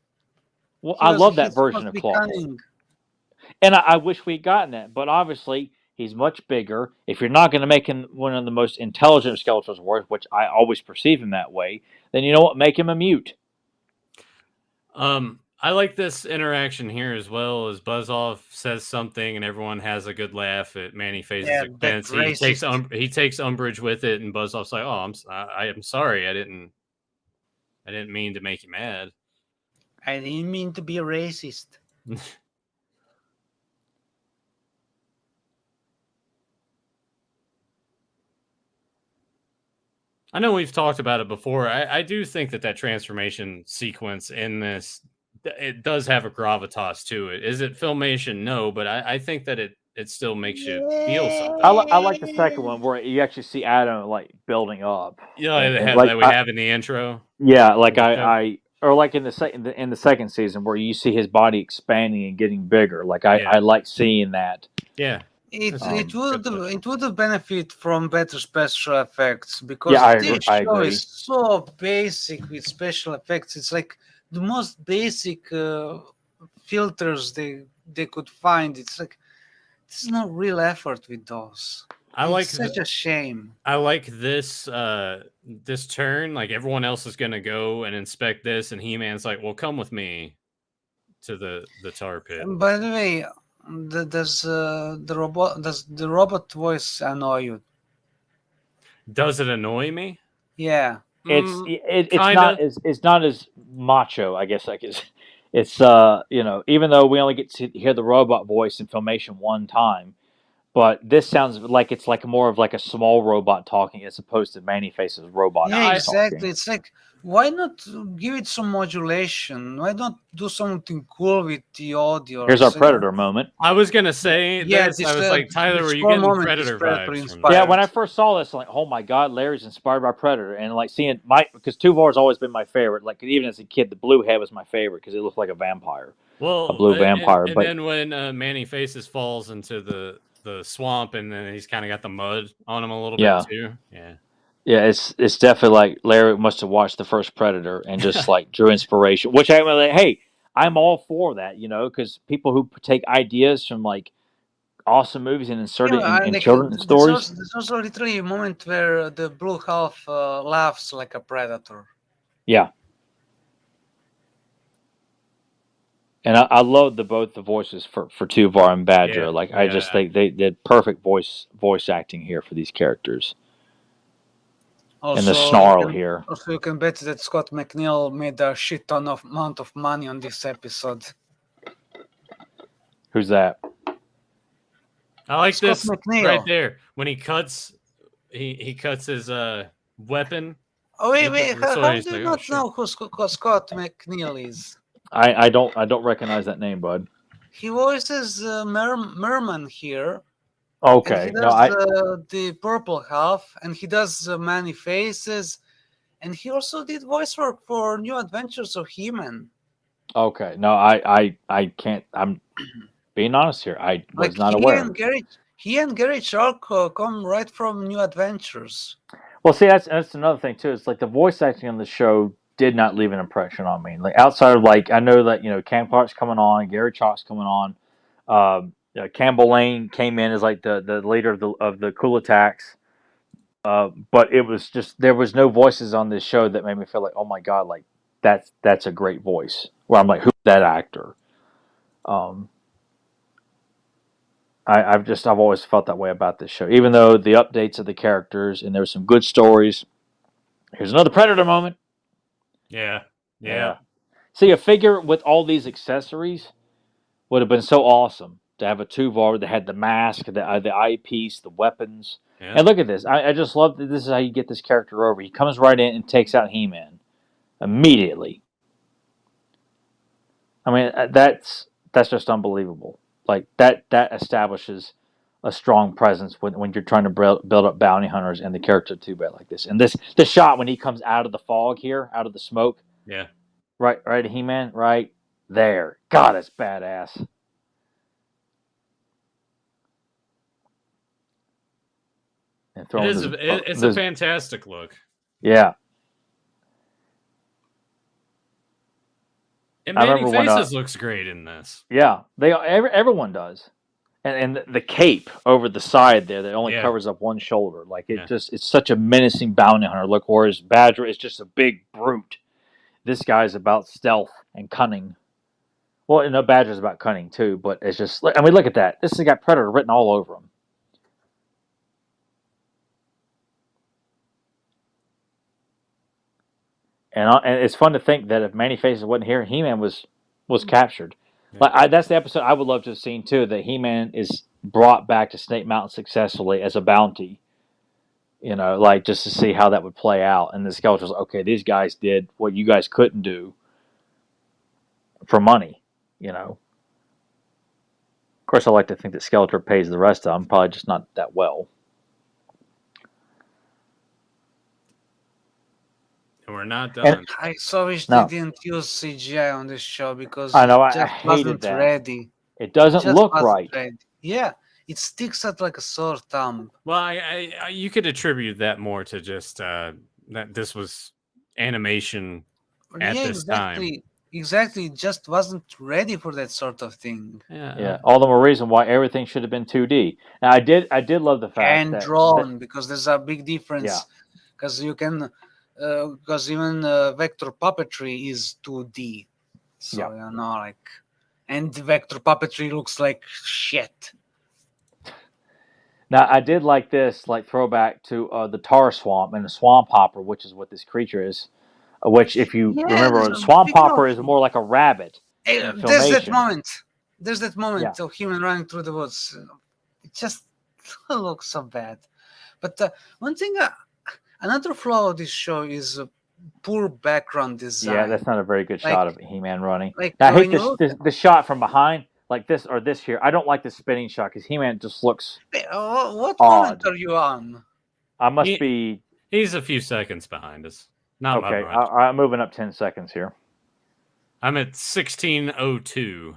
Well, I love that version of Clawful. And I wish we'd gotten that, but obviously he's much bigger. If you're not going to make him one of the most intelligent of Skeletor's Wars, which I always perceive him that way, then you know what? Make him a mute. I like this interaction here as well. As Buzz-Off says something and everyone has a good laugh at Man-E-Face's expense. He takes umbrage with it, and Buzz-Off's like, "Oh, I'm sorry. I didn't mean to make you mad. I didn't mean to be a racist." I know we've talked about it before. I do think that transformation sequence in this, it does have a gravitas to it. Is it Filmation? No, but I think that it still makes you feel something. I like the second one where you actually see Adam like building up. Yeah, that we have in the intro. Yeah, like or like in the second season where you see his body expanding and getting bigger. Like I like seeing that. Yeah. It Um, it would good touch. it would benefit from better special effects because Yeah, this I show agree. is so basic with special effects. It's like the most basic filters they could find. It's like there's no real effort with those. I It's like such a shame. I like this this turn. Like everyone else is gonna go and inspect this, and He-Man's like, "Well, come with me to the tar pit." By the way, does the robot voice annoy you? Does it annoy me? Yeah. It's Kinda. it's not as macho, I guess. Like it's you know, even though we only get to hear the robot voice in Filmation one time, but this sounds like it's like more of like a small robot talking as opposed to Manny Face's robot Yeah, voice exactly. talking. It's like, why not give it some modulation? Why not do something cool with the audio? Here's our Predator moment. I was gonna say Yeah, this. I was like, Tyler, were you score getting moment is Predator Predator vibes from inspired. this? Yeah, when I first saw this, I'm like, oh my god, Larry's inspired by Predator, and like seeing Mike because Tuvar's always been my favorite. Like even as a kid, the blue head was my favorite because it looked like a vampire, Well, a blue vampire. and But then when Manny Faces falls into the swamp, and then he's kind of got the mud on him a little Yeah. bit too. Yeah. yeah, it's definitely like Larry must have watched the first Predator and just like drew inspiration. Which I'm like, hey, I'm all for that, you know, because people who take ideas from like awesome movies and insert it in like, children's stories. There's also literally a moment where the blue half laughs like a predator. Yeah. And I love both the voices for Tuvar and Badger. Yeah, like I just think they did perfect voice acting here for these characters. Also, and the snarl here. Also, you can bet that Scott McNeil made a shit ton of amount of money on this episode. Who's that? I like Scott this McNeil. right there when he cuts. He cuts his weapon. Oh wait! How do he's you like, not oh, know who Scott McNeil is? I don't recognize that name, bud. He voices Merman here. Okay, And he does the purple half, and he does Many Faces, and he also did voice work for New Adventures of He-Man. Okay, no, I can't. I'm being honest here. I was not aware. He and Gary Chalk come right from New Adventures. Well, see, that's another thing too. It's like the voice acting on the show did not leave an impression on me. Like outside of like I know that Cam Clark's coming on, Gary Chalk's coming on. Campbell Lane came in as like the leader of the Cool Attacks, but it was just there was no voices on this show that made me feel like, oh my god, like that's a great voice. Where I'm like, who's that actor? I've always felt that way about this show, even though the updates of the characters and there were some good stories. Here's another Predator moment. Yeah. See, a figure with all these accessories would have been so awesome to have a Tuvar that had the mask, the eyepiece, the weapons. Yeah. And look at this. I just love that this is how you get this character over. He comes right in and takes out He-Man immediately. I mean, that's just unbelievable. Like that establishes a strong presence when you're trying to build up bounty hunters and the character of Tubar like this. And the shot when he comes out of the fog here, out of the smoke. Yeah. Right, He-Man, right there. God, it's badass. And it's a fantastic look. Yeah. And Manny Faces looks great in this. Yeah, everyone does. And the cape over the side there that only covers up one shoulder. Like it's such a menacing bounty hunter look, whereas Badger is just a big brute. This guy's about stealth and cunning. Well, no, Badger's about cunning too, but it's just I mean, look at that. This has got Predator written all over him. And it's fun to think that if Manny Faces wasn't here, He-Man was captured. Yeah. Like that's the episode I would love to have seen too. That He-Man is brought back to Snake Mountain successfully as a bounty. Like just to see how that would play out. And the Skeletor's like, okay, these guys did what you guys couldn't do for money. Of course, I like to think that Skeletor pays the rest of them. Probably just not that well. We're not done. I so wish they didn't use CGI on this show because I know it just I hated wasn't that. ready. It doesn't look right. Ready. Yeah, it sticks out like a sore thumb. Well, you could attribute that more to just that this was animation at Yeah, this time. exactly. It just wasn't ready for that sort of thing. Yeah, all the more reason why everything should have been 2D. Now, I did love the fact And that drawn, because there's a big difference. Yeah. Because you can, because even vector puppetry is 2D. So Yeah. you know, like, and vector puppetry looks like shit. now I did like this like throwback to the tar swamp and the swamp hopper, which is what this creature is. Which, if you Yeah, remember, there's the a swamp big hopper of- is more like a rabbit. in There's that Filmation. moment. There's that moment Yeah. of him running through the woods. It just looks so bad. But one thing, another flaw of this show is poor background design. Yeah, that's not a very good Like- shot of He-Man running. Like Now, I when hate you this, look this the shot from behind, like this or this here. I don't like the spinning shot because He-Man just looks. what Odd. moment are you on? I must He- be He's a few seconds behind us. Not okay. much. I'm moving up 10 seconds here. I'm at 16:02,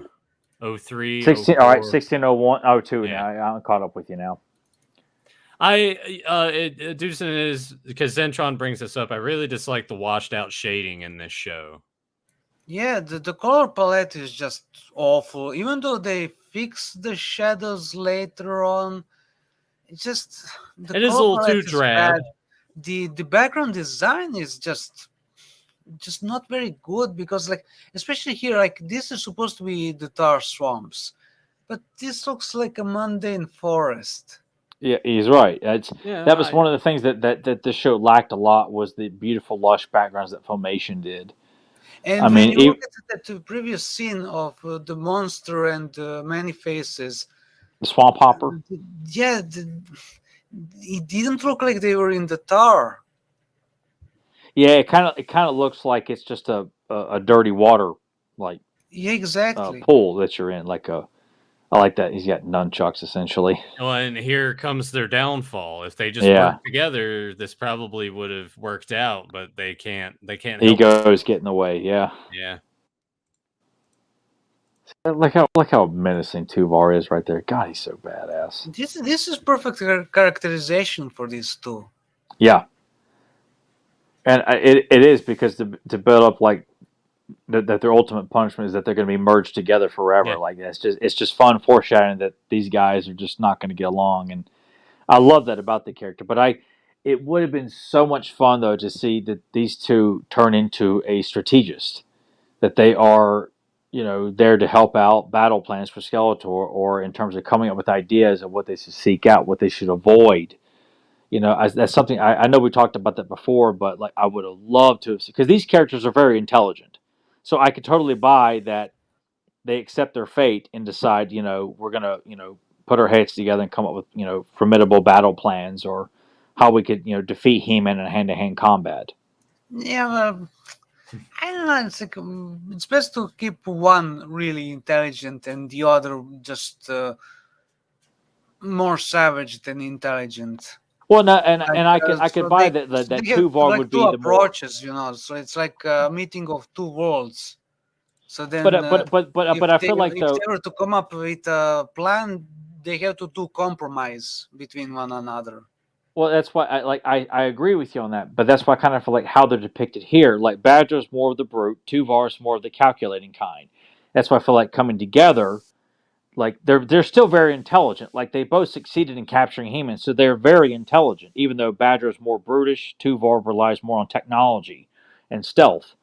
03. 16. All right, 04. 16:01, 02. Yeah. Now I'm caught up with you now. Deucin is because Zentron brings this up. I really dislike the washed out shading in this show. Yeah, the color palette is just awful. Even though they fix the shadows later on, it's just It is a color little too palette is drab. bad. The background design is just not very good, because like, especially here, like, this is supposed to be the tar swamps, but this looks like a mundane forest. Yeah, he's right. Yeah, That was one of the things that this show lacked a lot, was the beautiful lush backgrounds that Filmation did. And I when mean, you look at the previous scene of the monster and many faces, The swamp hopper. yeah, it didn't look like they were in the tar. Yeah, it kind of looks like it's just a dirty water like Yeah, exactly. pool that you're in. I like that. He's got nunchucks essentially. Well, and here comes their downfall. If they just Yeah. worked together, this probably would have worked out. But they can't. They can't. help Egos get in the way. Yeah. it. Yeah. Look how menacing Tuvar is right there. God, he's so badass. This is perfect characterization for these two. Yeah. And it is, because to build up like that their ultimate punishment is that they're going to be merged together forever. Yeah. Like it's just fun foreshadowing that these guys are just not going to get along, and I love that about the character. But it would have been so much fun though to see that these two turn into a strategist, that they are there to help out battle plans for Skeletor, or in terms of coming up with ideas of what they should seek out, what they should avoid. That's something I know we talked about that before, but like I would have loved to have seen, because these characters are very intelligent. So I could totally buy that they accept their fate and decide, we're going to, put our heads together and come up with, formidable battle plans, or how we could, defeat He-Man in hand-to-hand combat. Yeah, well, I don't know. It's like it's best to keep one really intelligent and the other just more savage than intelligent. Well, no, and I could so buy they- that they have, Tuvar like, would be two the more. approaches, So it's like a meeting of two worlds. So then, But if I they, feel like if though. they were to come up with a plan, they have to do compromise between one another. Well, that's why I agree with you on that, but that's why I kind of feel like how they're depicted here. Like Badger's more of the brute, Tuvar's more of the calculating kind. That's why I feel like coming together, like they're still very intelligent. Like they both succeeded in capturing He-Man, so they're very intelligent. Even though Badger's more brutish, Tuvar relies more on technology and stealth,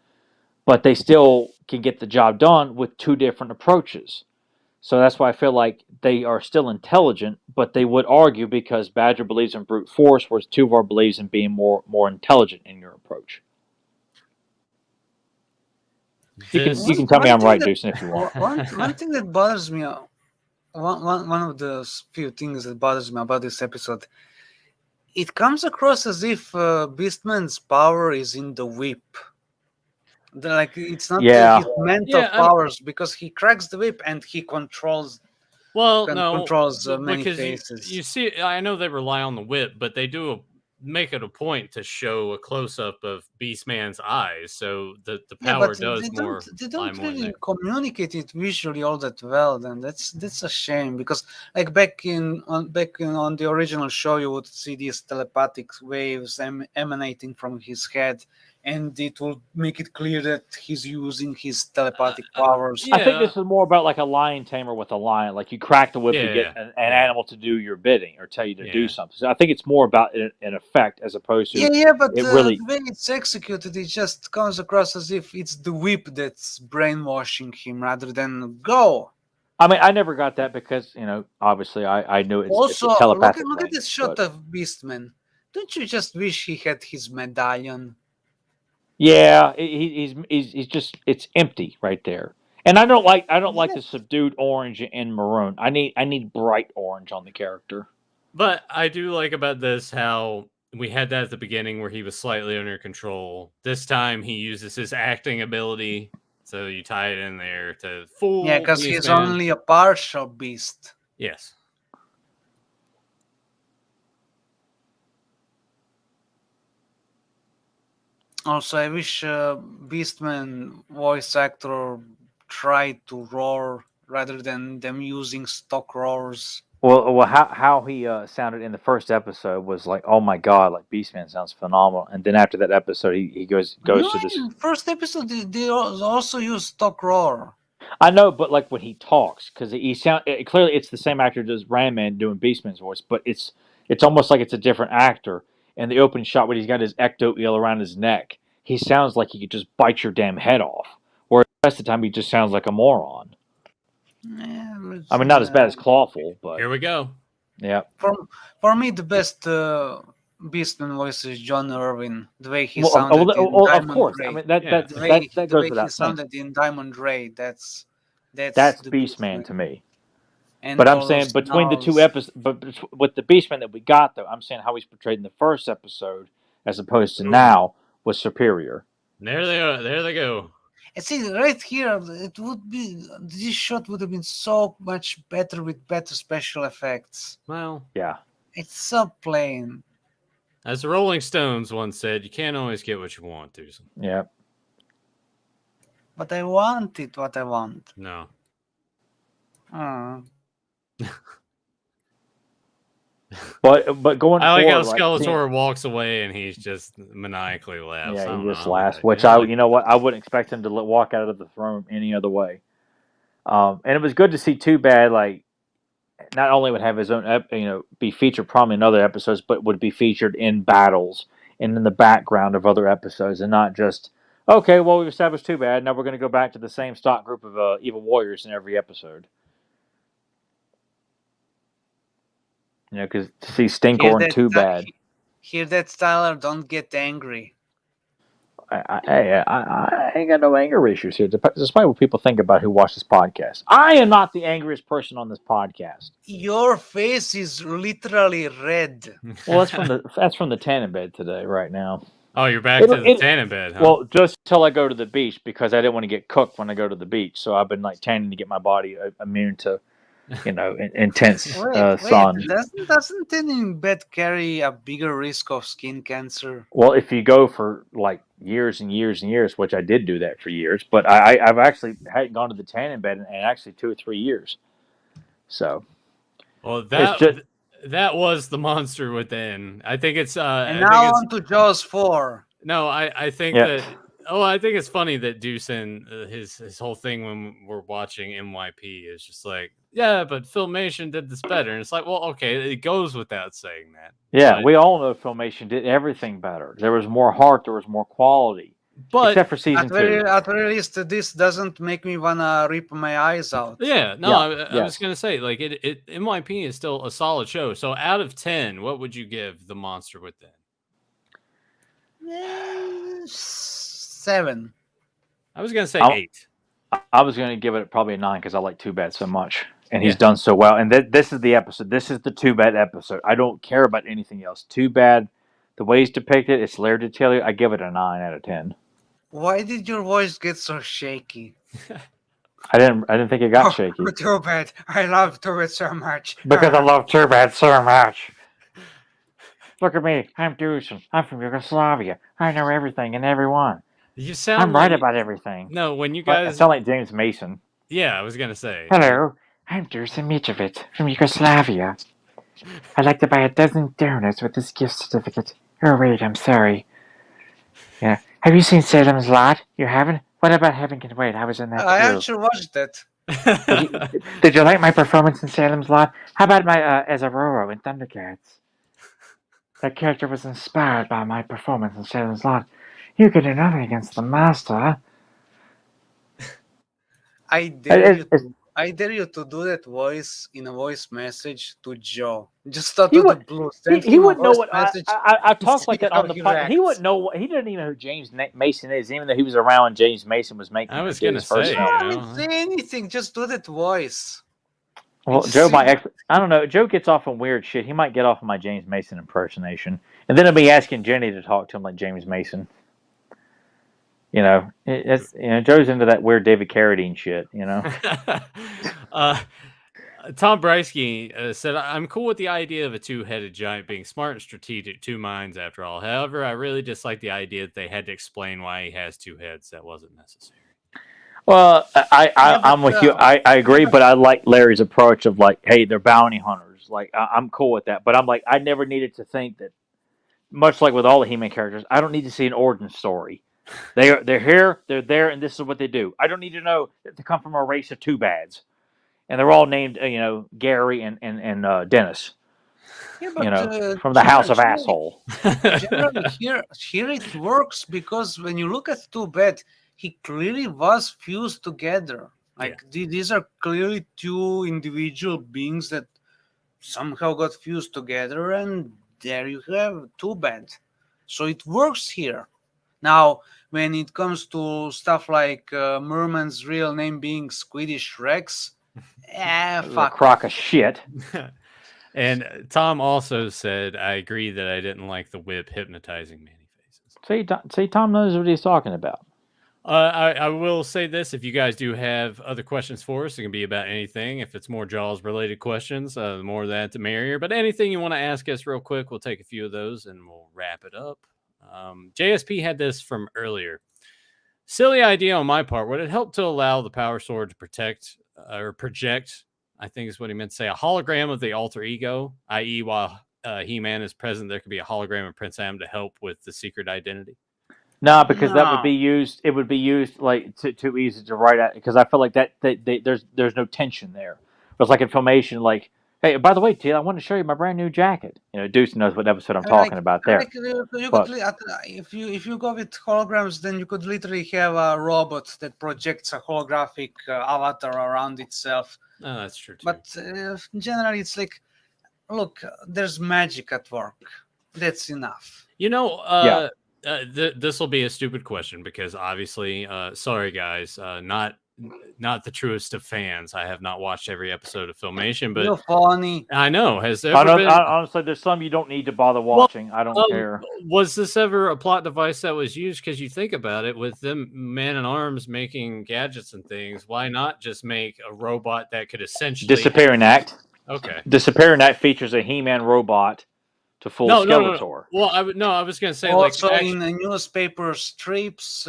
but they still can get the job done with two different approaches. So that's why I feel like they are still intelligent, but they would argue because Badger believes in brute force, whereas Tuvar believes in being more intelligent in your approach. You can tell me I'm right, Deucin, if you want. One thing that bothers me, one of the few things that bothers me about this episode, it comes across as if Beastman's power is in the whip. Like it's not his mental powers, because he cracks the whip and he controls. Well, controls many because faces. You see, I know they rely on the whip, but they do make it a point to show a close up of Beastman's eyes, so the Yeah, power but does they more. don't more really there. communicate it visually all that well. Then that's a shame, because like back on the original show, you would see these telepathic waves emanating from his head, and it will make it clear that he's using his telepathic powers. I think Yeah. this is more about like a lion tamer with a lion. Like you crack the whip to get Yeah, an yeah. animal to do your bidding or tell you to do Yeah. something. So I think it's more about an effect as opposed to Yeah, but it really. the way it's executed, it just comes across as if it's the whip that's brainwashing him rather than go. I mean, I never got that because obviously I knew it's Also, a telepathic look at thing. this shot But of Beastman. Don't you just wish he had his medallion? yeah, he's just it's empty right there. And I don't like the subdued orange and maroon. I need bright orange on the character. But I do like about this how we had that at the beginning where he was slightly under control. This time he uses his acting ability, so you tie it in there to full. Yeah, because he's Beastman. only a partial beast. Yes. Also, I wish Beastman voice actor tried to roar rather than them using stock roars. Well, how he sounded in the first episode was like, oh my god, like Beastman sounds phenomenal. And then after that episode, he goes No, to this. in first episode, they also use stock roar. I know, but like when he talks, because clearly it's the same actor as Randman doing Beastman's voice, but it's almost like it's a different actor. And the open shot when he's got his ecto eel around his neck, he sounds like he could just bite your damn head off. Whereas the rest of the time, he just sounds like a moron. Yeah, I mean, not as bad as Clawful, but Here we go. yeah. For me, the best Beastman voice is John Irwin. The way he Well, sounded in of Diamond course. Ray. I mean, that The goes way he without saying. sounded in Diamond Ray. That's That's the Beastman to me. And But I'm all saying those between the two snarls. episodes, but with the Beastman that we got, though, I'm saying how he's portrayed in the first episode as opposed to now was superior. There they are. There they go. And see, right here, this shot would have been so much better with better special effects. Well, Yeah. It's so plain. as the Rolling Stones once said, you can't always get what you want, Susan. Yeah. But I want it what I want. No. But going I like how forward, Skeletor walks away and he's just maniacally laughs. I yeah, don't he just know, laughs. like, Which yeah, you know what, I wouldn't expect him to walk out of the throne any other way. And it was good to see Too Bad like not only would have his own be featured prominently in other episodes, but would be featured in battles and in the background of other episodes, and not just okay. Well, we've established Too Bad. Now we're going to go back to the same stock group of evil warriors in every episode. Because to see Stinkor and Too Bad. Hear that, Tyler? Don't get angry. I ain't got no anger issues here, despite what people think about who watch this podcast. I am not the angriest person on this podcast. Your face is literally red. Well, that's from the tanning bed today, right now. Oh, you're back to the tanning bed, huh? Well, just till I go to the beach, because I didn't want to get cooked when I go to the beach. So I've been like tanning to get my body immune to intense sun. Doesn't tanning bed carry a bigger risk of skin cancer? Well, if you go for like years and years and years, which I did do that for years, but I've actually hadn't gone to the tanning bed in actually 2 or 3 years. So, well, that was the monster within. I think it's and now on to Jaws 4. No, I think that. Oh, I think it's funny that Deucin, his whole thing when we're watching MYP is just like, yeah, but Filmation did this better. And it's like, well, okay, it goes without saying that. Yeah, but, we all know Filmation did everything better. There was more heart, there was more quality. But except for season 2. At very least, this doesn't make me wanna rip my eyes out. Yeah, no, I was gonna say, like, it MYP is still a solid show. So out of 10, what would you give The Monster Within? 7. I was gonna say 8. I was gonna give it probably a 9 because I like Too Bad so much, and he's done so well. And this is the episode. This is the Too Bad episode. I don't care about anything else. Too Bad, the way he's depicted, it's layer detail. I give it a 9 out of 10. Why did your voice get so shaky? I didn't think it got shaky. Too Bad. I love Too Bad so much. Because I love Too Bad so much. Look at me. I'm Dusan. I'm from Yugoslavia. I know everything and everyone. You sound I'm right like about everything. no. When you I guys, sound like James Mason. yeah, I was gonna say. Hello, I'm Dusan Mitrovic from Yugoslavia. I'd like to buy a dozen donuts with this gift certificate. Oh, wait, I'm sorry. Yeah. Have you seen Salem's Lot? You haven't? What about Heaven Can Wait? I was in that I too. actually watched that. Did you like my performance in Salem's Lot? How about my as Aurora in Thundercats? That character was inspired by my performance in Salem's Lot. You could do nothing against the master. I dare It- you. it's- I dare you to do that voice in a voice message to Joe. Just out He of the would- blue. Send he him a wouldn't know voice what message. I talked like see that how on the he podcast. He reacts. wouldn't know what he didn't even know who James Mason is, even though he was around when James Mason was making. I was did gonna his first say, film. I you mean, know. say anything. Just do that voice. Well, Just Joe see might. what- I don't know. Joe gets off on weird shit. He might get off on my James Mason impersonation, and then he'll be asking Jenny to talk to him like James Mason. You know, Joe's into that weird David Carradine shit. You know. Tom Brysky said, I'm cool with the idea of a two-headed giant being smart and strategic, two minds after all. However, I really dislike the idea that they had to explain why he has two heads. That wasn't necessary. Well, I'm but, with you. I agree, but I like Larry's approach of like, hey, they're bounty hunters. Like, I'm cool with that. But I'm like, I never needed to think that, much like with all the He-Man characters, I don't need to see an origin story. They're here, they're there, and this is what they do. I don't need to know that they come from a race of two bads. And they're all named, Gary and Dennis. Yeah, but, from the House of generally- Asshole. Generally, here it works because when you look at Too Bad, he clearly was fused together. Like these are clearly two individual beings that somehow got fused together, and there you have Too Bad. So it works here. Now, when it comes to stuff like Merman's real name being Swedish Rex, A fuck. crock of shit. And Tom also said, I agree that I didn't like the whip hypnotizing Manny faces. See, Tom knows what he's talking about. I will say this. If you guys do have other questions for us, it can be about anything. If it's more Jaws related questions, the more that the merrier. But anything you want to ask us real quick, we'll take a few of those and we'll wrap it up. JSP had this from earlier. Silly idea on my part. Would it help to allow the Power Sword to protect or project, I think is what he meant to say, a hologram of the alter ego, i.e. while He-Man is present, there could be a hologram of Prince Adam to help with the secret identity? No, because that would No. be used. It would be used like too easy to write out. Because I feel like that there's no tension there. But it's like in Filmation, like, hey, by the way, Teal, I want to show you my brand new jacket. Deuce knows what episode I'm talking about there. Like, you But- could, if you go with holograms, then you could literally have a robot that projects a holographic avatar around itself. Oh, that's true too. But generally, it's like, look, there's magic at work. That's enough. This will be a stupid question because obviously, sorry guys, not the truest of fans. I have not watched every episode of Filmation, but You're funny. I know. Has there ever been? Honestly, there's some you don't need to bother watching. I don't care. Was this ever a plot device that was used? Because you think about it, with them Man at Arms making gadgets and things, why not just make a robot that could essentially Disappearing Act. Okay. Disappearing Act features a He-Man robot to full Skeletor. Well, I was going to say Also, like in the newspaper strips,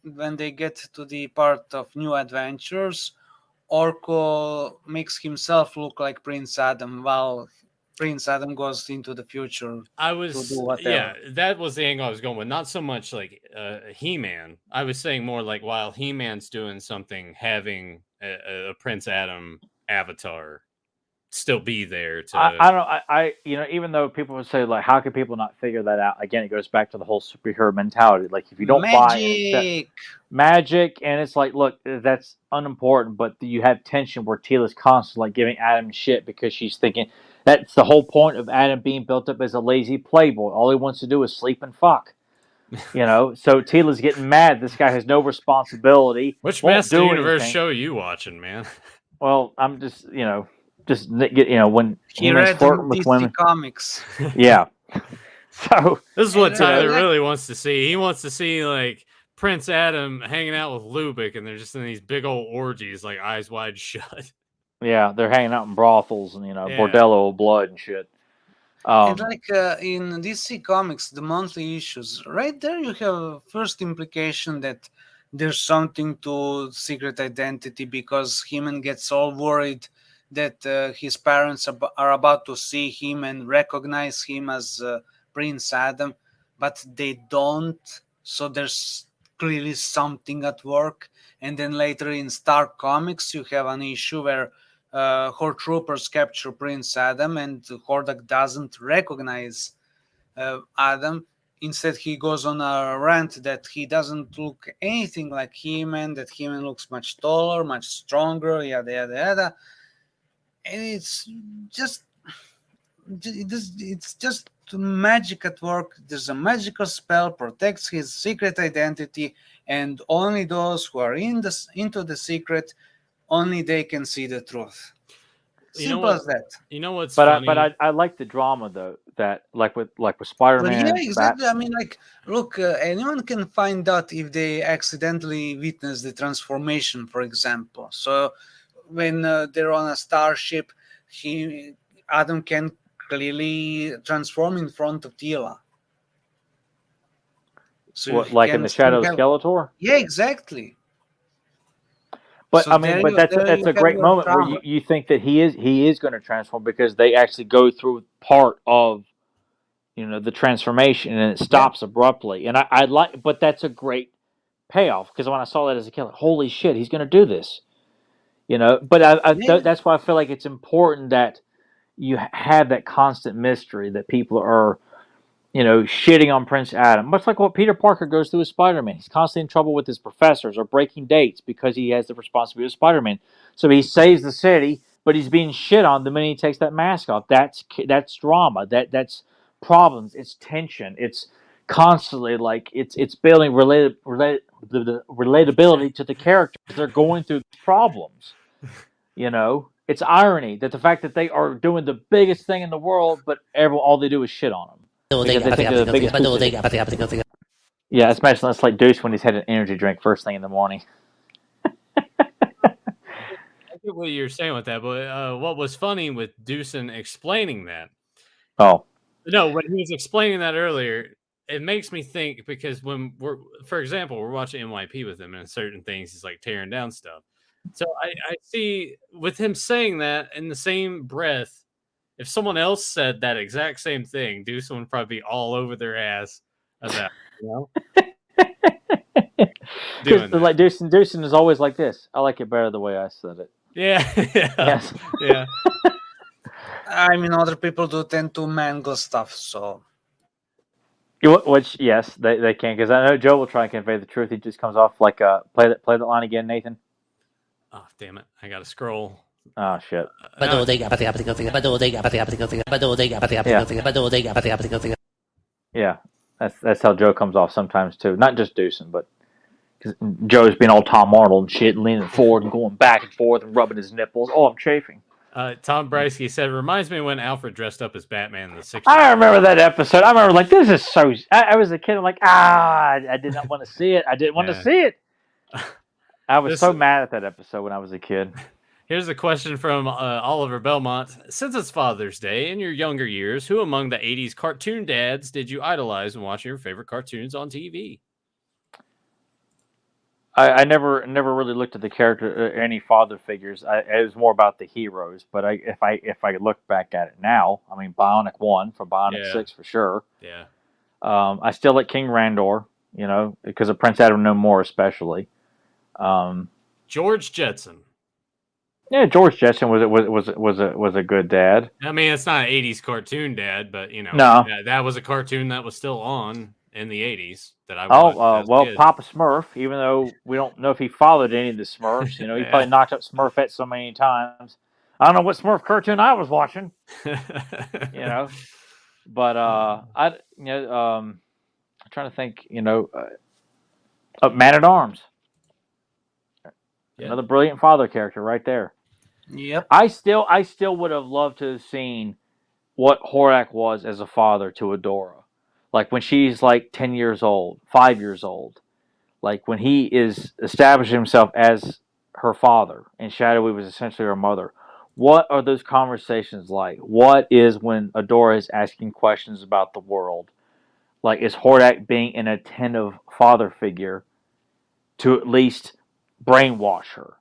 when they get to the part of New Adventures, Orko makes himself look like Prince Adam while Prince Adam goes into the future. I was, to do whatever. yeah, that was the angle I was going with. Not so much like He-Man. I was saying more like while He-Man's doing something, having a Prince Adam avatar still be there to. I even though people would say like, how can people not figure that out? Again, it goes back to the whole superhero mentality. Like, if you don't buy it, magic, and it's like, look, that's unimportant, but you have tension where Teela's constantly like giving Adam shit because she's thinking that's the whole point of Adam being built up as a lazy playboy. All he wants to do is sleep and fuck. So Teela's getting mad. This guy has no responsibility. Which won't Master do Universe anything. show you watching, man? Well, I'm just when He He-Man's read flirting with DC women. comics. Yeah. So This is what And, Tyler like- really wants to see. He wants to see like Prince Adam hanging out with Lubick, and they're just in these big old orgies, like eyes wide shut. yeah, they're hanging out in brothels and Yeah. bordello of blood and shit. And like in DC Comics, the monthly issues, right there you have first implication that there's something to Secret Identity, because He-Man gets all worried that his parents are about to see him and recognize him as Prince Adam, but they don't. So there's clearly something at work. And then later in Star Comics, you have an issue where Horde troopers capture Prince Adam, and Hordak doesn't recognize Adam. Instead, he goes on a rant that he doesn't look anything like He-Man, that He-Man looks much taller, much stronger, yada yada yada. And it's just magic at work. There's a magical spell, protects his secret identity, and only those who are into the secret, only they can see the truth. Simple as that. You know what's but funny? I like the drama though, that like with Spider-Man. But yeah, exactly. I mean, like, look, anyone can find out if they accidentally witness the transformation, for example. So when they're on a starship, Adam can clearly transform in front of Tila. So what, like in the Shadow of Skeletor? Yeah, exactly. But so I mean, but that's a great moment where you think that he is going to transform, because they actually go through part of, the transformation, and it stops abruptly. And I like, but that's a great payoff, because when I saw that as a kid, like, holy shit, he's going to do this, But that's why I feel like it's important that you have that constant mystery, that people are, shitting on Prince Adam, much like what Peter Parker goes through with Spider-Man. He's constantly in trouble with his professors or breaking dates because he has the responsibility of Spider-Man. So he saves the city, but he's being shit on the minute he takes that mask off. That's drama. That's problems. It's tension. It's constantly like it's building relatability to the characters. They're going through problems. It's irony that the fact that they are doing the biggest thing in the world, but all they do is shit on them. Yeah, especially that's like Deuce when he's had an energy drink first thing in the morning. I get what you're saying with that, but what was funny with Deucin explaining that? Oh. No, when he was explaining that earlier, it makes me think, because when for example, we're watching NYP with him, and certain things he's like tearing down stuff. So I see with him saying that in the same breath, if someone else said that exact same thing, Deucin would probably be all over their ass about, Because like Deucin is always like this. I like it better the way I said it. Yeah. Yes. Yeah. I mean, other people do tend to mangle stuff, so. Which, yes, they can, because I know Joe will try and convey the truth. He just comes off like play that line again, Nathan. Oh, damn it! I gotta scroll. Oh shit. Yeah, that's how Joe comes off sometimes too. Not just Deucin, but because Joe's being all Tom Arnold and shit, and leaning forward and going back and forth and rubbing his nipples. Oh, I'm chafing. Tom Brysky said, reminds me when Alfred dressed up as Batman in the 60s. I remember that episode. I remember, like, this is so... I was a kid. I'm like, I did not want to see it. I didn't want to see it. I was so mad at that episode when I was a kid. Here's a question from Oliver Belmont. Since it's Father's Day, in your younger years, who among the 80s cartoon dads did you idolize when watching your favorite cartoons on TV? I never really looked at the character, any father figures. It was more about the heroes. But if I look back at it now, I mean, Bionic 1 for Bionic 6 for sure. Yeah. I still like King Randor, because of Prince Adam No More especially. George Jetson. Yeah, George Jetson was a good dad. I mean, it's not an 80s cartoon dad, but no. that was a cartoon that was still on in the 80s that I watched. Well, Papa Smurf, even though we don't know if he followed any of the Smurfs, he probably knocked up Smurfette so many times. I don't know what Smurf cartoon I was watching. But I'm trying to think, Man at Arms. Yeah. Another brilliant father character right there. Yep. I still would have loved to have seen what Hordak was as a father to Adora. Like when she's like 10 years old, 5 years old. Like when he is establishing himself as her father and Shadowy was essentially her mother. What are those conversations like? What is when Adora is asking questions about the world? Like, is Hordak being an attentive father figure to at least brainwash her?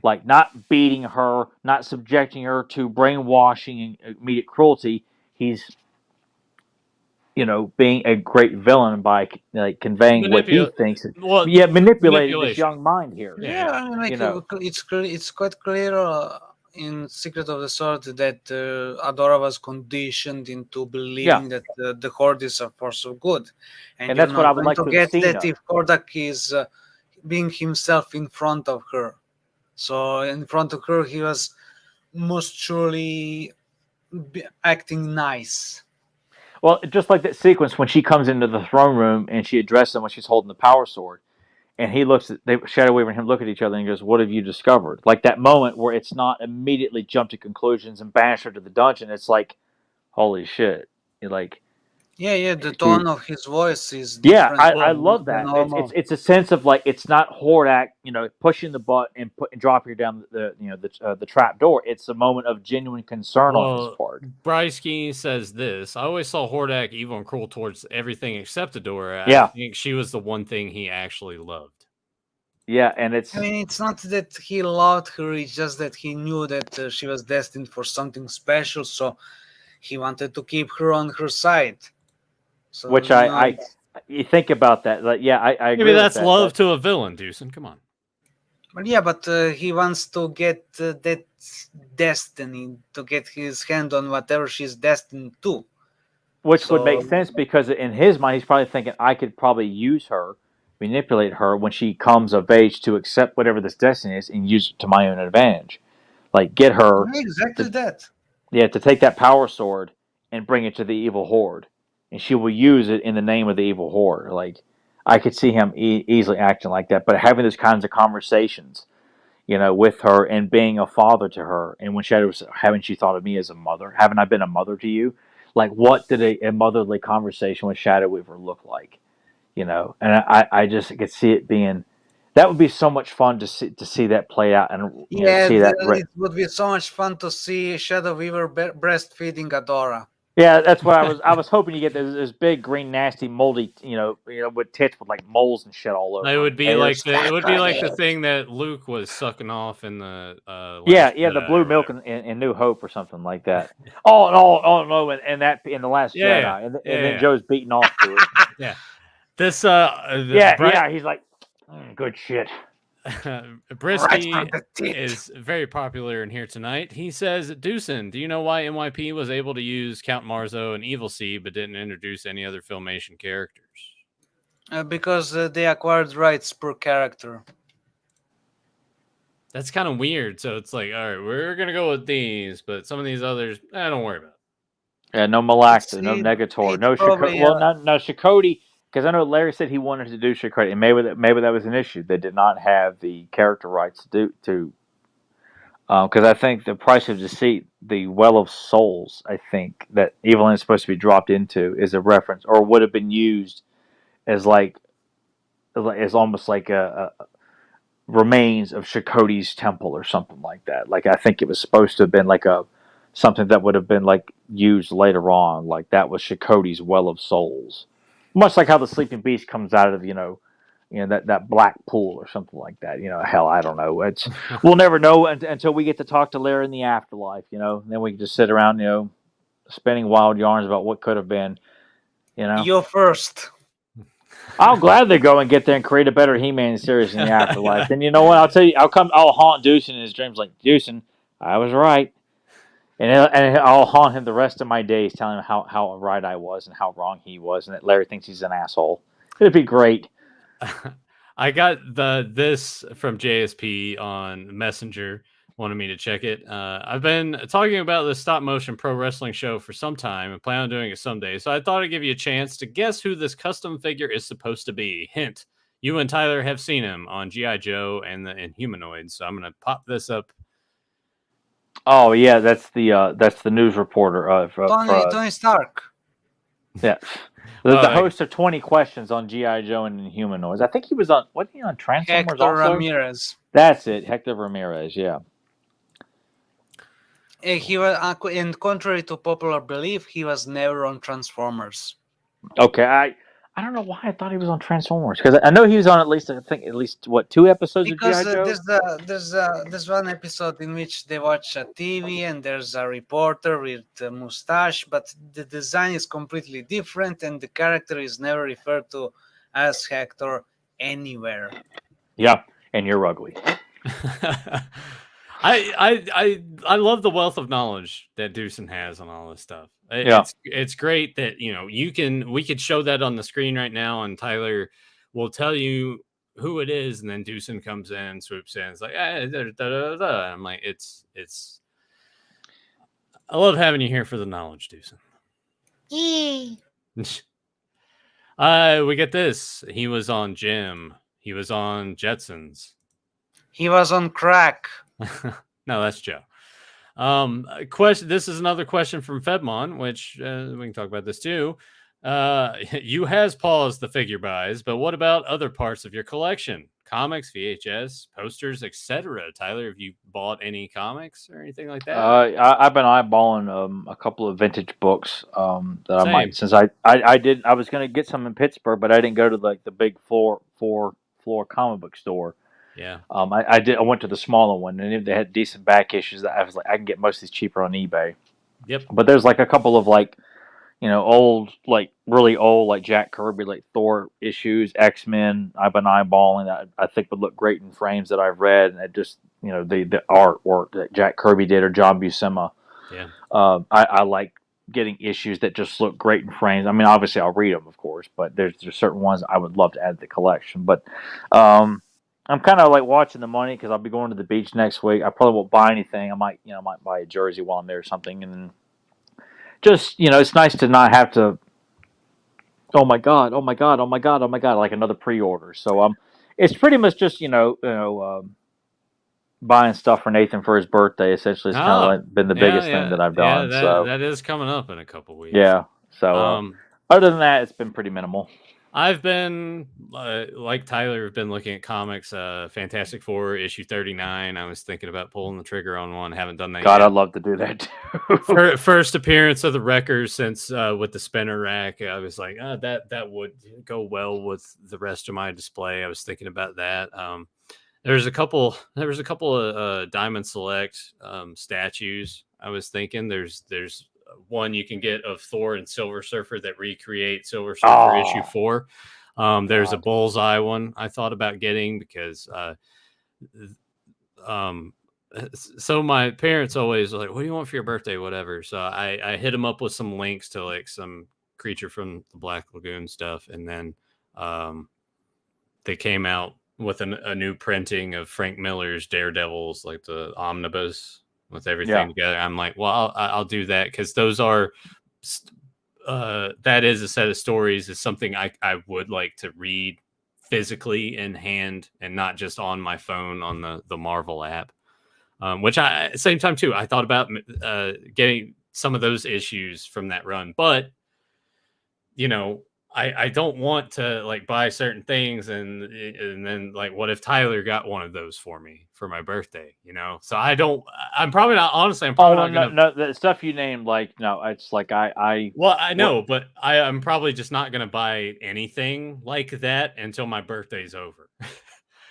Like, not beating her, not subjecting her to brainwashing and immediate cruelty. He's, being a great villain by like conveying what he thinks. Manipulating this young mind here. Yeah, I mean, it's quite clear in Secret of the Sword that Adora was conditioned into believing that the Horde is a force of good, and that's what I would like to get see. That if Hordak is being himself in front of her, so in front of her he was most surely acting nice. Well, just like that sequence when she comes into the throne room and she addresses him when she's holding the power sword, and he looks at Shadow Weaver and him look at each other and goes, "What have you discovered?" Like that moment where it's not immediately jump to conclusions and banish her to the dungeon. It's like, holy shit! You're like, the tone of his voice is different. I love that. It's a sense of like it's not Hordak, pushing the button and dropping her down the trap door. It's a moment of genuine concern on his part. Brysky says this: I always saw Hordak evil and cruel towards everything except Adora. Yeah. I think she was the one thing he actually loved. Yeah, and it's not that he loved her; it's just that he knew that she was destined for something special, so he wanted to keep her on her side. So, which you think about that, like, I agree. Maybe that's love to a villain, Deucen. Come on. But he wants to get that destiny, to get his hand on whatever she's destined to. Which would make sense because in his mind, he's probably thinking, I could probably use her, manipulate her when she comes of age to accept whatever this destiny is and use it to my own advantage. Like, get her. Exactly that. Yeah, to take that power sword and bring it to the evil Horde. And she will use it in the name of the evil Horde. Like, I could see him easily acting like that. But having those kinds of conversations, with her and being a father to her. And when Shadow was, haven't you thought of me as a mother? Haven't I been a mother to you? Like, what did a motherly conversation with Shadow Weaver look like? And I just could see it being, that would be so much fun to see that play out and see that. It would be so much fun to see Shadow Weaver breastfeeding Adora. Yeah, that's what I was hoping you get this big green nasty moldy with tits with like moles and shit all over. It would be like the thing that Luke was sucking off in the the blue milk in New Hope or something like that. No, and that in the Last Jedi, and then Joe's beating off to it. Yeah, this he's like, good shit. Brisky is very popular in here tonight. He says, Deucen, do you know why MYP was able to use Count Marzo and Evil Seed but didn't introduce any other Filmation characters? Because they acquired rights per character. That's kind of weird. So it's like, all right, we're going to go with these, but some of these others, don't worry about it. Yeah, no Malaxa, no Negator, no Chakotay. Well, no Chakotay. Because I know Larry said he wanted to do Chakotay, and maybe that was an issue. They did not have the character rights to because I think the Price of Deceit, the Well of Souls, I think that Evelyn is supposed to be dropped into is a reference, or would have been used as almost like a remains of Chakotay's temple or something like that. Like I think it was supposed to have been like something that would have been like used later on. Like that was Chakotay's Well of Souls. Much like how the Sleeping Beast comes out of, that black pool or something like that. Hell, I don't know. We'll never know until we get to talk to Larry in the afterlife, and then we can just sit around, spinning wild yarns about what could have been, You first. I'll gladly go and get there and create a better He-Man series in the afterlife. And you know what? I'll tell you, I'll haunt Deucen in his dreams like, Deucen, I was right. And I'll haunt him the rest of my days, telling him how right I was and how wrong he was, and that Larry thinks he's an asshole. It'd be great. I got this from JSP on Messenger. Wanted me to check it. I've been talking about the stop motion pro wrestling show for some time and plan on doing it someday. So I thought I'd give you a chance to guess who this custom figure is supposed to be. Hint: you and Tyler have seen him on G.I. Joe and the Inhumanoids. So I'm gonna pop this up. Oh yeah, that's the news reporter. Tony Stark. Yeah, the host of 20 Questions on G.I. Joe and Inhumanoids. I think he was on. Wasn't he on Transformers? Hector Ramirez. That's it, Hector Ramirez. Yeah. He was, and contrary to popular belief, he was never on Transformers. Okay, I don't know why I thought he was on Transformers because I know he was on at least what 2 episodes of GI Because Joe. there's one episode in which they watch a TV and there's a reporter with a mustache, but the design is completely different and the character is never referred to as Hector anywhere. Yeah, and you're ugly. I love the wealth of knowledge that Deucen has on all this stuff. Yeah. It's great that we could show that on the screen right now, and Tyler will tell you who it is, and then Deucen comes in, swoops in, it's like I'm like it's. I love having you here for the knowledge, Deucen. We get this. He was on Jim. He was on Jetsons. He was on crack. No, that's Joe. Question. This is another question from Fedmon, which we can talk about this too. You has paused the figure buys, but what about other parts of your collection? Comics, VHS, posters, etc. Tyler, have you bought any comics or anything like that? I've been eyeballing a couple of vintage books that Same. I might, since I was going to get some in Pittsburgh, but I didn't go to like the big four floor comic book store. Yeah. I went to the smaller one, and if they had decent back issues, I was like, I can get most of these cheaper on eBay. Yep. But there's like a couple of like, old, like really old, like Jack Kirby, like Thor issues, X-Men. I've been eyeballing that. I think would look great in frames that I've read, and it just, the artwork that Jack Kirby did or John Buscema. Yeah. I like getting issues that just look great in frames. I mean, obviously I'll read them, of course, but there's certain ones I would love to add to the collection. But I'm kind of like watching the money because I'll be going to the beach next week. I probably won't buy anything. I might buy a jersey while I'm there or something, and then just it's nice to not have to. Oh my god! Oh my god! Oh my god! Oh my god! Like another pre-order. So it's pretty much just buying stuff for Nathan for his birthday. Essentially, it's kind of like been the biggest thing that I've done. Yeah, that is coming up in a couple weeks. Yeah. So other than that, it's been pretty minimal. I've been like Tyler. I've been looking at comics. Fantastic Four issue 39. I was thinking about pulling the trigger on one. Haven't done that God, yet. I'd love to do that too. First appearance of the Wreckers since with the spinner rack. I was like, that would go well with the rest of my display. I was thinking about that. There was a couple of Diamond Select statues. I was thinking there's one you can get of Thor and Silver Surfer that recreate Silver Surfer issue 4. There's a Bullseye one I thought about getting because so my parents always were like, what do you want for your birthday, whatever. So I hit them up with some links to like some Creature from the Black Lagoon stuff, and then they came out with a new printing of Frank Miller's Daredevils, like the omnibus with everything together. I'm like, well, I'll do that because those are that is a set of stories, is something I would like to read physically in hand and not just on my phone on the Marvel app. Which at the same time too, I thought about getting some of those issues from that run, but I don't want to like buy certain things and then like, what if Tyler got one of those for me for my birthday? So I'm probably not, honestly, I'm probably not gonna. No, the stuff you named, like, no, it's like well, I know, but I'm probably just not gonna buy anything like that until my birthday's over.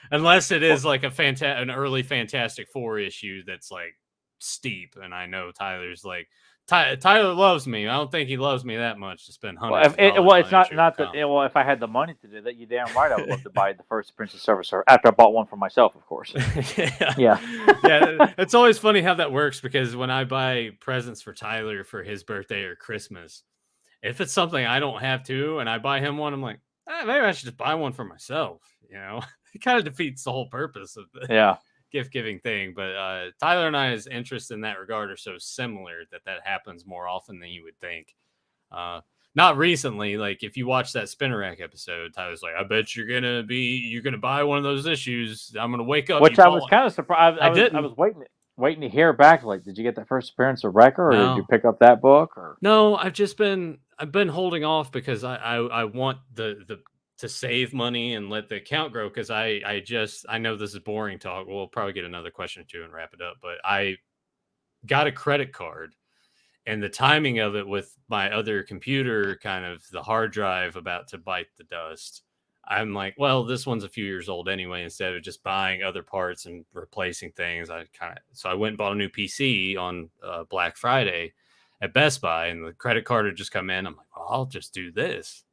Unless it is like an early Fantastic Four issue that's like steep, and I know Tyler's like Tyler loves me. I don't think he loves me that much to spend hundreds. It's not that. Well, if I had the money to do that, you damn right I would love to buy the first Princess Silver Surfer after I bought one for myself, of course. Yeah. It's always funny how that works because when I buy presents for Tyler for his birthday or Christmas, if it's something I don't have to, and I buy him one, I'm like, maybe I should just buy one for myself. It kind of defeats the whole purpose of the gift giving thing. But Tyler and I's interests in that regard are so similar that happens more often than you would think. Not recently, like if you watch that Spinner Rack episode, Tyler's like, I bet you're gonna buy one of those issues. I'm gonna wake up. Which I was kind of surprised. I was waiting to hear back. Like, did you get that first appearance of Wrecker, or did you pick up that book? Or no, I've been holding off because I want the to save money and let the account grow, because I know this is boring talk. We'll probably get another question or two and wrap it up, but got a credit card, and the timing of it with my other computer, kind of the hard drive about to bite the dust. I'm like, well, this one's a few years old anyway. Instead of just buying other parts and replacing things, so I went and bought a new PC on Black Friday at Best Buy, and the credit card had just come in. I'm like, well, I'll just do this.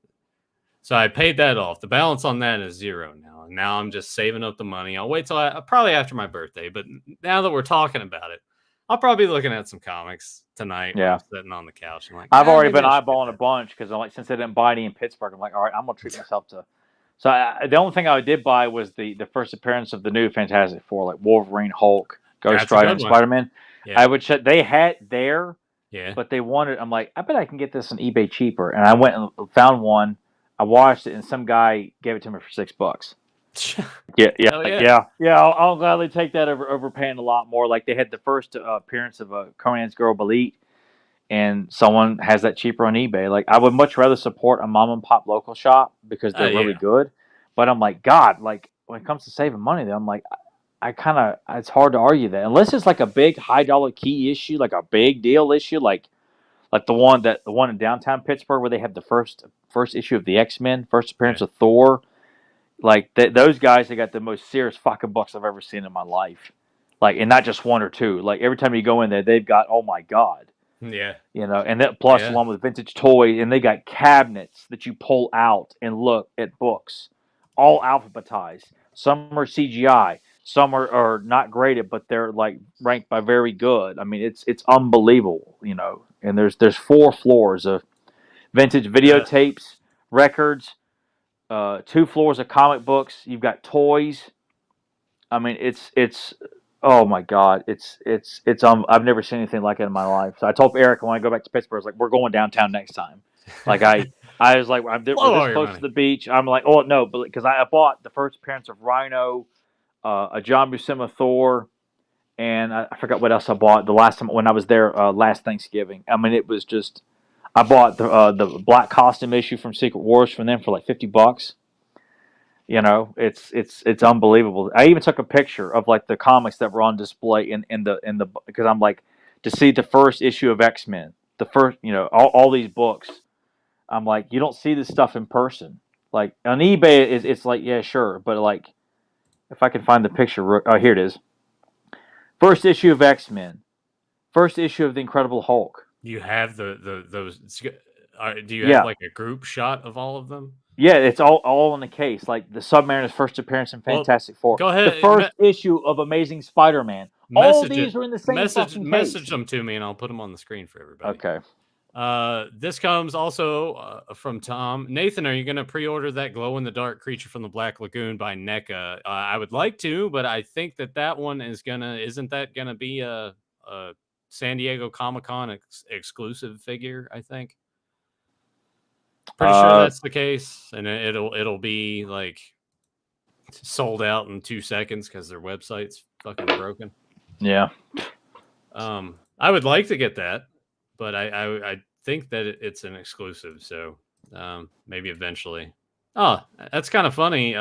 So I paid that off. The balance on that is zero now. And now I'm just saving up the money. I'll wait till probably after my birthday. But now that we're talking about it, I'll probably be looking at some comics tonight. Yeah. Sitting on the couch. I'm like, I've already been eyeballing a bunch because I'm like, since they didn't buy any in Pittsburgh, I'm like, all right, I'm gonna treat myself to. So the only thing I did buy was the first appearance of the new Fantastic Four, like Wolverine, Hulk, Ghost Rider, and Spider-Man. Yeah. I would check. They had there, but they wanted. I'm like, I bet I can get this on eBay cheaper, and I went and found one. I watched it, and some guy gave it to me for $6. Yeah. I'll gladly take that over paying a lot more. Like they had the first appearance of Conan's Girl Elite, and someone has that cheaper on eBay. Like I would much rather support a mom and pop local shop because they're really good. But I'm like, God, like when it comes to saving money, though, I'm like, it's hard to argue that unless it's like a big high dollar key issue, like a big deal issue, like the one in downtown Pittsburgh where they have the first issue of the X-Men, first appearance of Thor. Like those guys, they got the most serious fucking books I've ever seen in my life. Like, and not just one or two. Like every time you go in there, they've got, oh my God. Yeah. And that plus along with vintage toys, and they got cabinets that you pull out and look at books, all alphabetized. Some are CGI, some are not graded, but they're like ranked by very good. I mean, it's unbelievable, And there's 4 floors of vintage videotapes, records, 2 floors of comic books. You've got toys. I mean, it's oh my God, it's I've never seen anything like it in my life. So I told Eric when I go back to Pittsburgh, I was like, we're going downtown next time. Like I was like, we're this close to the beach. I'm like, oh no, but because I bought the first appearance of Rhino, a John Buscema Thor, and I forgot what else I bought the last time when I was there last Thanksgiving. I mean, it was just. I bought the black costume issue from Secret Wars from them for like $50. It's unbelievable. I even took a picture of like the comics that were on display in the because I'm like to see the first issue of X-Men, the first all these books. I'm like, you don't see this stuff in person. Like on eBay, it's like yeah sure, but like if I can find the picture, oh here it is. First issue of X-Men, first issue of the Incredible Hulk. You have those. Do you have like a group shot of all of them? Yeah, it's all in the case. Like the Submariner's first appearance in Fantastic Four. Go ahead. The first issue of Amazing Spider-Man. All these are in the same fucking case. Message them to me, and I'll put them on the screen for everybody. Okay. This comes also from Tom. Nathan, are you going to pre-order that glow-in-the-dark creature from the Black Lagoon by NECA? I would like to, but I think that one isn't that gonna be a San Diego Comic-Con exclusive figure, I think. Pretty sure that's the case, and it'll be like sold out in 2 seconds because their website's fucking broken. Yeah. I would like to get that, but I think that it's an exclusive, so maybe eventually. Oh, that's kind of funny.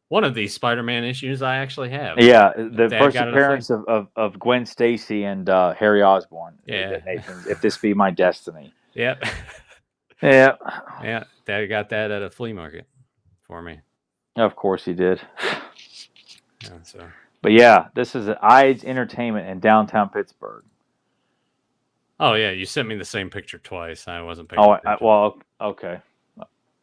One of these Spider-Man issues I actually have. Yeah, the first appearance of Gwen Stacy and Harry Osborn. Yeah. Nathan, if this be my destiny. Yep. Yeah. Yeah, Dad got that at a flea market for me. Of course he did. Yeah, so. But yeah, this is Ides Entertainment in downtown Pittsburgh. Oh yeah, you sent me the same picture twice. I wasn't paying attention. Well, okay.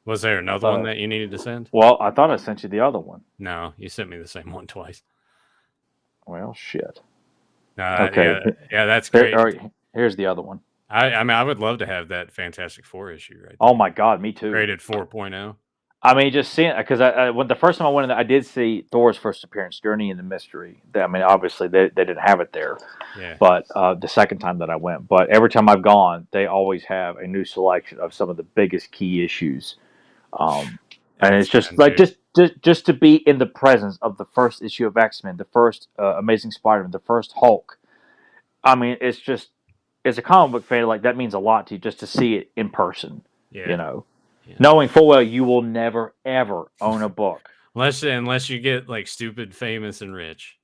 Was there another one that you needed to send? Well, I thought I sent you the other one. No, you sent me the same one twice. Well, shit. Okay. Yeah, that's great. Here's the other one. I mean, I would love to have that Fantastic Four issue right there. Oh my God, me too. Rated 4.0. I mean, just seeing because when the first time I went in there, I did see Thor's first appearance, Journey in the Mystery. I mean, obviously they didn't have it there. Yeah. But the second time that I went, but every time I've gone, they always have a new selection of some of the biggest key issues. And it's just like just to be in the presence of the first issue of X-Men, the first Amazing Spider-Man, the first Hulk. I mean, it's just as a comic book fan, like that means a lot to you just to see it in person. Yeah. Knowing full well you will never ever own a book unless you get like stupid, famous, and rich.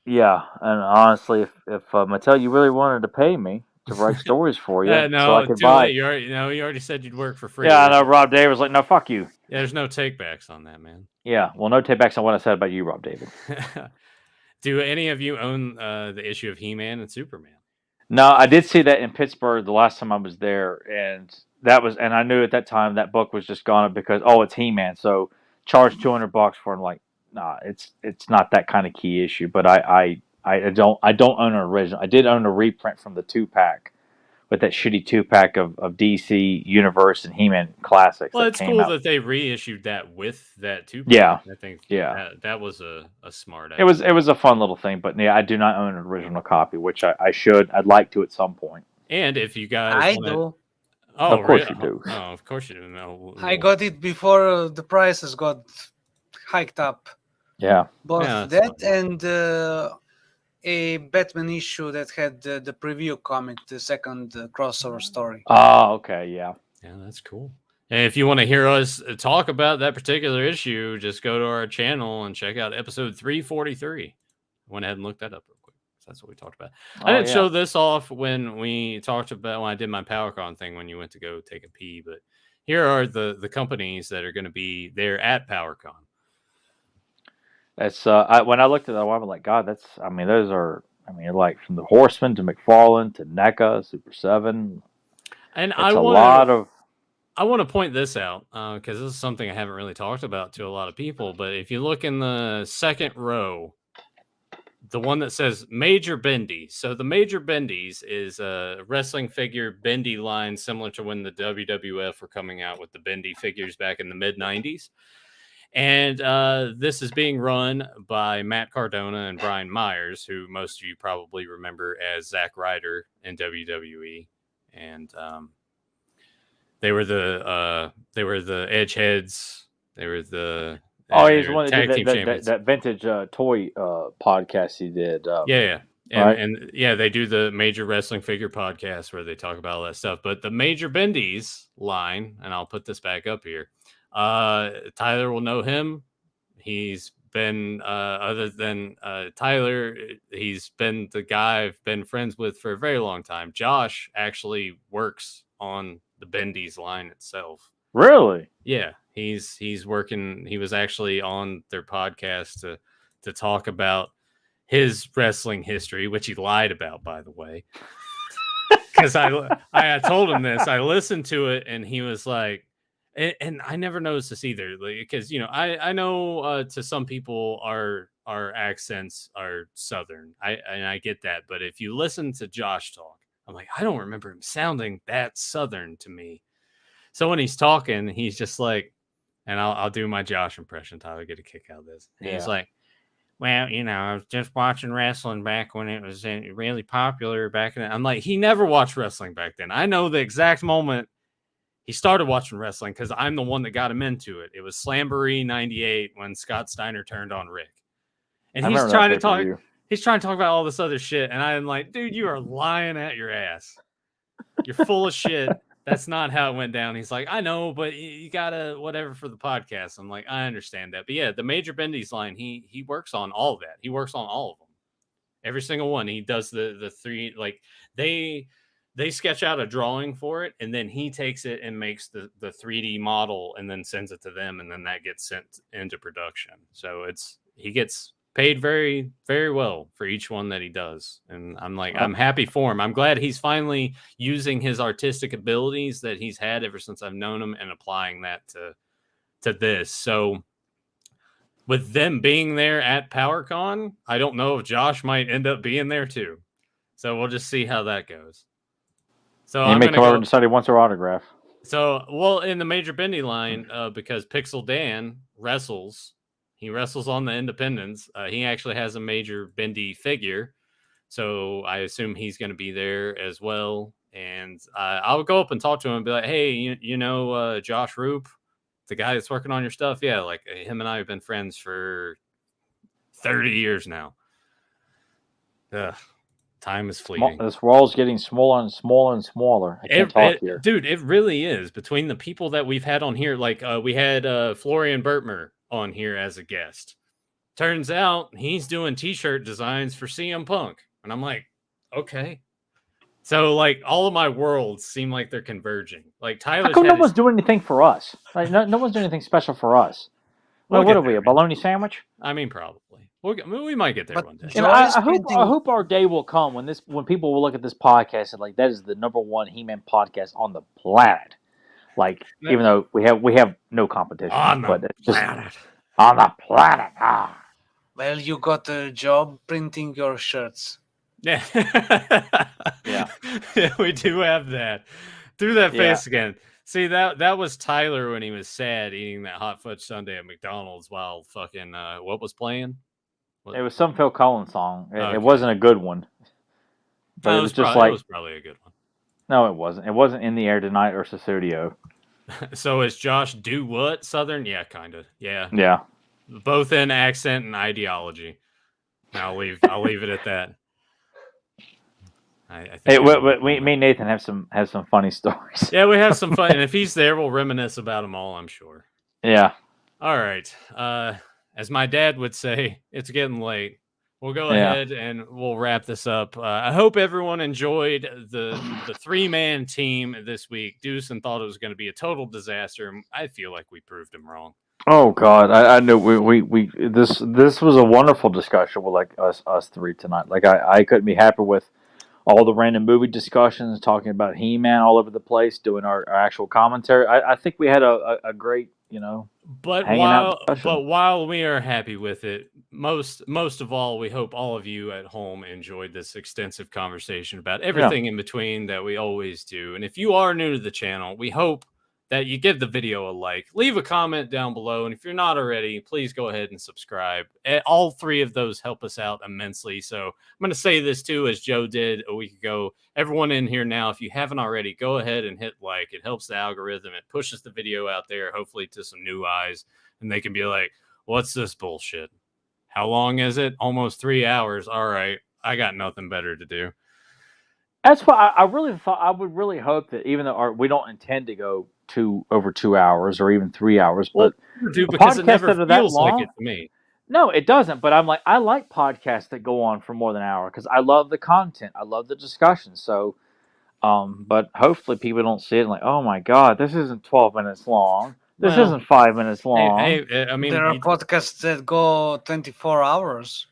Yeah, and honestly, if Mattel, you really wanted to pay me to write stories for you, so I No, could too buy. late. You already said you'd work for free. Yeah, I know. Rob David was like, "No, fuck you." Yeah, there's no takebacks on that, man. Yeah, well, no take backs on what I said about you, Rob David. Do any of you own the issue of He-Man and Superman? No, I did see that in Pittsburgh the last time I was there, and and I knew at that time that book was just gone because it's He-Man, so charge $200 for it. I'm like, nah, it's not that kind of key issue. But I don't own an original. I did own a reprint from the 2-pack with that shitty 2-pack of DC Universe and He-Man classics. Well, that it's came cool out. that they reissued that with that 2-pack. Yeah, I think yeah. that was a smart idea. It was a fun little thing, but yeah, I do not own an original copy, which I should. I'd like to at some point. And if you guys, I do. Oh, of course you do. Oh, of course you do. No, I got it before the prices got hiked up. Yeah. Both that and a Batman issue that had the preview comic, the second crossover story. Oh, okay, yeah. Yeah, that's cool. And if you want to hear us talk about that particular issue, just go to our channel and check out episode 343. I went ahead and looked that up real quick. That's what we talked about. I didn't show this off when we talked about when I did my PowerCon thing when you went to go take a pee, but here are the companies that are going to be there at PowerCon. That's when I looked at that, I was like, God, those are like from the Horsemen to McFarlane to NECA, Super 7. And I want to point this out because this is something I haven't really talked about to a lot of people. But if you look in the second row, the one that says Major Bendy. So the Major Bendies is a wrestling figure bendy line similar to when the WWF were coming out with the bendy figures back in the mid-90s. And this is being run by Matt Cardona and Brian Myers, who most of you probably remember as Zack Ryder in WWE. And they were the Edgeheads. They were the he's the one that did that vintage toy podcast he did. And they do the Major Wrestling Figure podcast where they talk about all that stuff. But the Major Bendies line, and I'll put this back up here. Tyler will know him. He's been other than Tyler, he's been the guy I've been friends with for a very long time. Josh actually works on the Bendies line itself. Really? Yeah, he's working. He was actually on their podcast to talk about his wrestling history, which he lied about, by the way. Because I told him this. I listened to it, and he was like, and I never noticed this either, because I know to some people our accents are Southern. I get that, but if you listen to Josh talk, I'm like, I don't remember him sounding that Southern to me. So when he's talking, he's just like, and I'll do my Josh impression. Tyler, get a kick out of this. Yeah. He's like, well, I was just watching wrestling back when it was really popular back then. I'm like, he never watched wrestling back then. I know the exact moment he started watching wrestling because I'm the one that got him into it. It was Slamboree 98 when Scott Steiner turned on Rick. And he's trying to talk. He's trying to talk about all this other shit. And I'm like, dude, you are lying at your ass. You're full of shit. That's not how it went down. He's like, I know, but you gotta whatever for the podcast. I'm like, I understand that. But yeah, the Major Bendies line, he works on all of that. He works on all of them. Every single one. He does the three, like they sketch out a drawing for it, and then he takes it and makes the 3D model and then sends it to them, and then that gets sent into production. So he gets paid very, very well for each one that he does. And I'm like, I'm happy for him. I'm glad he's finally using his artistic abilities that he's had ever since I've known him and applying that to this. So with them being there at PowerCon, I don't know if Josh might end up being there too. So we'll just see how that goes. So he may come over and decide he wants our autograph. So, well, in the Major Bendy line, because Pixel Dan wrestles, he wrestles on the Independence. He actually has a Major Bendy figure. So I assume he's going to be there as well. And I'll go up and talk to him and be like, hey, Josh Roop, the guy that's working on your stuff? Yeah, like him and I have been friends for 30 years now. Time is fleeting. This world's getting smaller and smaller and smaller. I can't talk here. Dude, it really is. Between the people that we've had on here, like we had Florian Bertmer on here as a guest. turns out he's doing T-shirt designs for CM Punk, and I'm like, okay. So like all of my worlds seem like they're converging. Like How Tyler's come no had one's doing anything for us? Like no one's doing anything special for us. We'll Like, what get are we? there, A bologna sandwich? I mean, probably. We might get there But one day. And Joy is I printing- hope our day will come when people will look at this podcast and like that is the #1 He-Man podcast on the planet. Like, Yeah. even though we have no competition, On the but it's just planet. on the planet. Ah. Well, you got a job printing your shirts. Yeah. Yeah. Yeah, we do have that. Through that Yeah. face again. See, that was Tyler when he was sad eating that hot fudge sundae at McDonald's while fucking what was playing? It was some Phil Collins song. Okay. It wasn't a good one, but No, it was just probably, like it was probably a good one. no, it wasn't. It wasn't In the Air Tonight or Sussudio. So is Josh do what Southern? Yeah, kind of. Yeah, Yeah. both in accent and ideology. I'll leave it at that. I think Hey, there's me and Nathan have some funny stories. yeah, we have some fun, and if he's there, we'll reminisce about them all. I'm sure. Yeah. All right. As my dad would say, it's getting late. We'll go Yeah. ahead and we'll wrap this up. I hope everyone enjoyed the 3-man team this week. Deucen thought it was going to be a total disaster. And I feel like we proved him wrong. Oh God, I know we this was a wonderful discussion with like us three tonight. Like I couldn't be happier with all the random movie discussions, talking about He-Man all over the place, doing our actual commentary. I think we had a great, But hanging out discussion. while we are happy with it, most of all, we hope all of you at home enjoyed this extensive conversation about everything in between that we always do. And if you are new to the channel, we hope that you give the video a like, leave a comment down below, and if you're not already, please go ahead and subscribe. All three of those help us out immensely. So I'm going to say this too, as Joe did a week ago. Everyone in here now, if you haven't already, go ahead and hit like. It helps the algorithm. It pushes the video out there, hopefully to some new eyes, and they can be like, what's this bullshit? How long is it? Almost 3 hours. All right, I got nothing better to do. That's why I really thought I would really hope that even though we don't intend to go over 2 hours or even 3 hours, but because it podcasts never that are that feels like long- it to me. no, it doesn't. But I like podcasts that go on for more than an hour because I love the content, I love the discussion. So, but hopefully people don't see it and like, oh my God, this isn't 12 minutes long. This Well, isn't 5 minutes long. Hey, I mean, there are podcasts that go 24 hours.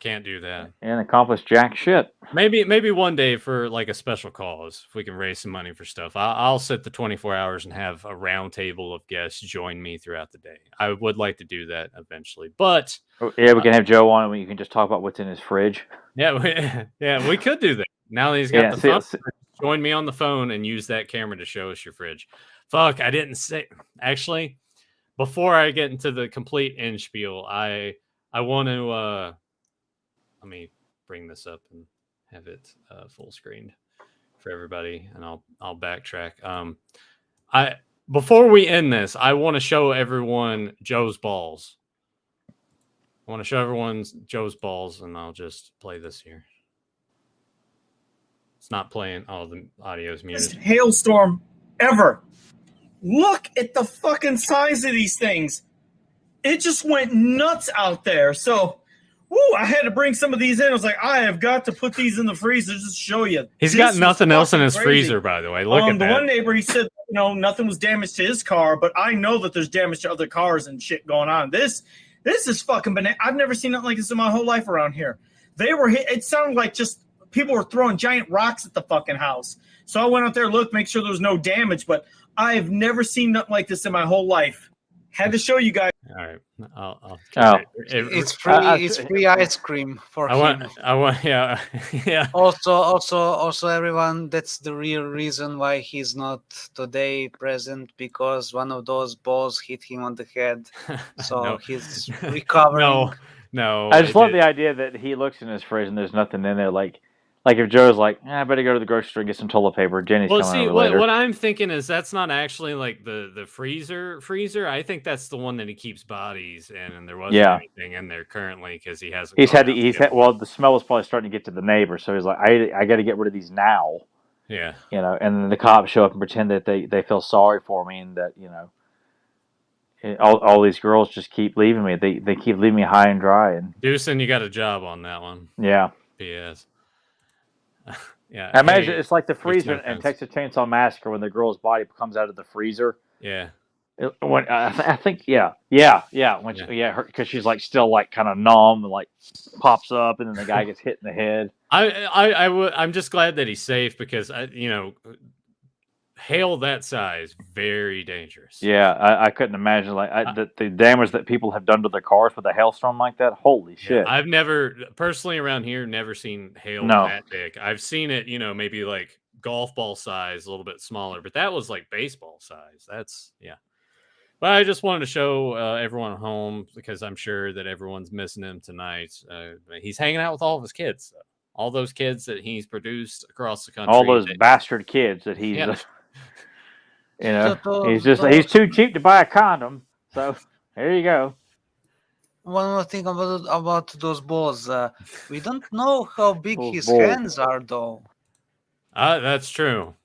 can't do that. And accomplish jack shit. Maybe one day for like a special cause, if we can raise some money for stuff. I'll set the 24 hours and have a round table of guests join me throughout the day. I would like to do that eventually, but Yeah, we can have Joe on and you can just talk about what's in his fridge. yeah, we could do that. Now that he's got Yeah, the see- phone, see- join me on the phone and use that camera to show us your fridge. Fuck, I didn't say. Actually, before I get into the complete end spiel, I want to let me bring this up and have it full screened for everybody, and I'll backtrack. Before we end this, I want to show everyone Joe's balls. I want to show everyone Joe's balls, and I'll just play this here. It's not playing. Oh, the audio's Biggest muted. hailstorm ever. Look at the fucking size of these things. It just went nuts out there. So, I had to bring some of these in. I was like, I have got to put these in the freezer just to show you. He's This got is nothing else in fucking his crazy. freezer, by the way. Look at The that. one neighbor, he said, nothing was damaged to his car, but I know that there's damage to other cars and shit going on. This is fucking banana. I've never seen nothing like this in my whole life around here. It sounded like just people were throwing giant rocks at the fucking house. So I went out there, looked, make sure there was no damage, but I've never seen nothing like this in my whole life. Had to show you guys. All right, I'll Oh. It's free. It's free ice cream for I him. want, yeah, yeah. Also, everyone. That's the real reason why he's not today present, because one of those balls hit him on the head. So No. he's recovering. No. I just it love did- the idea that he looks in his fridge and there's nothing in there. Like if Joe's like, I better go to the grocery store and get some toilet paper. Jenny's Well, coming see, over later. what I'm thinking is that's not actually like the freezer. I think that's the one that he keeps bodies in, and there wasn't Yeah. anything in there currently because he hasn't. He's gone had out to, to get one. well, the smell was probably starting to get to the neighbor, so he's like, I got to get rid of these now, Yeah. and then the cops show up and pretend that they feel sorry for me and that all these girls just keep leaving me. They keep leaving me high and dry, and Deucin, you got a job on that one. yeah. P.S. Yeah. I imagine hey, it's like the there's freezer no in sense. Texas Chainsaw Massacre when the girl's body comes out of the freezer. Yeah. When I think when because she's like still like kind of numb and like pops up, and then the guy gets hit in the head. I'm just glad that he's safe because hail that size, very dangerous. Yeah, I couldn't imagine the damage that people have done to their cars with a hailstorm like that. Holy shit! I've never personally around here never seen hail No. that big. I've seen it, maybe like golf ball size, a little bit smaller, but that was like baseball size. That's But I just wanted to show everyone at home because I'm sure that everyone's missing him tonight. He's hanging out with all of his kids, all those kids that he's produced across the country. All those bastard kids that he's, he's too cheap to buy a condom. So there you go. One more thing about those balls. We don't know how big Those his balls. hands are, though. That's true.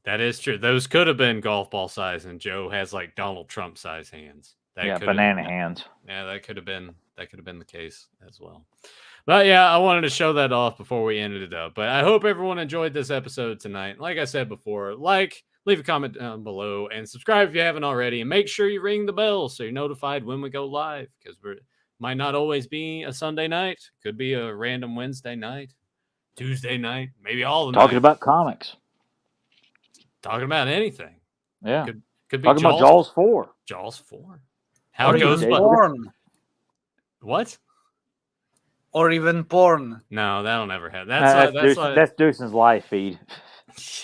That is true. Those could have been golf ball size, and Joe has like Donald Trump size hands. Banana hands. Yeah, that could have been the case as well. But yeah, I wanted to show that off before we ended it up. But I hope everyone enjoyed this episode tonight. Like I said before, leave a comment down below, and subscribe if you haven't already. And make sure you ring the bell so you're notified when we go live, because might not always be a Sunday night. Could be a random Wednesday night, Tuesday night, maybe all the Talking nights. about comics. Talking about anything. Yeah. Could be talking about Jaws 4. Jaws 4. How Or it goes, even but porn. what? Or even porn. No, that'll never happen. That's Deuce's live feed.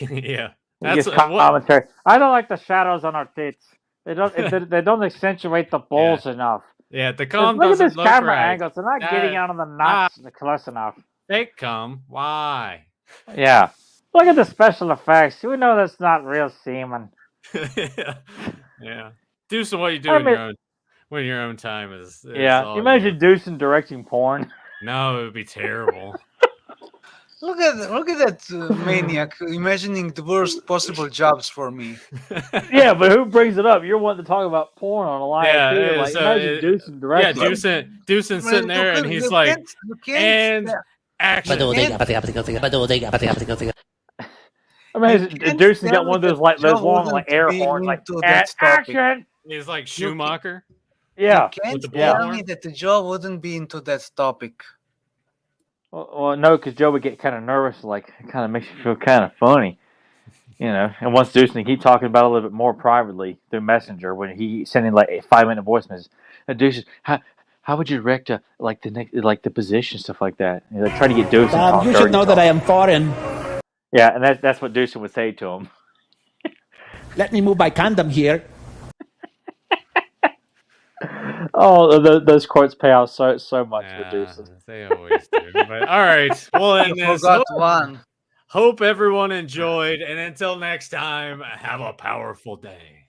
Yeah. He gets commentary. I don't like the shadows on our tits. They don't accentuate the balls enough. Yeah, the cum Look at doesn't this look camera right. angles. They're not getting out of the nuts close enough. Fake cum. Why? Yeah. Look at the special effects. We know that's not real semen. Yeah. Do some what you do when your own time is. Yeah. Imagine Deucin directing porn. No, it would be terrible. Look at that maniac imagining the worst possible jobs for me. Yeah, but who brings it up? You're wanting to talk about porn on a live feed. Like, imagine Deucin directing. Yeah, Deucin sitting there and he's like, and action. Imagine Deucin got one of those those long air horns like action. He's like Schumacher. Yeah. You can't tell me that the Joe wouldn't be into that topic. Well, no, because Joe would get kind of nervous. Like, it kind of makes you feel kind of funny, And once Deucin, he talking about it a little bit more privately through Messenger when he sending like a 5-minute voice message. Deucin, how would you direct the position, stuff like that? And like trying to get Deucin. You should know that I am foreign. Yeah, and that's what Deucin would say to him. Let me move my condom here. Oh, those quotes pay out so much for Deucin. They always do. But all right, well, end this. One. Hope everyone enjoyed, and until next time, have a powerful day.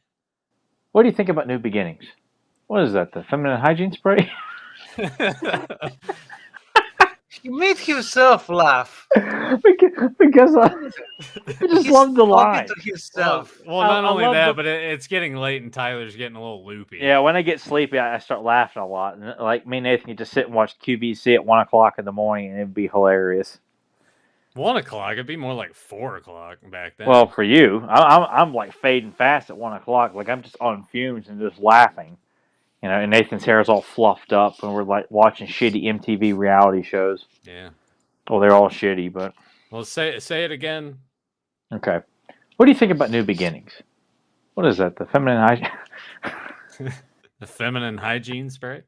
What do you think about New Beginnings? What is that? The feminine hygiene spray? He made himself laugh. because I just love the line. To himself. Well, not only that, but it's getting late and Tyler's getting a little loopy. Yeah, when I get sleepy, I start laughing a lot. And like me and Nathan could just sit and watch QVC at 1 o'clock in the morning, and it'd be hilarious. 1 o'clock? It'd be more like 4 o'clock back then. Well, for you, I'm like fading fast at 1 o'clock. Like I'm just on fumes and just laughing. And Nathan's hair is all fluffed up, and we're like watching shitty MTV reality shows. Yeah. Well, they're all shitty, but. Well, say it again. Okay. What do you think about New Beginnings? What is that? The feminine hygiene? The feminine hygiene spray?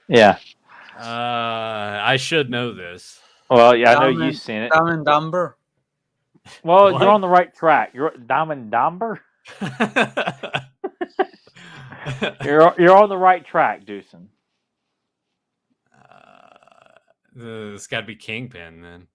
Yeah. I should know this. Well, yeah, I know you've seen it. Dumb and Dumber. Well, you're on the right track. You're Dumb and Dumber? You're on the right track, Deucin. It's got to be Kingpin then.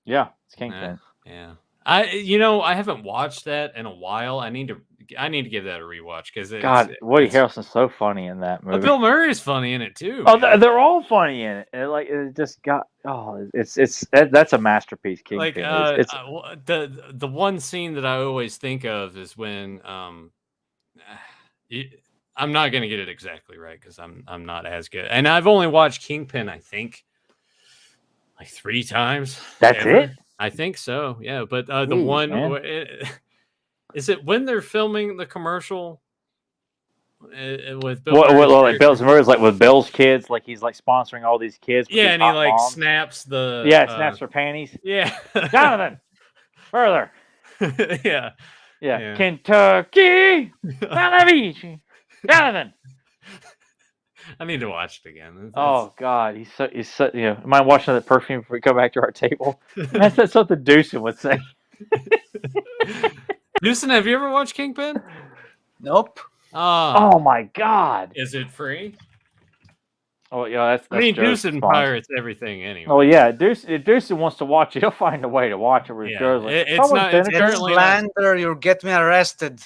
Yeah, it's Kingpin. Yeah. I haven't watched that in a while. I need to give that a rewatch because Woody Harrelson's so funny in that movie. But Bill Murray's funny in it too. Oh, they're all funny in it. That's a masterpiece. Kingpin. Like the one scene that I always think of is when I'm not gonna get it exactly right because I'm not as good, and I've only watched Kingpin, I think, like 3 times. That's ever. it? I think so. Yeah, but the Jeez, one man. is it when they're filming the commercial with Bill? What Murray's like Bill's character? Murray's like with Bill's kids, like he's like sponsoring all these kids. With Yeah, these and he hot like moms. snaps the snaps her panties. Yeah, Jonathan, further. yeah. Yeah. Kentucky, Malavici, Jonathan. I need to watch it again. Oh God, he's so you know. Am I watching that perfume before we go back to our table? That's something Deucin would say. Deucin, have you ever watched Kingpin? Nope. Oh my God. Is it free? Oh yeah, that's I mean, Joe's Deucin response. pirates everything anyway. Oh yeah, if Deucin wants to watch it, he'll find a way to watch it. Where Yeah, Joe's like, it's "Someone not- finish it's it." currently not- Slander, you'll get me arrested.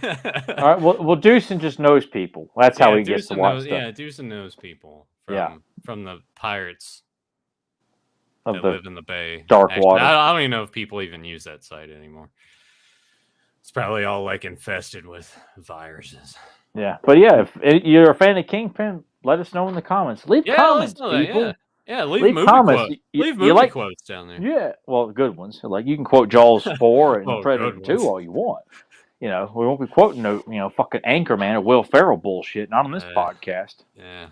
All right. Well, Deucin just knows people. That's how he gets to Deucin watch knows, stuff. Yeah, Deucin knows people from the pirates Of that the live in the bay. dark Actually, water. I don't even know if people even use that site anymore. It's probably all like infested with viruses. Yeah, but yeah, if you're a fan of Kingpin, let us know in the comments. Leave Yeah, comments, let us know that, people. Yeah, leave Leave movie comments. quotes. You- Leave you movie like- quotes down there. Yeah, well, good ones. Like you can quote Jaws 4 and Oh, Predator good 2 ones. all you want. You know, we won't be quoting no, fucking Anchorman or Will Ferrell bullshit. Not on this podcast. Yeah.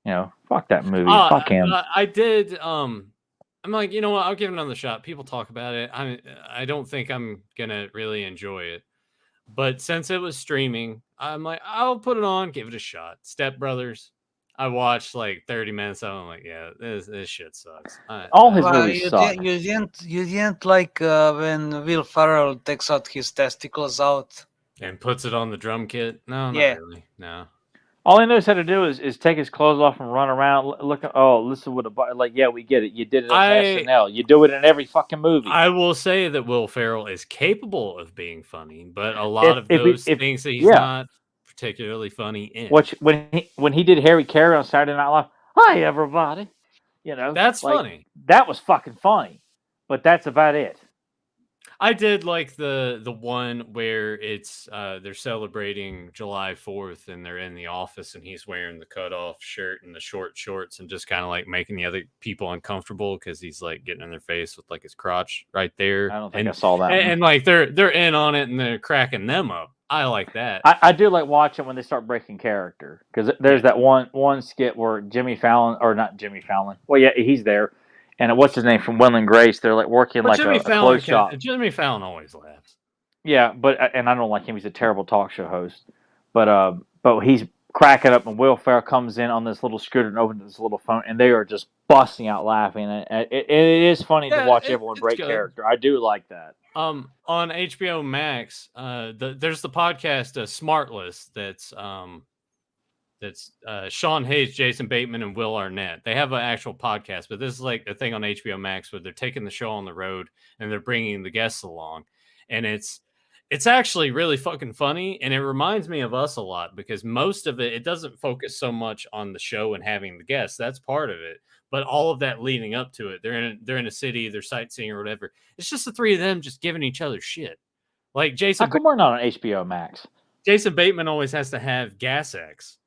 You know, fuck that movie. Fuck him. I did. I'm like, you know what? I'll give it another shot. People talk about it. I don't think I'm gonna really enjoy it, but since it was streaming, I'm like, I'll put it on, give it a shot. Step Brothers. I watched like 30 minutes of it. I'm like, yeah, this shit sucks. All his Well, movies you, suck. you didn't like when Will Ferrell takes out his testicles out. And puts it on the drum kit. No, not Yeah. really. No. All he knows how to do is take his clothes off and run around. Look at listen what yeah, we get it. You did it on SNL. You do it in every fucking movie. I will say that Will Ferrell is capable of being funny, but a lot of If those things that he's not particularly funny in. Which when he did Harry Carey on Saturday Night Live, hi everybody, you know That's like, funny. That was fucking funny, but that's about it. I did like the one where it's they're celebrating July 4th and they're in the office and he's wearing the cutoff shirt and the short shorts and just kind of like making the other people uncomfortable because he's like getting in their face with like his crotch right there. I don't think I saw that. And like they're in on it and they're cracking them up. I like that. I do like watching when they start breaking character because there's that one skit where Jimmy Fallon or not Jimmy Fallon. Well, yeah, he's there. And what's his name from Will and Grace? They're like working But like Jimmy a clothes shop. Jimmy Fallon always laughs. Yeah, but and I don't like him. He's a terrible talk show host. But he's cracking up, and Will Ferrell comes in on this little scooter and opens this little phone, and they are just busting out laughing. And it is funny to watch everyone break character. I do like that. On HBO Max, there's the podcast Smartless that's Sean Hayes, Jason Bateman, and Will Arnett. They have an actual podcast, but this is like a thing on HBO Max where they're taking the show on the road and they're bringing the guests along, and it's actually really fucking funny, and it reminds me of us a lot because most of it doesn't focus so much on the show and having the guests. That's part of it, but all of that leading up to it, they're in a city, they're sightseeing or whatever. It's just the three of them just giving each other shit. Like How come we're not on HBO Max? Jason Bateman always has to have Gas X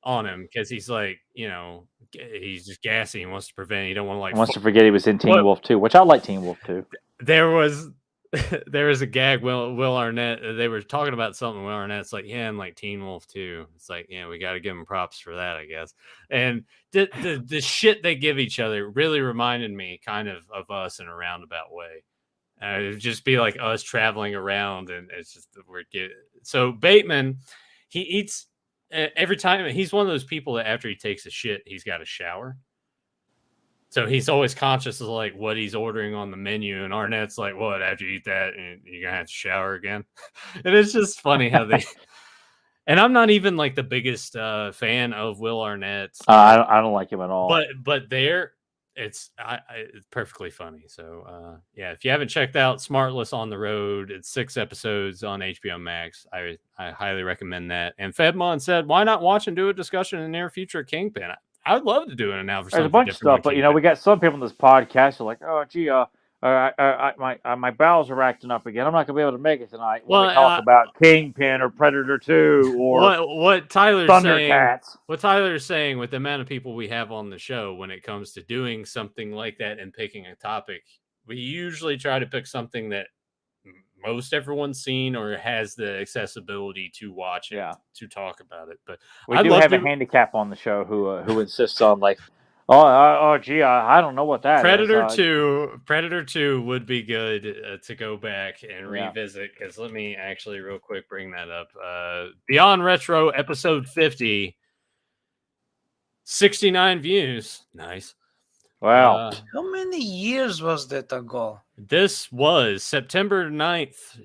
on him because he's like, you know, he's just gassy. He wants to prevent. He don't want to like. He wants to forget he was in Teen Wolf 2, which I like Teen Wolf 2. There was a gag. Will Arnett. They were talking about something. Will Arnett's like, yeah, and like Teen Wolf 2. It's like, yeah, we got to give him props for that, I guess. And the shit they give each other really reminded me kind of us in a roundabout way. It would just be like us traveling around, and it's just so Bateman, he eats. Every time he's one of those people that after he takes a shit, he's got a shower. So he's always conscious of like what he's ordering on the menu. And Arnett's like, what, after you eat that, and you're going to have to shower again. And it's just funny how they, and I'm not even like the biggest fan of Will Arnett. I don't like him at all. But it's perfectly funny. So yeah, if you haven't checked out Smartless on the Road, it's 6 episodes on HBO Max. I highly recommend that. And Fedmon said, why not watch and do a discussion in the near future of Kingpin? I would love to do it now for There's a bunch of stuff, but you know, we got some people in this podcast who are like, oh gee, My bowels are acting up again. I'm not gonna be able to make it tonight. When Well, we talk about Kingpin or Predator 2 or what Tyler's saying, Thundercats. what Tyler's saying with the amount of people we have on the show when it comes to doing something like that and picking a topic, we usually try to pick something that most everyone's seen or has the accessibility to watch it, to talk about it. But we I'd do love have to- a handicap on the show who insists on like, gee, I don't know what that Predator is. 2, Predator 2 would be good to go back and revisit, because let me actually real quick bring that up. Beyond Retro episode 50, 69 views. Nice. Wow. How many years was that ago? This was September 9th,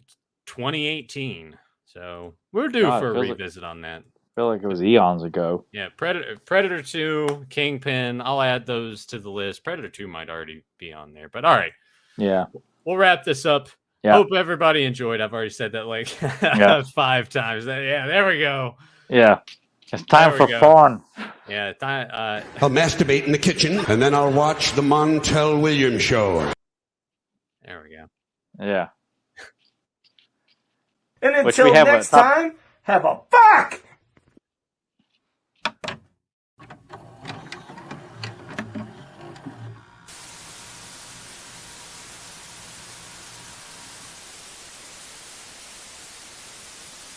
2018. So we're due for a revisit on that. I feel like it was eons ago. Yeah, Predator 2, Kingpin. I'll add those to the list. Predator 2 might already be on there. But all right. Yeah. We'll wrap this up. Yeah. Hope everybody enjoyed. I've already said that like 5 times. Yeah, there we go. Yeah. It's time for fun. Yeah. I'll masturbate in the kitchen, and then I'll watch the Montel Williams show. There we go. Yeah. And until next time, have a fuck!